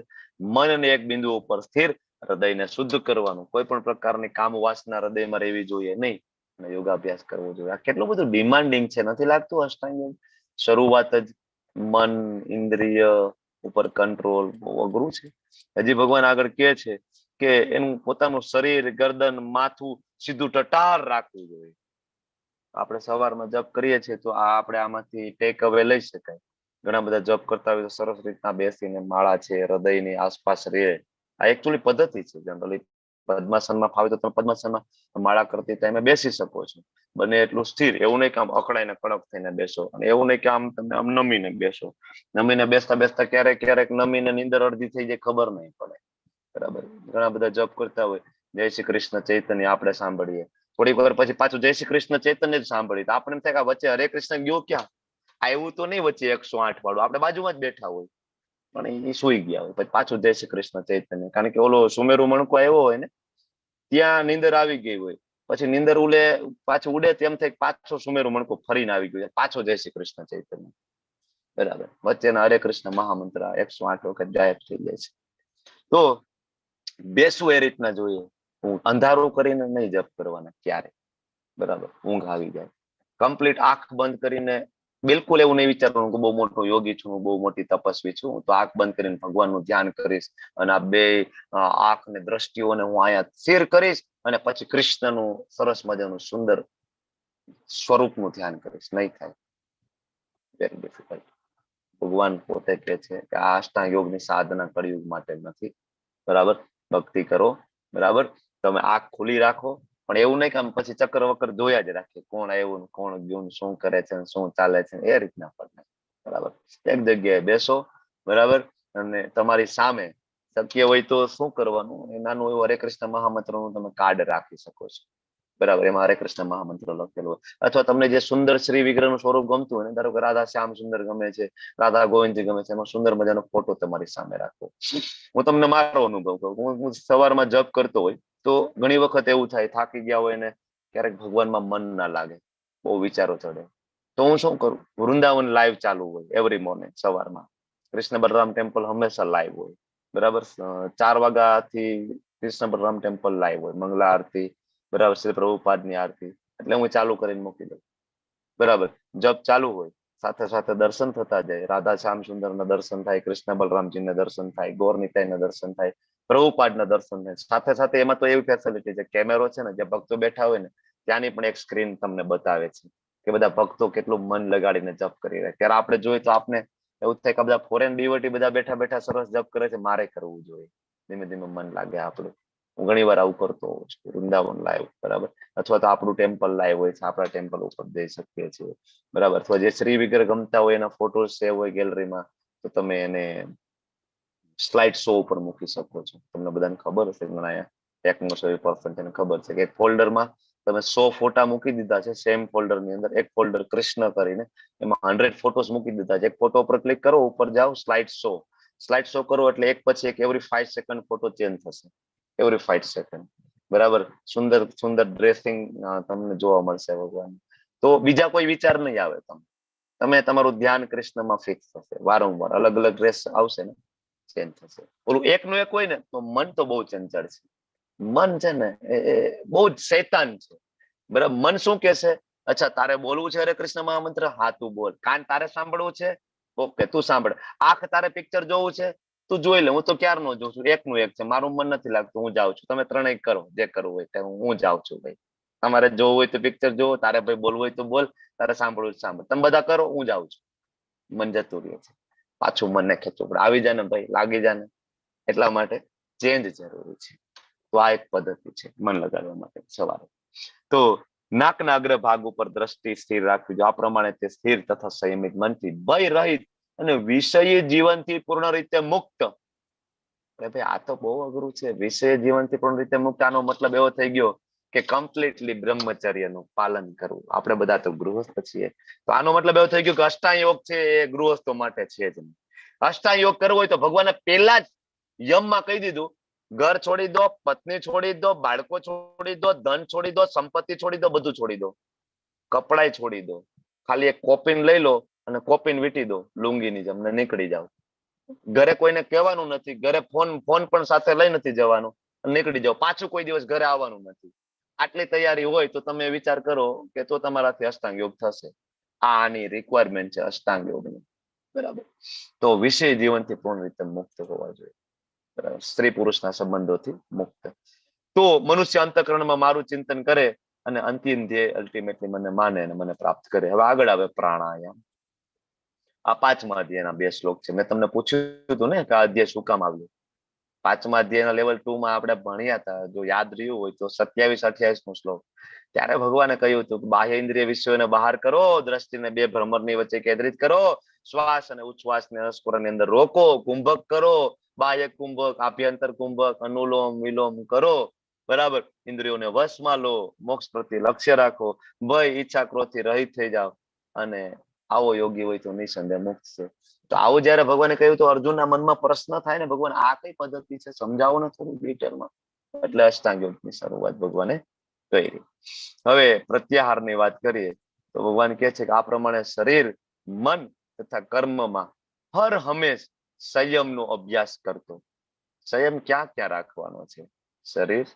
મનને એક બિંદુ ઉપર સ્થિર, હૃદયને શુદ્ધ કરવાનું. કોઈ પણ પ્રકારની કામ વાસના હૃદયમાં રહેવી જોઈએ નહીં. અને યોગાભ્યાસ કરવો જોઈએ. આ કેટલું બધું ડિમાન્ડિંગ છે, નથી લાગતું? અષ્ટાંગ યોગ શરૂઆત જ મન ઇન્દ્રિય ઉપર કંટ્રોલ બહુ અઘરું છે. હજી ભગવાન આગળ કહે છે કે એનું પોતાનું શરીર, ગરદન, માથું સીધું ટટાર રાખવું જોઈએ. આપણે સવારમાં જપ કરીએ છીએ તો આ આપણે આમાંથી ટેક અવે લઈ શકાય. ઘણા બધા જપ કરતા હોય તો સરસ રીતના બેસીને માળા છે હૃદયની આસપાસ રહે. આ એકચ્યુઅલી પદ્ધતિ છે. જનરલી પદ્માસનમાં ફાવે તો તમે પદ્માસનમાં માળા કરતી ટાઈમે બેસી શકો છો. બને એટલું સ્થિર, એવું નહીં કે આમ અકળાઈને કડક થઈને બેસો, અને એવું નહીં કે આમ તમે આમ નમીને બેસો. નમીને બેસતા બેસતા ક્યારેક ક્યારેક નમીને નીંદર અડધી થઈ જાય, ખબર નહીં પડે. બરાબર. ઘણા બધા જપ કરતા હોય જય શ્રી કૃષ્ણ ચૈતન્ય આપણે સાંભળીએ, થોડીક વાર પછી પાછું જય શ્રી કૃષ્ણ ચૈતન્ય જ સાંભળીએ, તો આપણે એમ થાય કે વચ્ચે હરે કૃષ્ણ ગયો ક્યાં? આવ્યું તો નહીં વચ્ચે 108 વાળું, આપણે બાજુમાં જ બેઠા હોય પણ એ સુઈ ગયા હોય. પછી પાછું જય શ્રી કૃષ્ણ ચૈતન્ય, કારણ કે ઓલો સુમેરુ મણકો આવ્યો હોય ને ત્યાં નીંદર આવી ગઈ હોય. પછી નીંદર પાછું ઉડે તેમ થાય પાછો સુમેરુ મણકો ફરીને આવી ગયો, પાછો જય શ્રી કૃષ્ણ ચૈતન્ય. બરાબર. વચ્ચેના હરે કૃષ્ણ મહામંત્ર 108 વખત ગાયબ થઈ જાય છે. તો બેસવું એ રીતના જોઈએ. અંધારું કરીને નહીં જપ કરવાના ક્યારે. બરાબર. ઊંઘ આવી જાય. કમ્પ્લીટ આંખ બંધ કરીને બિલકુલ એવું નહીં વિચારવાનું કે બહુ મોટો યોગી છું, બહુ મોટી તપસ્વી છું, તો આંખ બંધ કરીને ભગવાનનું ધ્યાન કરીશ અને આ બે આંખ ને દ્રષ્ટિઓને હું અહીંયા સ્થિર કરીશ અને પછી કૃષ્ણનું સરસ મજાનું સુંદર સ્વરૂપનું ધ્યાન કરીશ. નહીં થાય. Very difficult. ભગવાન પોતે કહે છે કે આ અષ્ટાંગ યોગની સાધના કળિયુગ માટે નથી. બરાબર. ભક્તિ કરો. બરાબર. તમે આંખ ખુલ્લી રાખો, પણ એવું નહીં કે આમ પછી ચક્કર વક્કર જોયા જ રાખે, કોણ આવ્યું કોણ ગયું, શું કરે છે શું ચાલે છે, એ રીતના પણ. બરાબર. એક જગ્યાએ બેસો. બરાબર. અને તમારી સામે શક્ય હોય તો શું કરવાનું, એ નાનું એવું હરે કૃષ્ણ મહામંત્રનું તમે કાર્ડ રાખી શકો છો. બરાબર. એમાં હરે કૃષ્ણ મહામંત્ર લખેલું હોય, અથવા તમને જે સુંદર શ્રી વિગ્રહનું સ્વરૂપ ગમતું હોય ને, ધારો કે રાધા શ્યામ સુંદર ગમે છે, રાધા ગોવિંદજી ગમે છે, એમાં સુંદર મજાનો ફોટો તમારી સામે રાખો. હું તમને મારો અનુભવ કહું. હું સવારમાં જપ કરતો હોય તો ઘણી વખત એવું થાય, થાકી ગયા હોય ને ક્યારેક ભગવાનમાં મન ના લાગે, બહુ વિચારો ચડે, તો હું શું કરું, વૃંદાવન લાઈવ ચાલુ હોય એવરી મોર્નિંગ સવારમાં. કૃષ્ણ બલરામ ટેમ્પલ હંમેશા લાઈવ હોય. બરાબર. 4 વાગ્યાથી કૃષ્ણ બલરામ ટેમ્પલ લાઈવ હોય, મંગલા આરતી. બરાબર. શ્રી પ્રભુપાદની આરતી. એટલે હું ચાલુ કરીને મૂકી દઉં. બરાબર. જપ ચાલુ હોય, સાથે સાથે દર્શન થતા જાય. રાધા શ્યામ સુંદરના દર્શન થાય, કૃષ્ણ બલરામજીને દર્શન થાય, ગોર નિતાઈના દર્શન થાય, પ્રભુપાદના દર્શન થાય. સાથે સાથે એમાં તો એવી ફેસિલિટી છે, કેમેરો છે ને, જે ભક્તો બેઠા હોય ને ત્યાંની પણ એક સ્ક્રીન તમને બતાવે છે કે બધા ભક્તો કેટલું મન લગાડીને જપ કરી રહ્યા. ત્યારે આપણે જોઈએ તો આપણે એવું થાય કે બધા ફોરેન ડિવોટી બધા બેઠા બેઠા સરસ જપ કરે છે, મારે કરવું જોઈએ. ધીમે ધીમે મન લાગે આપણું. હું ઘણી વાર આવું કરતો હોઉં છું. વૃંદાવન લાઈવ. બરાબર. અથવા તો આપણું ટેમ્પલ લાઈવ હોય છે, આપણા ટેમ્પલ ઉપર જઈ શકીએ છીએ. બરાબર. અથવા જે શ્રી વિગ્રહ ગમતા હોય એના ફોટો સેવ હોય ગેલેરીમાં, તો તમે એને સ્લાઇડ શો ઉપર મૂકી શકો છો. તમને બધાને ખબર હશે, ઘણા ટેકનોસેવી પર્સન તેને ખબર છે કે એક ફોલ્ડરમાં તમે 100 ફોટા મૂકી દીધા છે. સેમ ફોલ્ડર ની અંદર એક ફોલ્ડર કૃષ્ણ કરીને એમાં 100 ફોટોસ મૂકી દીધા છે. એક ફોટો ઉપર ક્લિક કરો, ઉપર જાઓ, સ્લાઇડ શો. સ્લાઇડ શો કરો એટલે એક પછી એક એવરી 5 સેકન્ડ ફોટો ચેન્જ થશે. Every 5 second. બરાબર. સુંદર સુંદર ડ્રેસિંગ તમને જોવા મળશે ભગવાન. તો બીજા કોઈ વિચાર નહીં આવે. તમે તમારું ધ્યાન કૃષ્ણમાં ફિક્સ થશે. વારંવાર અલગ અલગ ડ્રેસ આવશે ને ચેન્જ થશે. ઓલું એકનું એક હોય ને તો મન તો બહુ ચંચળ છે. મન છે ને એ બહુ જ શૈતાન છે. બરાબર. મન શું કે છે, અચ્છા તારે બોલવું છે હરે કૃષ્ણ મહામંત્ર, હા તું બોલ. કાન તારે સાંભળવું છે, ઓકે તું સાંભળ. આંખ તારે પિક્ચર જોવું છે, તું જોઈ લે. હું તો ક્યારનો જોઉં છું, એકનું એક છે, મારું મન નથી લાગતું, હું જાઉં છું. તમે ત્રણેય કરો જે કરવું હોય. હું જાઉં છું ભાઈ. તમારે જોવું હોય તો પિક્ચર જોવો, તારે ભાઈ બોલવું હોય તો બોલ, તારે સાંભળવું હોય સાંભળ. તમે બધા કરો, હું જાઉં છું. મન જતું રહે છે. પાછું મનને ખેંચવું પડે. આવી જાય ને ભાઈ, લાગી જાય ને. એટલા માટે ચેન્જ જરૂરી છે. તો આ એક પદ્ધતિ છે મન લગાડવા માટે સવારે. તો નાકના અગ્ર ભાગ ઉપર દ્રષ્ટિ સ્થિર રાખવી જોઈએ. આ પ્રમાણે તે સ્થિર તથા સંયમિત મનથી ભય રહિત અને વિષયી જીવનથી પૂર્ણ રીતે મુક્ત. ભાઈ આ તો બહુ અઘરું છે. વિષય જીવનથી પૂર્ણ રીતે મુક્ત, આનો મતલબ એવો થઈ ગયો કે કમ્પ્લીટલી બ્રહ્મચર્યનું પાલન કરવું. આપણે બધા તો ગૃહસ્થ છીએ, તો આનો મતલબ એવો થઈ ગયો કે અષ્ટાંગ યોગ છે એ ગૃહસ્થો માટે છે જ નહીં. અષ્ટાંગ યોગ કરવો હોય તો ભગવાને પહેલા જ યમમાં કહી દીધું, ઘર છોડી દો, પત્ની છોડી દો, બાળકો છોડી દો, ધન છોડી દો, સંપત્તિ છોડી દો, બધું છોડી દો, કપડાય છોડી દો. ખાલી એક કોપીન લઈ લો અને કોપીન વીટી દો લુંગીની જેમ, નીકળી જાઓ. ઘરે કોઈને કહેવાનું નથી, ઘરે ફોન પણ સાથે લઈ નથી જવાનું, નીકળી જાઓ. પાછું કોઈ દિવસ ઘરે આવવાનું નથી. આટલી તૈયારી હોય તો તમે વિચાર કરો કે તો તમારાથી અષ્ટાંગ યોગ થશે. આની રિક્વાયરમેન્ટ છે અષ્ટાંગ યોગની, બરાબર. તો વિષય જીવનથી પૂર્ણ રીતે મુક્ત હોવા જોઈએ, બરાબર, સ્ત્રી પુરુષના સંબંધોથી મુક્ત. તો મનુષ્ય અંતઃકરણમાં મારું ચિંતન કરે અને અંતિમ ધ્યેય અલ્ટિમેટલી મને માને અને મને પ્રાપ્ત કરે. હવે આગળ આવે પ્રાણાયામ. આ 5મા અધ્યાયના 2 શ્લોક છે. મેં તમને પૂછ્યું હતું ને કે આ અધ્યાય શું કામ આવ્યું. 5મા અધ્યાયના લેવલ 2 માં આપણે ભણ્યા હતા, જો યાદ રહ્યું હોય તો 27-28 શ્લોક. ત્યારે ભગવાને કહ્યું હતું કે બાહ્ય ઇન્દ્રિય વિષયોને બહાર કરો, દ્રષ્ટિને 2 ભ્રમરની વચ્ચે કેન્દ્રિત કરો, શ્વાસ અને ઉચ્છ્વાસને અસ્ફુરણની અંદર રોકો, કુંભક કરો, બાહ્ય કુંભક, આભ્યંતર કુંભક, અનુલોમ વિલોમ કરો, બરાબર. ઇન્દ્રિયોને વશમાં લો, મોક્ષ પ્રત્યે લક્ષ્ય રાખો, ભય ઈચ્છા ક્રોધથી રહિત થઈ જાઓ, અને આવો યોગી હોય તો નિસંદેહ મુક્ત છે. તો આવું જયારે ભગવાને કહ્યું તો અર્જુનના મનમાં પ્રશ્ન થાય ને, ભગવાન આ કઈ પદ્ધતિ છે, સમજાવો ને થોડું ડિટેલમાં. એટલે અષ્ટાંગ યોગની શરૂઆત ભગવાને કરી. હવે પ્રત્યાહારની વાત કરીએ તો ભગવાન કહે છે કે આ પ્રમાણે શરીર, મન તથા કર્મમાં હર હંમેશ સંયમનો અભ્યાસ કરતો. સંયમ ક્યાં ક્યાં રાખવાનો છે? શરીર,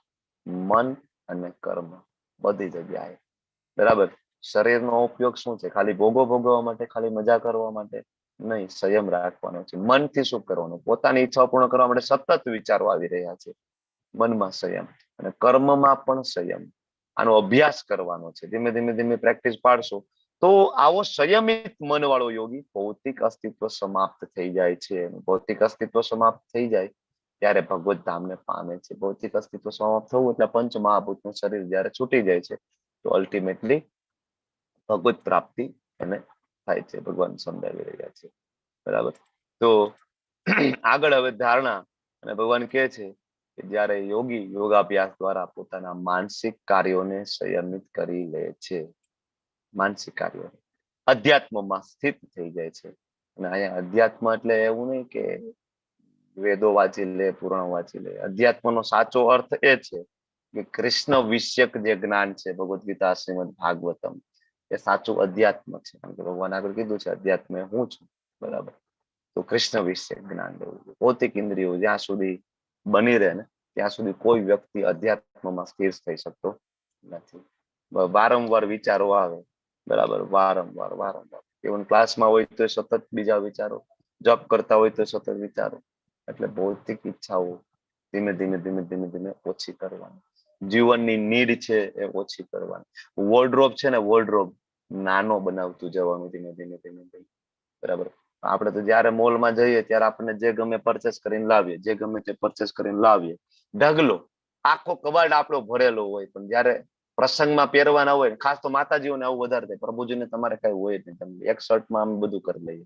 મન અને કર્મ, બધી જગ્યાએ, બરાબર. શરીરનો ઉપયોગ શું છે? ખાલી ભોગો ભોગવવા માટે, ખાલી મજા કરવા માટે નહીં, સંયમ રાખવાનો છે. મનથી શું કરવાનું? પોતાની ઈચ્છાઓ પૂર્ણ કરવા માટે સતત વિચારો આવી રહ્યા છે, મનમાં સંયમ. અને કર્મમાં પણ સંયમ. આનો અભ્યાસ કરવાનો છે. ધીમે ધીમે ધીમે પ્રેક્ટિસ પાડશો તો આવો સંયમિત મન વાળો યોગી ભૌતિક અસ્તિત્વ સમાપ્ત થઈ જાય છે. ભૌતિક અસ્તિત્વ સમાપ્ત થઈ જાય ત્યારે ભગવત ધામને પામે છે. ભૌતિક અસ્તિત્વ સમાપ્ત થવું એટલે પંચ મહાભૂતનું શરીર જયારે છૂટી જાય છે તો અલ્ટિમેટલી ભગવત પ્રાપ્તિ એને થાય છે. ભગવાન સમજાવી રહ્યા છે, બરાબર. તો આગળ હવે ધારણા, અને ભગવાન કહે છે કે જ્યારે યોગી યોગાભ્યાસ દ્વારા પોતાના માનસિક કાર્યોને સંયમિત કરી લે છે, માનસિક કાર્યો અધ્યાત્મમાં સ્થિત થઈ જાય છે. અને અહીંયા અધ્યાત્મ એટલે એવું નહીં કે વેદો વાંચી લે, પુરાણ વાંચી લે. અધ્યાત્મનો સાચો અર્થ એ છે કે કૃષ્ણ વિષયક જે જ્ઞાન છે, ભગવદ્ ગીતા, શ્રીમદ ભાગવતમ, એ સાચું અધ્યાત્મ છે. કારણ કે ભગવાન આગળ કીધું છે અધ્યાત્મ હું છું, બરાબર. તો કૃષ્ણ વિષયક જ્ઞાન લેવું. ભૌતિક ઇન્દ્રિયો જ્યાં સુધી બની રહે ને ત્યાં સુધી કોઈ વ્યક્તિ અધ્યાત્મમાં સ્થિર થઈ શકતો નથી. વારંવાર વિચારો આવે, બરાબર, વારંવાર. ઇવન ક્લાસમાં હોય તો સતત બીજા વિચારો, જપ કરતા હોય તો સતત વિચારો. એટલે ભૌતિક ઈચ્છાઓ ધીમે ધીમે ઓછી કરવાની. જીવનની નીડ છે એ ઓછી કરવાની. વોર્ડરોબ છે ને, વોર્ડરોબ નાનો બનાવતું જવાનું ધીમે ધીમે, બરાબર. આપણે તો જયારે મોલમાં જઈએ ત્યારે આપણને જે ગમે પરચેસ કરીને લાવીએ, જે ગમે તે પરચેસ કરીને લાવીએ. ઢગલો આખો કબાટ આપણો ભરેલો હોય, પણ જયારે પ્રસંગમાં પહેરવાના હોય, ખાસ તો માતાજીઓને આવું વધારે થાય, પ્રભુજીને તમારે કઈ હોય જ નહીં. તમે એક શર્ટમાં અમે બધું કરી લઈએ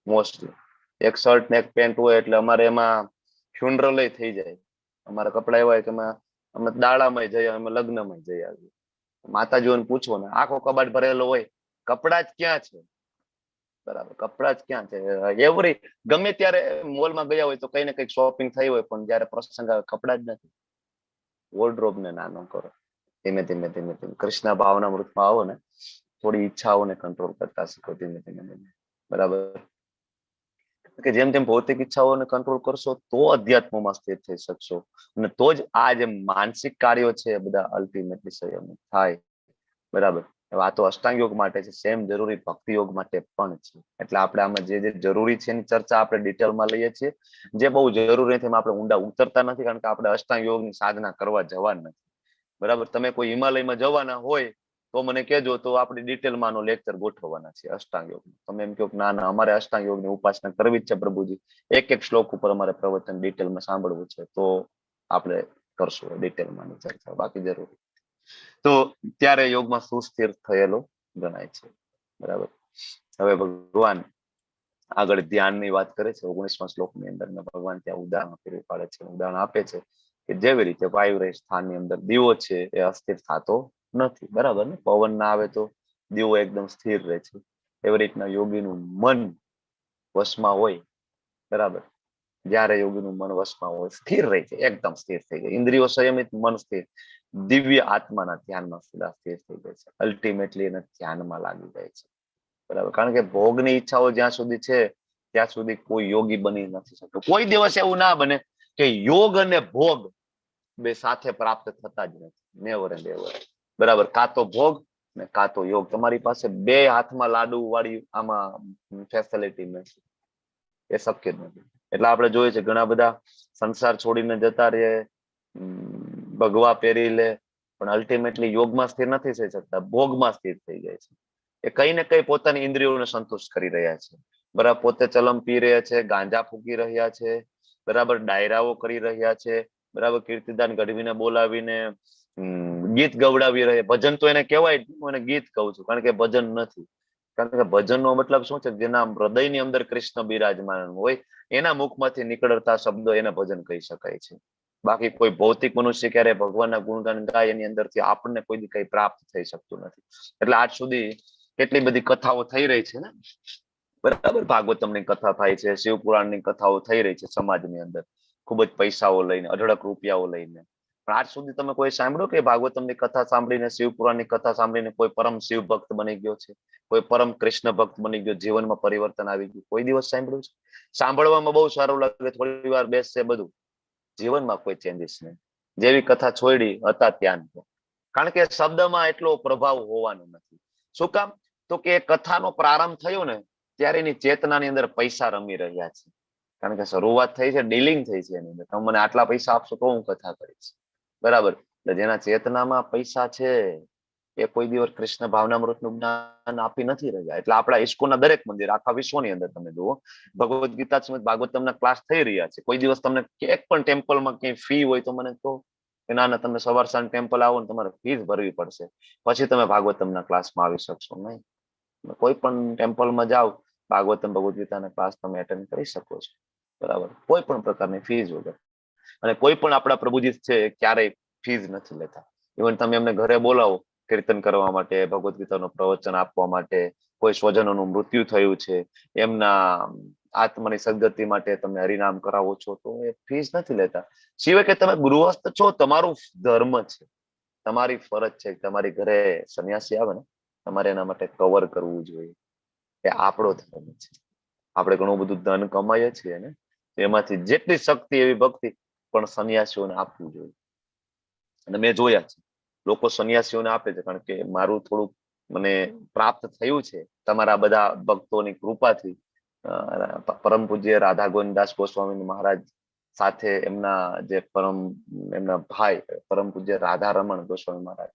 મોસ્ટલી. એક શર્ટ ને એક પેન્ટ હોય એટલે અમારે એમાં ફ્યુનરલ થઈ જાય. અમારા કપડા એવા હોય કે અમે દાડામાં જઈએ, અમે લગ્નમાં જઈ આવીએ. માતાજીઓને પૂછવો ને, આખો કબાટ ભરેલો હોય, કપડા જ ક્યાં છે? બરાબર, કપડા જ ક્યાં છે? એવરી ગમે ત્યારે મોલમાં ગયા હોય તો કઈ ને કઈક શોપિંગ થઈ હોય, પણ જયારે પ્રસંગ આવે કપડા જ નથી. વોર્ડરોબ ને નાનો કરો. ધીમે ધીમે કૃષ્ણ ભાવના મૃતમાં આવો ને, થોડી ઈચ્છાઓને કંટ્રોલ કરતા શીખો ધીમે ધીમે, બરાબર. કે જેમ જેમ ભૌતિક ઈચ્છાઓને કંટ્રોલ કરશો તો અધ્યાત્મમાં સ્થિર થઈ શકશો, અને તો જ આ જે માનસિક કાર્યો છે એ બધા અલ્ટિમેટલી સંયમિત થાય, બરાબર. આ તો અષ્ટાંગ યોગ માટે છે, સેમ જરૂરી ભક્તિ યોગ માટે પણ છે. એટલે આપણે આમાં જે જે જરૂરી છે એની ચર્ચા આપણે ડિટેલમાં લઈએ છીએ. જે બહુ જરૂરી નથી એમાં આપણે ઊંડા ઉતરતા નથી, કારણ કે આપણે અષ્ટાંગ યોગની સાધના કરવા જવાના નથી, બરાબર. તમે કોઈ હિમાલયમાં જવાના હોય તો મને કહેજો, તો આપણે ડિટેલમાં આનો લેક્ચર ગોઠવવાના છે અષ્ટાંગ યોગ. તમે એમ કહો કે ના અમારે અષ્ટાંગ યોગની ઉપાસના કરવી જ છે પ્રભુજી, એક શ્લોક ઉપર અમારે પ્રવચન ડિટેલમાં સાંભળવું છે, તો આપણે કરશું ડિટેલમાં ચર્ચા, બાકી જરૂરી. તો ત્યારે યોગમાં સુસ્થિર થયેલો ગણાય છે, બરાબર. હવે ભગવાન આગળ ધ્યાનની વાત કરે છે 19મા શ્લોકની અંદર. ભગવાન ત્યાં ઉદાહરણ પૂરું પાડે છે, ઉદાહરણ આપે છે કે જેવી રીતે વાયુરહિત સ્થાનની અંદર દીવો છે એ અસ્થિર થતો નથી, બરાબર ને. પવન ના આવે તો દીવો એકદમ સ્થિર રહે છે. એવી રીતના યોગીનું મન વશમાં હોય, બરાબર. જયારે યોગીનું મન વશમાં હોય, સ્થિર રહે છે, એકદમ સ્થિર થઈ જાય. ઇન્દ્રિયો સંયમિત, મન સ્થિર, દિવ્ય આત્માના ધ્યાનમાં સ્થિર થઈ જાય છે. અલ્ટિમેટલી એને ધ્યાનમાં લાગી જાય છે, બરાબર. કારણ કે ભોગની ઈચ્છાઓ જ્યાં સુધી છે ત્યાં સુધી કોઈ યોગી બની નથી શકતો. કોઈ દિવસ એવું ના બને કે યોગ અને ભોગ બે સાથે પ્રાપ્ત થતા જ નથી. Never and ever. બરાબર. કાં તો ભોગ ને કાં તો યોગ. તમારી પાસે બે હાથમાં લાડુ વાળી આમાં ફેસિલિટી નથી, એ શક્ય જ નથી. એટલે આપણે જોઈએ છે ઘણા બધા સંસાર છોડીને જતા રહે, ભગવા પહેરી લે, પણ અલ્ટિમેટલી યોગમાં સ્થિર નથી થઈ શકતા, ભોગમાં સ્થિર થઈ જાય છે. એ કઈ ને કઈ પોતાની ઇન્દ્રિયોને સંતુષ્ટ કરી રહ્યા છે. બરાબર. પોતે ચલમ પી રહ્યા છે, ગાંજા ફૂકી રહ્યા છે, બરાબર, ડાયરાઓ કરી રહ્યા છે, બરાબર, કીર્તિદાન ગઢવીને બોલાવીને ગીત ગવડાવી રહ્યા. ભજન તો એને કહેવાય જ, હું એને ગીત કહું છું, કારણ કે ભજન નથી. કારણ કે ભજનનો મતલબ શું છે? જેના હૃદયની અંદર કૃષ્ણ બિરાજમાન હોય એના મુખમાંથી નીકળતા શબ્દો એને ભજન કહી શકાય છે. બાકી કોઈ ભૌતિક મનુષ્ય ક્યારે ભગવાનના ગુણગાન ગાય એની અંદરથી આપણને કોઈ કઈ પ્રાપ્ત થઈ શકતું નથી. એટલે આજ સુધી કેટલી બધી કથાઓ થઈ રહી છે ને, બરાબર, ભાગવતમની કથા થાય છે, શિવપુરાણની કથાઓ થઈ રહી છે સમાજની અંદર, ખૂબ જ પૈસાઓ લઈને, અઢળક રૂપિયાઓ લઈને. પણ આજ સુધી તમે કોઈ સાંભળ્યું કે ભાગવતમની કથા સાંભળીને, શિવપુરાણની કથા સાંભળીને કોઈ પરમ શિવ ભક્ત બની ગયો છે, કોઈ પરમ કૃષ્ણ ભક્ત બની ગયો, જીવનમાં પરિવર્તન આવી ગયું? કોઈ દિવસ સાંભળ્યું છે? સાંભળવામાં બહુ સારું લાગે, થોડી વાર બેસશે, બધું. જીવનમાં કોઈ ચેન્જીસ નહીં. જેવી કથા છોડી હતા ત્યાં. કારણ કે શબ્દમાં એટલો પ્રભાવ હોવાનો નથી. શું કામ? તો કે કથાનો પ્રારંભ થયો ને ત્યારે એની ચેતનાની અંદર પૈસા રમી રહ્યા છે. કારણ કે શરૂઆત થઈ છે, ડીલિંગ થઈ છે એની અંદર. તમે મને આટલા પૈસા આપશો તો હું કથા કરીશ, બરાબર. એટલે જેના ચેતનામાં પૈસા છે એ કોઈ દિવસ કૃષ્ણ ભાવનામૃતનું જ્ઞાન આપી નથી રહ્યા. એટલે આપણા ઇસ્કોનના દરેક મંદિર આખા વિશ્વની અંદર તમે જુઓ, ભગવદ્ ગીતા સમેત ભાગવતમના ક્લાસ થઈ રહ્યા છે. કોઈ દિવસ તમને એક પણ ટેમ્પલમાં કઈ ફી હોય તો મને કહો કે ના, તમે સવાર સાંજ ટેમ્પલ આવો ને તમારે ફીસ ભરવી પડશે, પછી તમે ભાગવતમના ક્લાસમાં આવી શકશો નહીં. કોઈ પણ ટેમ્પલમાં જાઓ, ભાગવતમ ભગવદ્ ગીતાના ક્લાસ તમે એટેન્ડ કરી શકો છો, બરાબર, કોઈ પણ પ્રકારની ફીસ વગર. અને કોઈ પણ આપણા પ્રભુજી છે ક્યારેય ફીસ નથી લેતા. ઇવન તમે એમને ઘરે બોલાવો કીર્તન કરવા માટે, ભગવદ્ ગીતાનું પ્રવચન આપવા માટે, કોઈ સ્વજનોનું મૃત્યુ થયું છે એમના આત્માની સદગતિ માટે તમે હરિનામ કરાવો છો તો એ ફીસ નથી લેતા. સિવાય કે તમે ગૃહસ્થ છો, તમારું ધર્મ છે, તમારી ફરજ છે, તમારી ઘરે સન્યાસી આવે ને તમારે એના માટે કવર કરવું જોઈએ. એ આપણો ધર્મ છે. આપણે ઘણું બધું ધન કમાઈએ છીએ ને, એમાંથી જેટલી શક્તિ એવી ભક્તિ પણ સન્યાસીઓને આપવું જોઈએ. અને મેં જોયા છે લોકો સન્યાસીઓને આપે છે, કારણ કે મારું થોડુંક મને પ્રાપ્ત થયું છે તમારા બધા ભક્તોની કૃપાથી. પરમ પૂજ્ય રાધા ગોવિંદદાસ ગોસ્વામી મહારાજ સાથે એમના જે એમના ભાઈ પરમ પૂજ્ય રાધા રમણ ગોસ્વામી મહારાજ,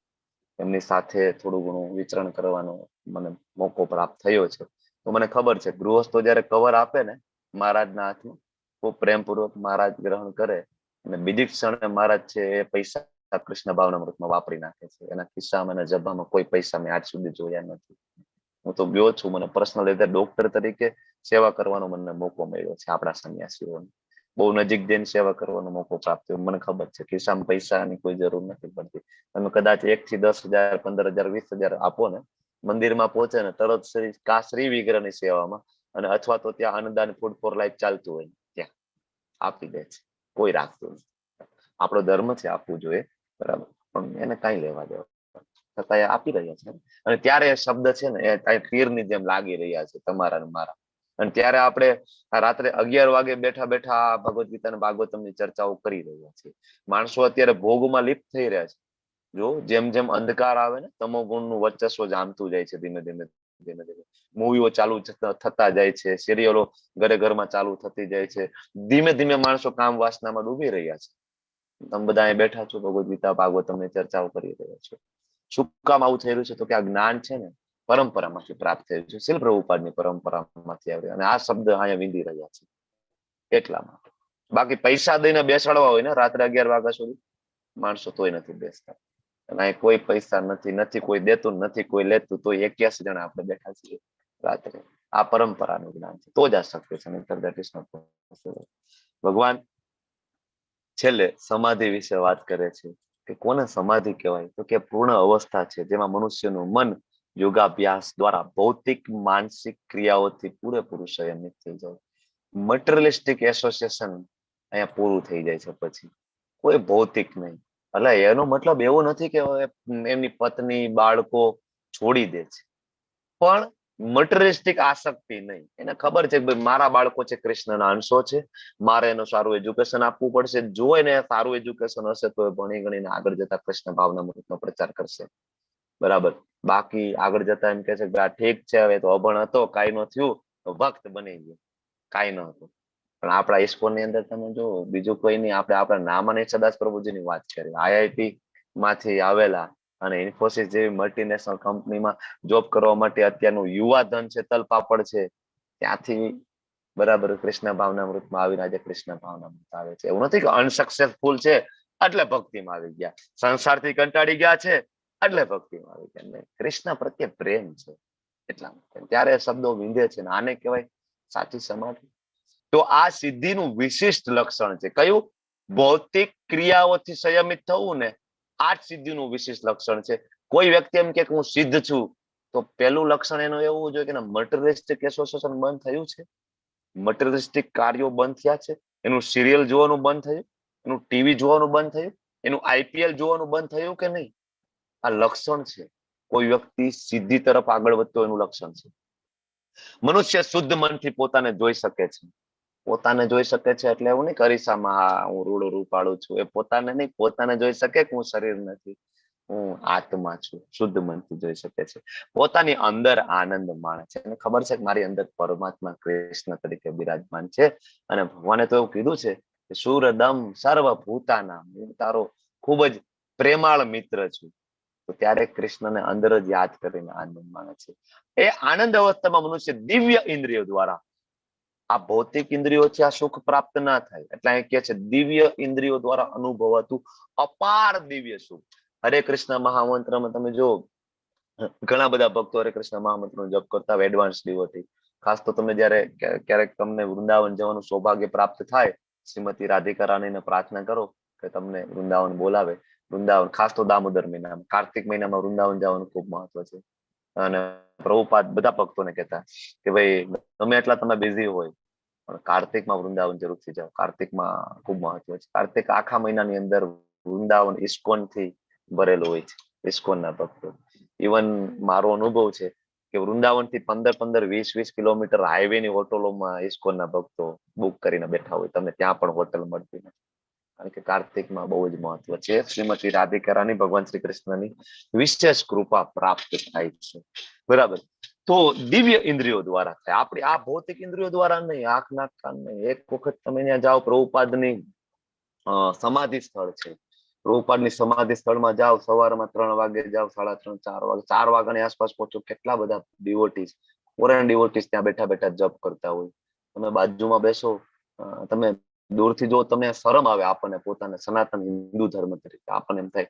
એમની સાથે થોડું ઘણું વિચરણ કરવાનો મને મોકો પ્રાપ્ત થયો છે. તો મને ખબર છે ગૃહસ્થો જયારે કવર આપે ને મહારાજના હાથમાં, ખૂબ પ્રેમપૂર્વક મહારાજ ગ્રહણ કરે અને બીજી ક્ષણે મહારાજ છે એ પૈસા કૃષ્ણ ભાવનામૃતમાં વાપરી નાખે છે. એના ખિસ્સામાં અને જબામાં કોઈ પૈસા મેં આજ સુધી જોયા નથી. હું તો ગયો છું, મને પર્સનલ રીતે ડોક્ટર તરીકે સેવા કરવાનો મને મોકો મળ્યો છે. આપણા સન્યાસીઓને બહુ નજીક જઈને સેવા કરવાનો મોકો પ્રાપ્ત થયો. મને ખબર છે ખિસ્સામાં પૈસાની કોઈ જરૂર નથી પડતી. તમે કદાચ 1 થી 10,000, 15,000, 20,000 આપો ને, મંદિરમાં પહોંચે ને તરત શ્રી વિગ્રહની સેવામાં, અને અથવા તો ત્યાં અન્નદાન ફૂડ ફોર લાઈફ ચાલતું હોય ત્યાં આપી દે છે. કોઈ રાખતું નથી. આપણો ધર્મ છે આપવું જોઈએ, બરાબર, પણ એને કઈ લેવા દેવા છતાં એ આપી રહ્યા છે. અને ત્યારે એ શબ્દ છે ને એ તીરની જેમ લાગી રહ્યા છે તમારા ને મારા. અને ત્યારે આપણે રાત્રે 11 વાગે બેઠા બેઠા ભગવદ્ ગીતા અને ભાગવતમની ચર્ચાઓ કરી રહ્યા છીએ. માણસો અત્યારે ભોગમાં લિપ્ત થઈ રહ્યા છે. જો જેમ જેમ અંધકાર આવે ને, તમો ગુણનું વર્ચસ્વ જામતું જાય છે. ધીમે ધીમે ધીમે ધીમે મૂવીઓ ચાલુ થતા જાય છે, સિરિયલો ઘરે ઘરમાં ચાલુ થતી જાય છે. ધીમે ધીમે માણસો કામ વાસનામાં ડૂબી રહ્યા છે. તમે બધા અહીં બેઠા છો, ભગવદ્ ગીતા ભાગવતમની ચર્ચાઓ કરી રહ્યા છો. શું કામ આવું થઈ રહ્યું છે? તો કે આ જ્ઞાન છે ને પરંપરામાંથી પ્રાપ્ત થયું છે, શીલ પ્રભુપાદની પરંપરામાંથી આવ્યું. અને આ શબ્દ અહીંયા વિંધી રહ્યા છે એટલા માટે. બાકી પૈસા દઈને બેસાડવા હોય ને રાત્રે 11 વાગ્યા સુધી, માણસો તોય નથી બેસતા. અને અહીં કોઈ પૈસા નથી કોઈ દેતું, નથી કોઈ લેતું, તો 81 જણા આપણે બેઠા છીએ રાત્રે. આ પરંપરાનું જ્ઞાન છે, તો જ આ શક્ય છે. ભગવાન છેલ્લે સમાધિ વિશે વાત કરે છે કે કોને સમાધિ કહેવાય? તો કે પૂર્ણ અવસ્થા છે જેમાં મનુષ્યનું મન યોગાભ્યાસ દ્વારા ભૌતિક માનસિક ક્રિયાઓથી પૂરેપૂરું સંયમિત થઈ જાય. મટીરિયલિસ્ટિક એસોસિએશન અહીંયા પૂરું થઈ જાય છે. પછી કોઈ ભૌતિક નહીં. એટલે એનો મતલબ એવો નથી કે એમની પત્ની બાળકો છોડી દે છે, પણ મટીરિયલિસ્ટિક આસક્તિ નહીં. એને ખબર છે કે ભાઈ મારા બાળકો છે કૃષ્ણના અંશો છે, મારે એનું સારું એજ્યુકેશન આપવું પડશે. જો એને સારું એજ્યુકેશન હશે તો એ ભણી ગણીને આગળ જતા કૃષ્ણ ભાવનામૃતનો પ્રચાર કરશે. બરાબર. બાકી આગળ જતા એમ કે છે કે આ ઠીક છે, હવે તો અભણ હતો, કાંઈ ન થયું, ભક્ત બની ગયો, કાંઈ ન હતું. પણ આપણા ઇસ્કોન ની અંદર તમે જો બીજું કોઈ નહીં, આપણે આપણા નામાની સદાસ પ્રભુજીની વાત કરી. IIT માંથી આવેલા અને ઇન્ફોસિસ જેવી મલ્ટીનેશનલ કંપનીમાં જોબ કરવા માટે અત્યારનું યુવા ધન છે, તલપાપડ છે, ત્યાંથી બરાબર કૃષ્ણ ભાવનામૃતમાં આવીને આજે કૃષ્ણ ભાવનામૃત આવે છે. એવું નથી કે અનસક્સેસફુલ છે એટલે ભક્તિમાં આવી ગયા, સંસારથી કંટાળી ગયા છે એટલે ભક્તિમાં આવી ગયા. નહીં, કૃષ્ણ પ્રત્યે પ્રેમ છે એટલા માટે ત્યારે શબ્દો વિંધે છે. આને કહેવાય સાચી સમાધિ. તો આ સિદ્ધિનું વિશિષ્ટ લક્ષણ છે. કયું? ભૌતિક ક્રિયાઓથી સંયમિત થવું ને, આ જ સિદ્ધિનું વિશિષ્ટ લક્ષણ છે. કોઈ વ્યક્તિ એમ કે હું સિદ્ધ છું તો પેલું લક્ષણ એનું એવું જોઈએ કે મટીરિયલિસ્ટિક એસોસિએશન બંધ થયું છે, મટીરિયલિસ્ટિક કાર્યો બંધ થયા છે, એનું સિરિયલ જોવાનું બંધ થયું, એનું ટીવી જોવાનું બંધ થયું, એનું IPL જોવાનું બંધ થયું કે નહીં. આ લક્ષણ છે કોઈ વ્યક્તિ સિદ્ધિ તરફ આગળ વધતો એનું લક્ષણ છે. મનુષ્ય શુદ્ધ મનથી પોતાને જોઈ શકે છે. પોતાને જોઈ શકે છે એટલે એવું નહીં કરીસામાં હું રૂડું રૂપાળું છું, એ પોતાને નહીં, પોતાને જોઈ શકે કે હું શરીર નથી, હું આત્મા છું. શુદ્ધ મનથી જોઈ શકે છે. પોતાની અંદર આનંદ માણે છે. એને ખબર છે કે મારી અંદર પરમાત્મા કૃષ્ણ તરીકે બિરાજમાન છે અને ભગવાને તો એવું કીધું છે કે સુરદમ સર્વભૂતાના, હું તારો ખૂબ જ પ્રેમાળ મિત્ર છું. તો ત્યારે કૃષ્ણને અંદર જ યાદ કરીને આનંદ માણે છે. એ આનંદ અવસ્થામાં મનુષ્ય દિવ્ય ઇન્દ્રિયો દ્વારા, આ ભૌતિક ઇન્દ્રિયોથી આ સુખ પ્રાપ્ત ના થાય એટલે અહીં કહે છે દિવ્ય ઇન્દ્રિયો દ્વારા અનુભવાતું અપાર દિવ્ય સુખ. હરે કૃષ્ણ મહામંત્રમાં તમે જો ઘણા બધા ભક્તો હરે કૃષ્ણ મહામંત્રનો જપ કરતા હોય, એડવાન્સ ડિવોટી. ખાસ તો તમે જયારે ક્યારેક તમને વૃંદાવન જવાનું સૌભાગ્ય પ્રાપ્ત થાય, શ્રીમતી રાધિકા રાણીને પ્રાર્થના કરો કે તમને વૃંદાવન બોલાવે. વૃંદાવન ખાસ તો દામોદર મહિનામાં, કાર્તિક મહિનામાં વૃંદાવન જવાનું ખૂબ મહત્વ છે. અને પ્રભુપાદ બધા ભક્તોને કહેતા કે ભાઈ તમે એટલા તમે બિઝી હોય પણ કાર્તિકમાં વૃંદાવન જરૂરથી જાઓ. કાર્તિકમાં ખૂબ મહત્વ છે. કાર્તિક આખા મહિનાની અંદર વૃંદાવન ઇસ્કોન થી ભરેલું હોય છે, ઇસ્કોનના ભક્તો. ઇવન મારો અનુભવ છે કે વૃંદાવન થી 15-20 કિલોમીટર હાઈવે ની હોટલોમાં ઇસ્કોનના ભક્તો બુક કરીને બેઠા હોય. તમને ત્યાં પણ હોટલ મળતી નથી, કારણ કે કાર્તિકમાં બહુ જ મહત્વ છે. શ્રીમતી રાધિકા રાણી ભગવાન શ્રી કૃષ્ણની વિશેષ કૃપા પ્રાપ્ત થાય છે. બરાબર. તો દિવ્ય ઇન્દ્રિયો દ્વારા થાય. આપણી આ ભૌતિક ઇન્દ્રિયો દ્વારા નહીં, આંખ નાક કાન નહીં. એક વખત તમે ત્યાં જાઓ, પ્રભુપાદની સમાધિ સ્થળ છે, પ્રભુપાદની સમાધિ સ્થળમાં જાઓ, સવારમાં 3 વાગે જાઓ, 3:30, 4 વાગે, 4 વાગ્યાની આસપાસ પહોંચો. કેટલા બધા ડિવોટીઝ, ફોરેન ડિવોટીઝ ત્યાં બેઠા બેઠા જપ કરતા હોય. તમે બાજુમાં બેસો, તમે દૂરથી જો તમને શરમ આવે આપણને, પોતાને સનાતન હિન્દુ ધર્મ તરીકે આપણને એમ થાય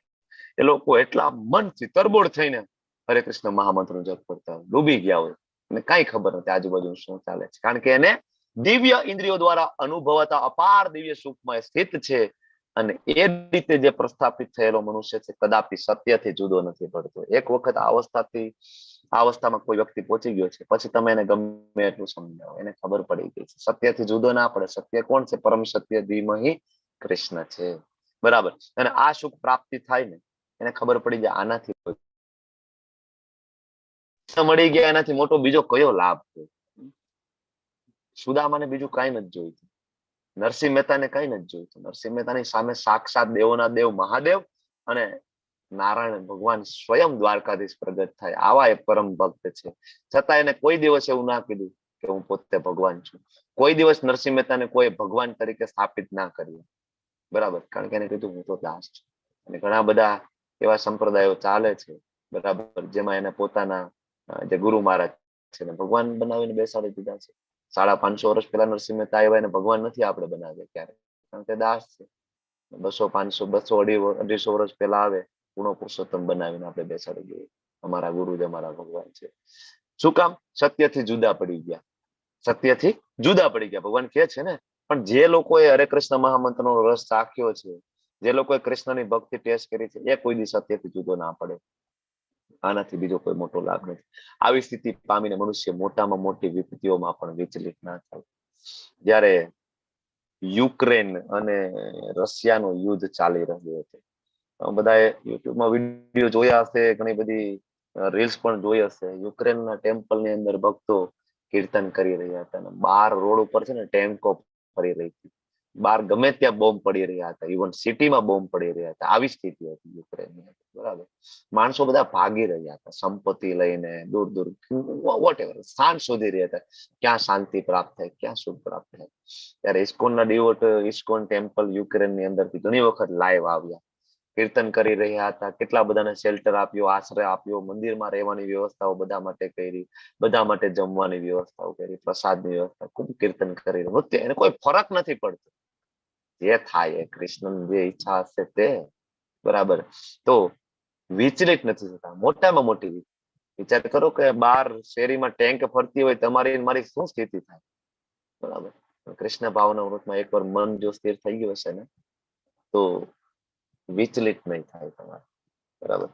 એ લોકો એટલા મનથી તરબોળ થઈને હરે કૃષ્ણ મહામંત્રનો જપ કરતા હોય, ડૂબી ગયા હોય અને કઈ ખબર નથી આજુબાજુ શું ચાલે છે. કારણ કે એને દિવ્ય ઇન્દ્રિયો દ્વારા અનુભવાતા અપાર દિવ્ય સુખમાં સ્થિત છે. અને એ રીતે જે પ્રસ્થાપિત થયેલો મનુષ્ય છે કદાપી સત્યથી જુદો નથી પડતો. એક વખત આ અવસ્થામાં કોઈ વ્યક્તિ પહોંચી ગયો છે, પછી તમે એને ગમે એટલું સમજાવો, એને ખબર પડી ગઈ છે સત્યથી જુદો ના પડે. સત્ય કોણ છે? પરમ સત્ય ધીમહિ કૃષ્ણ છે. બરાબર. અને આ સુખ પ્રાપ્તિ થાય ને એને ખબર પડી જાય આનાથી મળી ગયા એનાથી મોટો બીજો કયો લાભ છે. સુદામાને બીજું કઈ નથી જોઈતું, નરસિંહ મહેતાને કઈ નથી જોઈતું. નરસિંહ મહેતાની સામે સાક્ષાત દેવોના દેવ મહાદેવ અને નારાયણ ભગવાન સ્વયં દ્વારકાધીશ પ્રગટ થાય. આવા એક પરમ ભક્ત છે, છતાં એને કોઈ દિવસ એવું ના કીધું કે હું પોતે ભગવાન છું. કોઈ દિવસ નરસિંહ મહેતાને કોઈ ભગવાન તરીકે સ્થાપિત ના કર્યું. બરાબર. કારણ કે એને કીધું હું તો દાસ છું. અને ઘણા બધા એવા સંપ્રદાયો ચાલે છે, બરાબર, જેમાં એને પોતાના જે ગુરુ મહારાજ છે ને ભગવાન બનાવીને બેસાડી દીધા છે. 550 વર્ષ પહેલા નરસિંહ મહેતા આવ્યા એને ભગવાન નથી આપણે બનાવ્યા ક્યારે, કારણ કે દાસ છે. 200, 500, 200, 250 વર્ષ પહેલા આવે ગુણો પુરુષોત્તમ બનાવીને આપણે બેસાડી દઈએ. અમારા ગુરુ જ અમારા ભગવાન છે. શું કામ? સત્યથી જુદા પડી ગયા. સત્યથી જુદા પડી ગયા ભગવાન કહે છે ને. પણ જે લોકોએ હરે કૃષ્ણ મહામંત્રનો રસ ચાખ્યો છે, જે લોકોએ કૃષ્ણની ભક્તિ ટેસ્ટ કરી છે, એ કોઈ દી સત્યથી જુદો ના પડે. આનાથી બીજો કોઈ મોટો લાભ નથી. આવી સ્થિતિ પામીને મનુષ્ય મોટામાં મોટી વિપત્તિઓમાં પણ વિચલિત ના થાય. જ્યારે યુક્રેન અને રશિયાનું યુદ્ધ ચાલી રહ્યું હતું, બધાએ યુટ્યુબમાં વિડીયો જોયા હશે, ઘણી બધી રીલ્સ પણ જોઈ હશે, યુક્રેનના ટેમ્પલ ની અંદર ભક્તો કીર્તન કરી રહ્યા હતા અને બહાર રોડ ઉપર છે ને ટેન્કો ફરી રહી હતી, બહાર ગમે ત્યાં બોમ્બ પડી રહ્યા હતા, ઇવન સિટીમાં બોમ્બ પડી રહ્યા હતા. આવી સ્થિતિ હતી યુક્રેનની. બરાબર, માણસો બધા ભાગી રહ્યા હતા સંપત્તિ લઈને, દૂર દૂર વોટ એવર, સ્થાન શોધી રહ્યા હતા ક્યાં શાંતિ પ્રાપ્ત થાય, ક્યાં સુખ પ્રાપ્ત થાય. ત્યારે ઇસ્કોનના ડિવોટ ઇસ્કોન ટેમ્પલ યુક્રેનની અંદરથી ઘણી વખત લાઈવ આવ્યા, કીર્તન કરી રહ્યા હતા, કેટલા બધાને શેલ્ટર આપ્યો, આશ્રય આપ્યો, મંદિરમાં રહેવાની વ્યવસ્થાઓ બધા માટે કરી, બધા માટે જમવાની વ્યવસ્થાઓ કરી, પ્રસાદની વ્યવસ્થા, ખૂબ કીર્તન કરી નૃત્ય. એને કોઈ ફરક નથી પડતો, જે થાય એ કૃષ્ણ જે ઈચ્છા હશે તે. બરાબર, તો વિચલિત નથી થતા. મોટામાં મોટી વિચાર કરો કે બાર શેરીમાં ટેન્ક ફરતી હોય, તમારી મારી શું સ્થિતિ થાય. બરાબર, કૃષ્ણ ભાવના વૃત્તમાં એકવાર મન જો સ્થિર થઈ ગયું હશે ને તો વિચલિત નહીં થાય તમારે. બરાબર,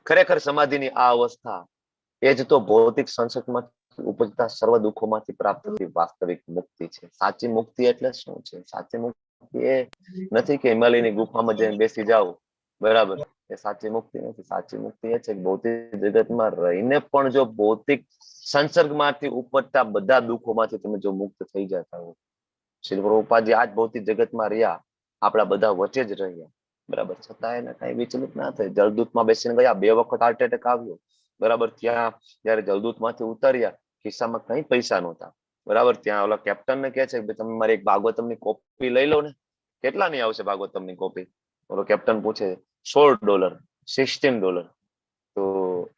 ખરેખર સમાધિની આ અવસ્થા એ જ તો ભૌતિક સંસર્ગમાં ઉપજતા સર્વ દુઃખોમાંથી પ્રાપ્ત થતી વાસ્તવિક મુક્તિ છે. સાચી મુક્તિ એટલે શું છે? સાચી મુક્તિ એ નથી કે હિમાલયની ગુફામાં જઈને બેસી જાઓ. બરાબર, એ સાચી મુક્તિ નથી. સાચી મુક્તિ એ છે કે ભૌતિક જગતમાં રહીને પણ જો ભૌતિક સંસર્ગમાંથી ઉપજતા બધા દુઃખોમાંથી તમે જો મુક્ત થઈ જતા હો. શ્રી પ્રભુપાદજી આજ ભૌતિક જગતમાં રહ્યા, આપણા બધા વચ્ચે જ રહ્યા. બરાબર, છતાં એને કઈ વિચલિત ના થાય. જલદૂતમાં બેસીને ગયા, 2 વખત હાર્ટ એટેક આવ્યો. બરાબર, ત્યાં જયારે જલદૂતમાંથી ઉતર્યા, ખિસ્સામાં કઈ પૈસા નહોતા. બરાબર, ત્યાં ઓલા કેપ્ટન ને કહે છે કે તમે મારી એક ભાગવતમની કોપી લઈ લો ને. કેટલાની આવશે ભાગવતમની કોપી? ઓલો કેપ્ટન પૂછે $16, $16. તો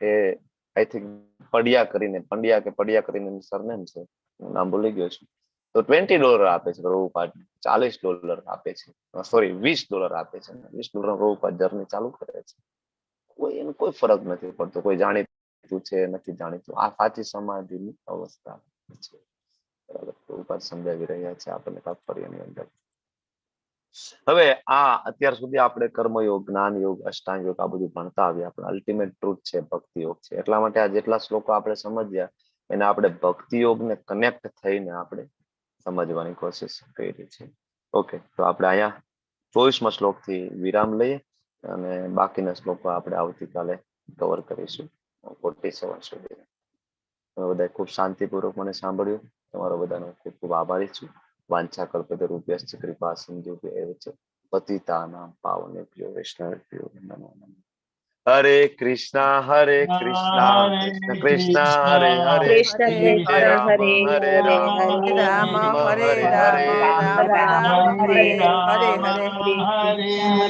એ આઈ થિંક પંડ્યા કરીને સરનેમ છે, હું નામ ભૂલી ગયો છું. તો $20 આપે છે પ્રભુપાદ, $40 આપે છે, સોરી $20 આપે છે. $20 પ્રભુપાદ જર્ની ચાલુ કરે છે. એનો કોઈ ફરક નથી પડતો, કોઈ જાણીતું છે નથી જાણીતું. આ સાચી સમાધિની અવસ્થા છે. બરાબર, પ્રભુપાદ સમજાવી રહ્યા છે આપણને તાત્પર્યની અંદર. હવે આ અત્યાર સુધી આપણે કર્મયોગ, જ્ઞાન યોગ, અષ્ટાંગ યોગ આ બધું ભણતા આવ્યા. આપણે અલ્ટિમેટ ટ્રુથ છે ભક્તિ યોગ છે. એટલા માટે આ જેટલા શ્લોકો આપણે સમજ્યા એને આપણે ભક્તિ યોગને કનેક્ટ થઈને આપણે સમજવાની કોશિશ કરી છે. ઓકે, તો આપણે અહીંયા 24મા શ્લોકથી વિરામ લઈએ અને બાકીના શ્લોકો આપણે આવતીકાલે કવર કરીશું 47 સુધી. તમે બધા ખૂબ શાંતિપૂર્વક મને સાંભળ્યું. તમારો બધાનો ખૂબ ખૂબ આભારી છું. વાંછા કલ્પતરુભ્યશ્ચ કૃપા સિંધુભ્યૈવ ચ પતિતાનાં પાવનેભ્યો વૈષ્ણવેભ્યો નમો નમઃ. હરે કૃષ્ણ હરે કૃષ્ણ કૃષ્ણ કૃષ્ણ હરે હરે, હરે રામ હરે રામ રામ હરે હરે રામ હરે, રામ રામ હરે હરે.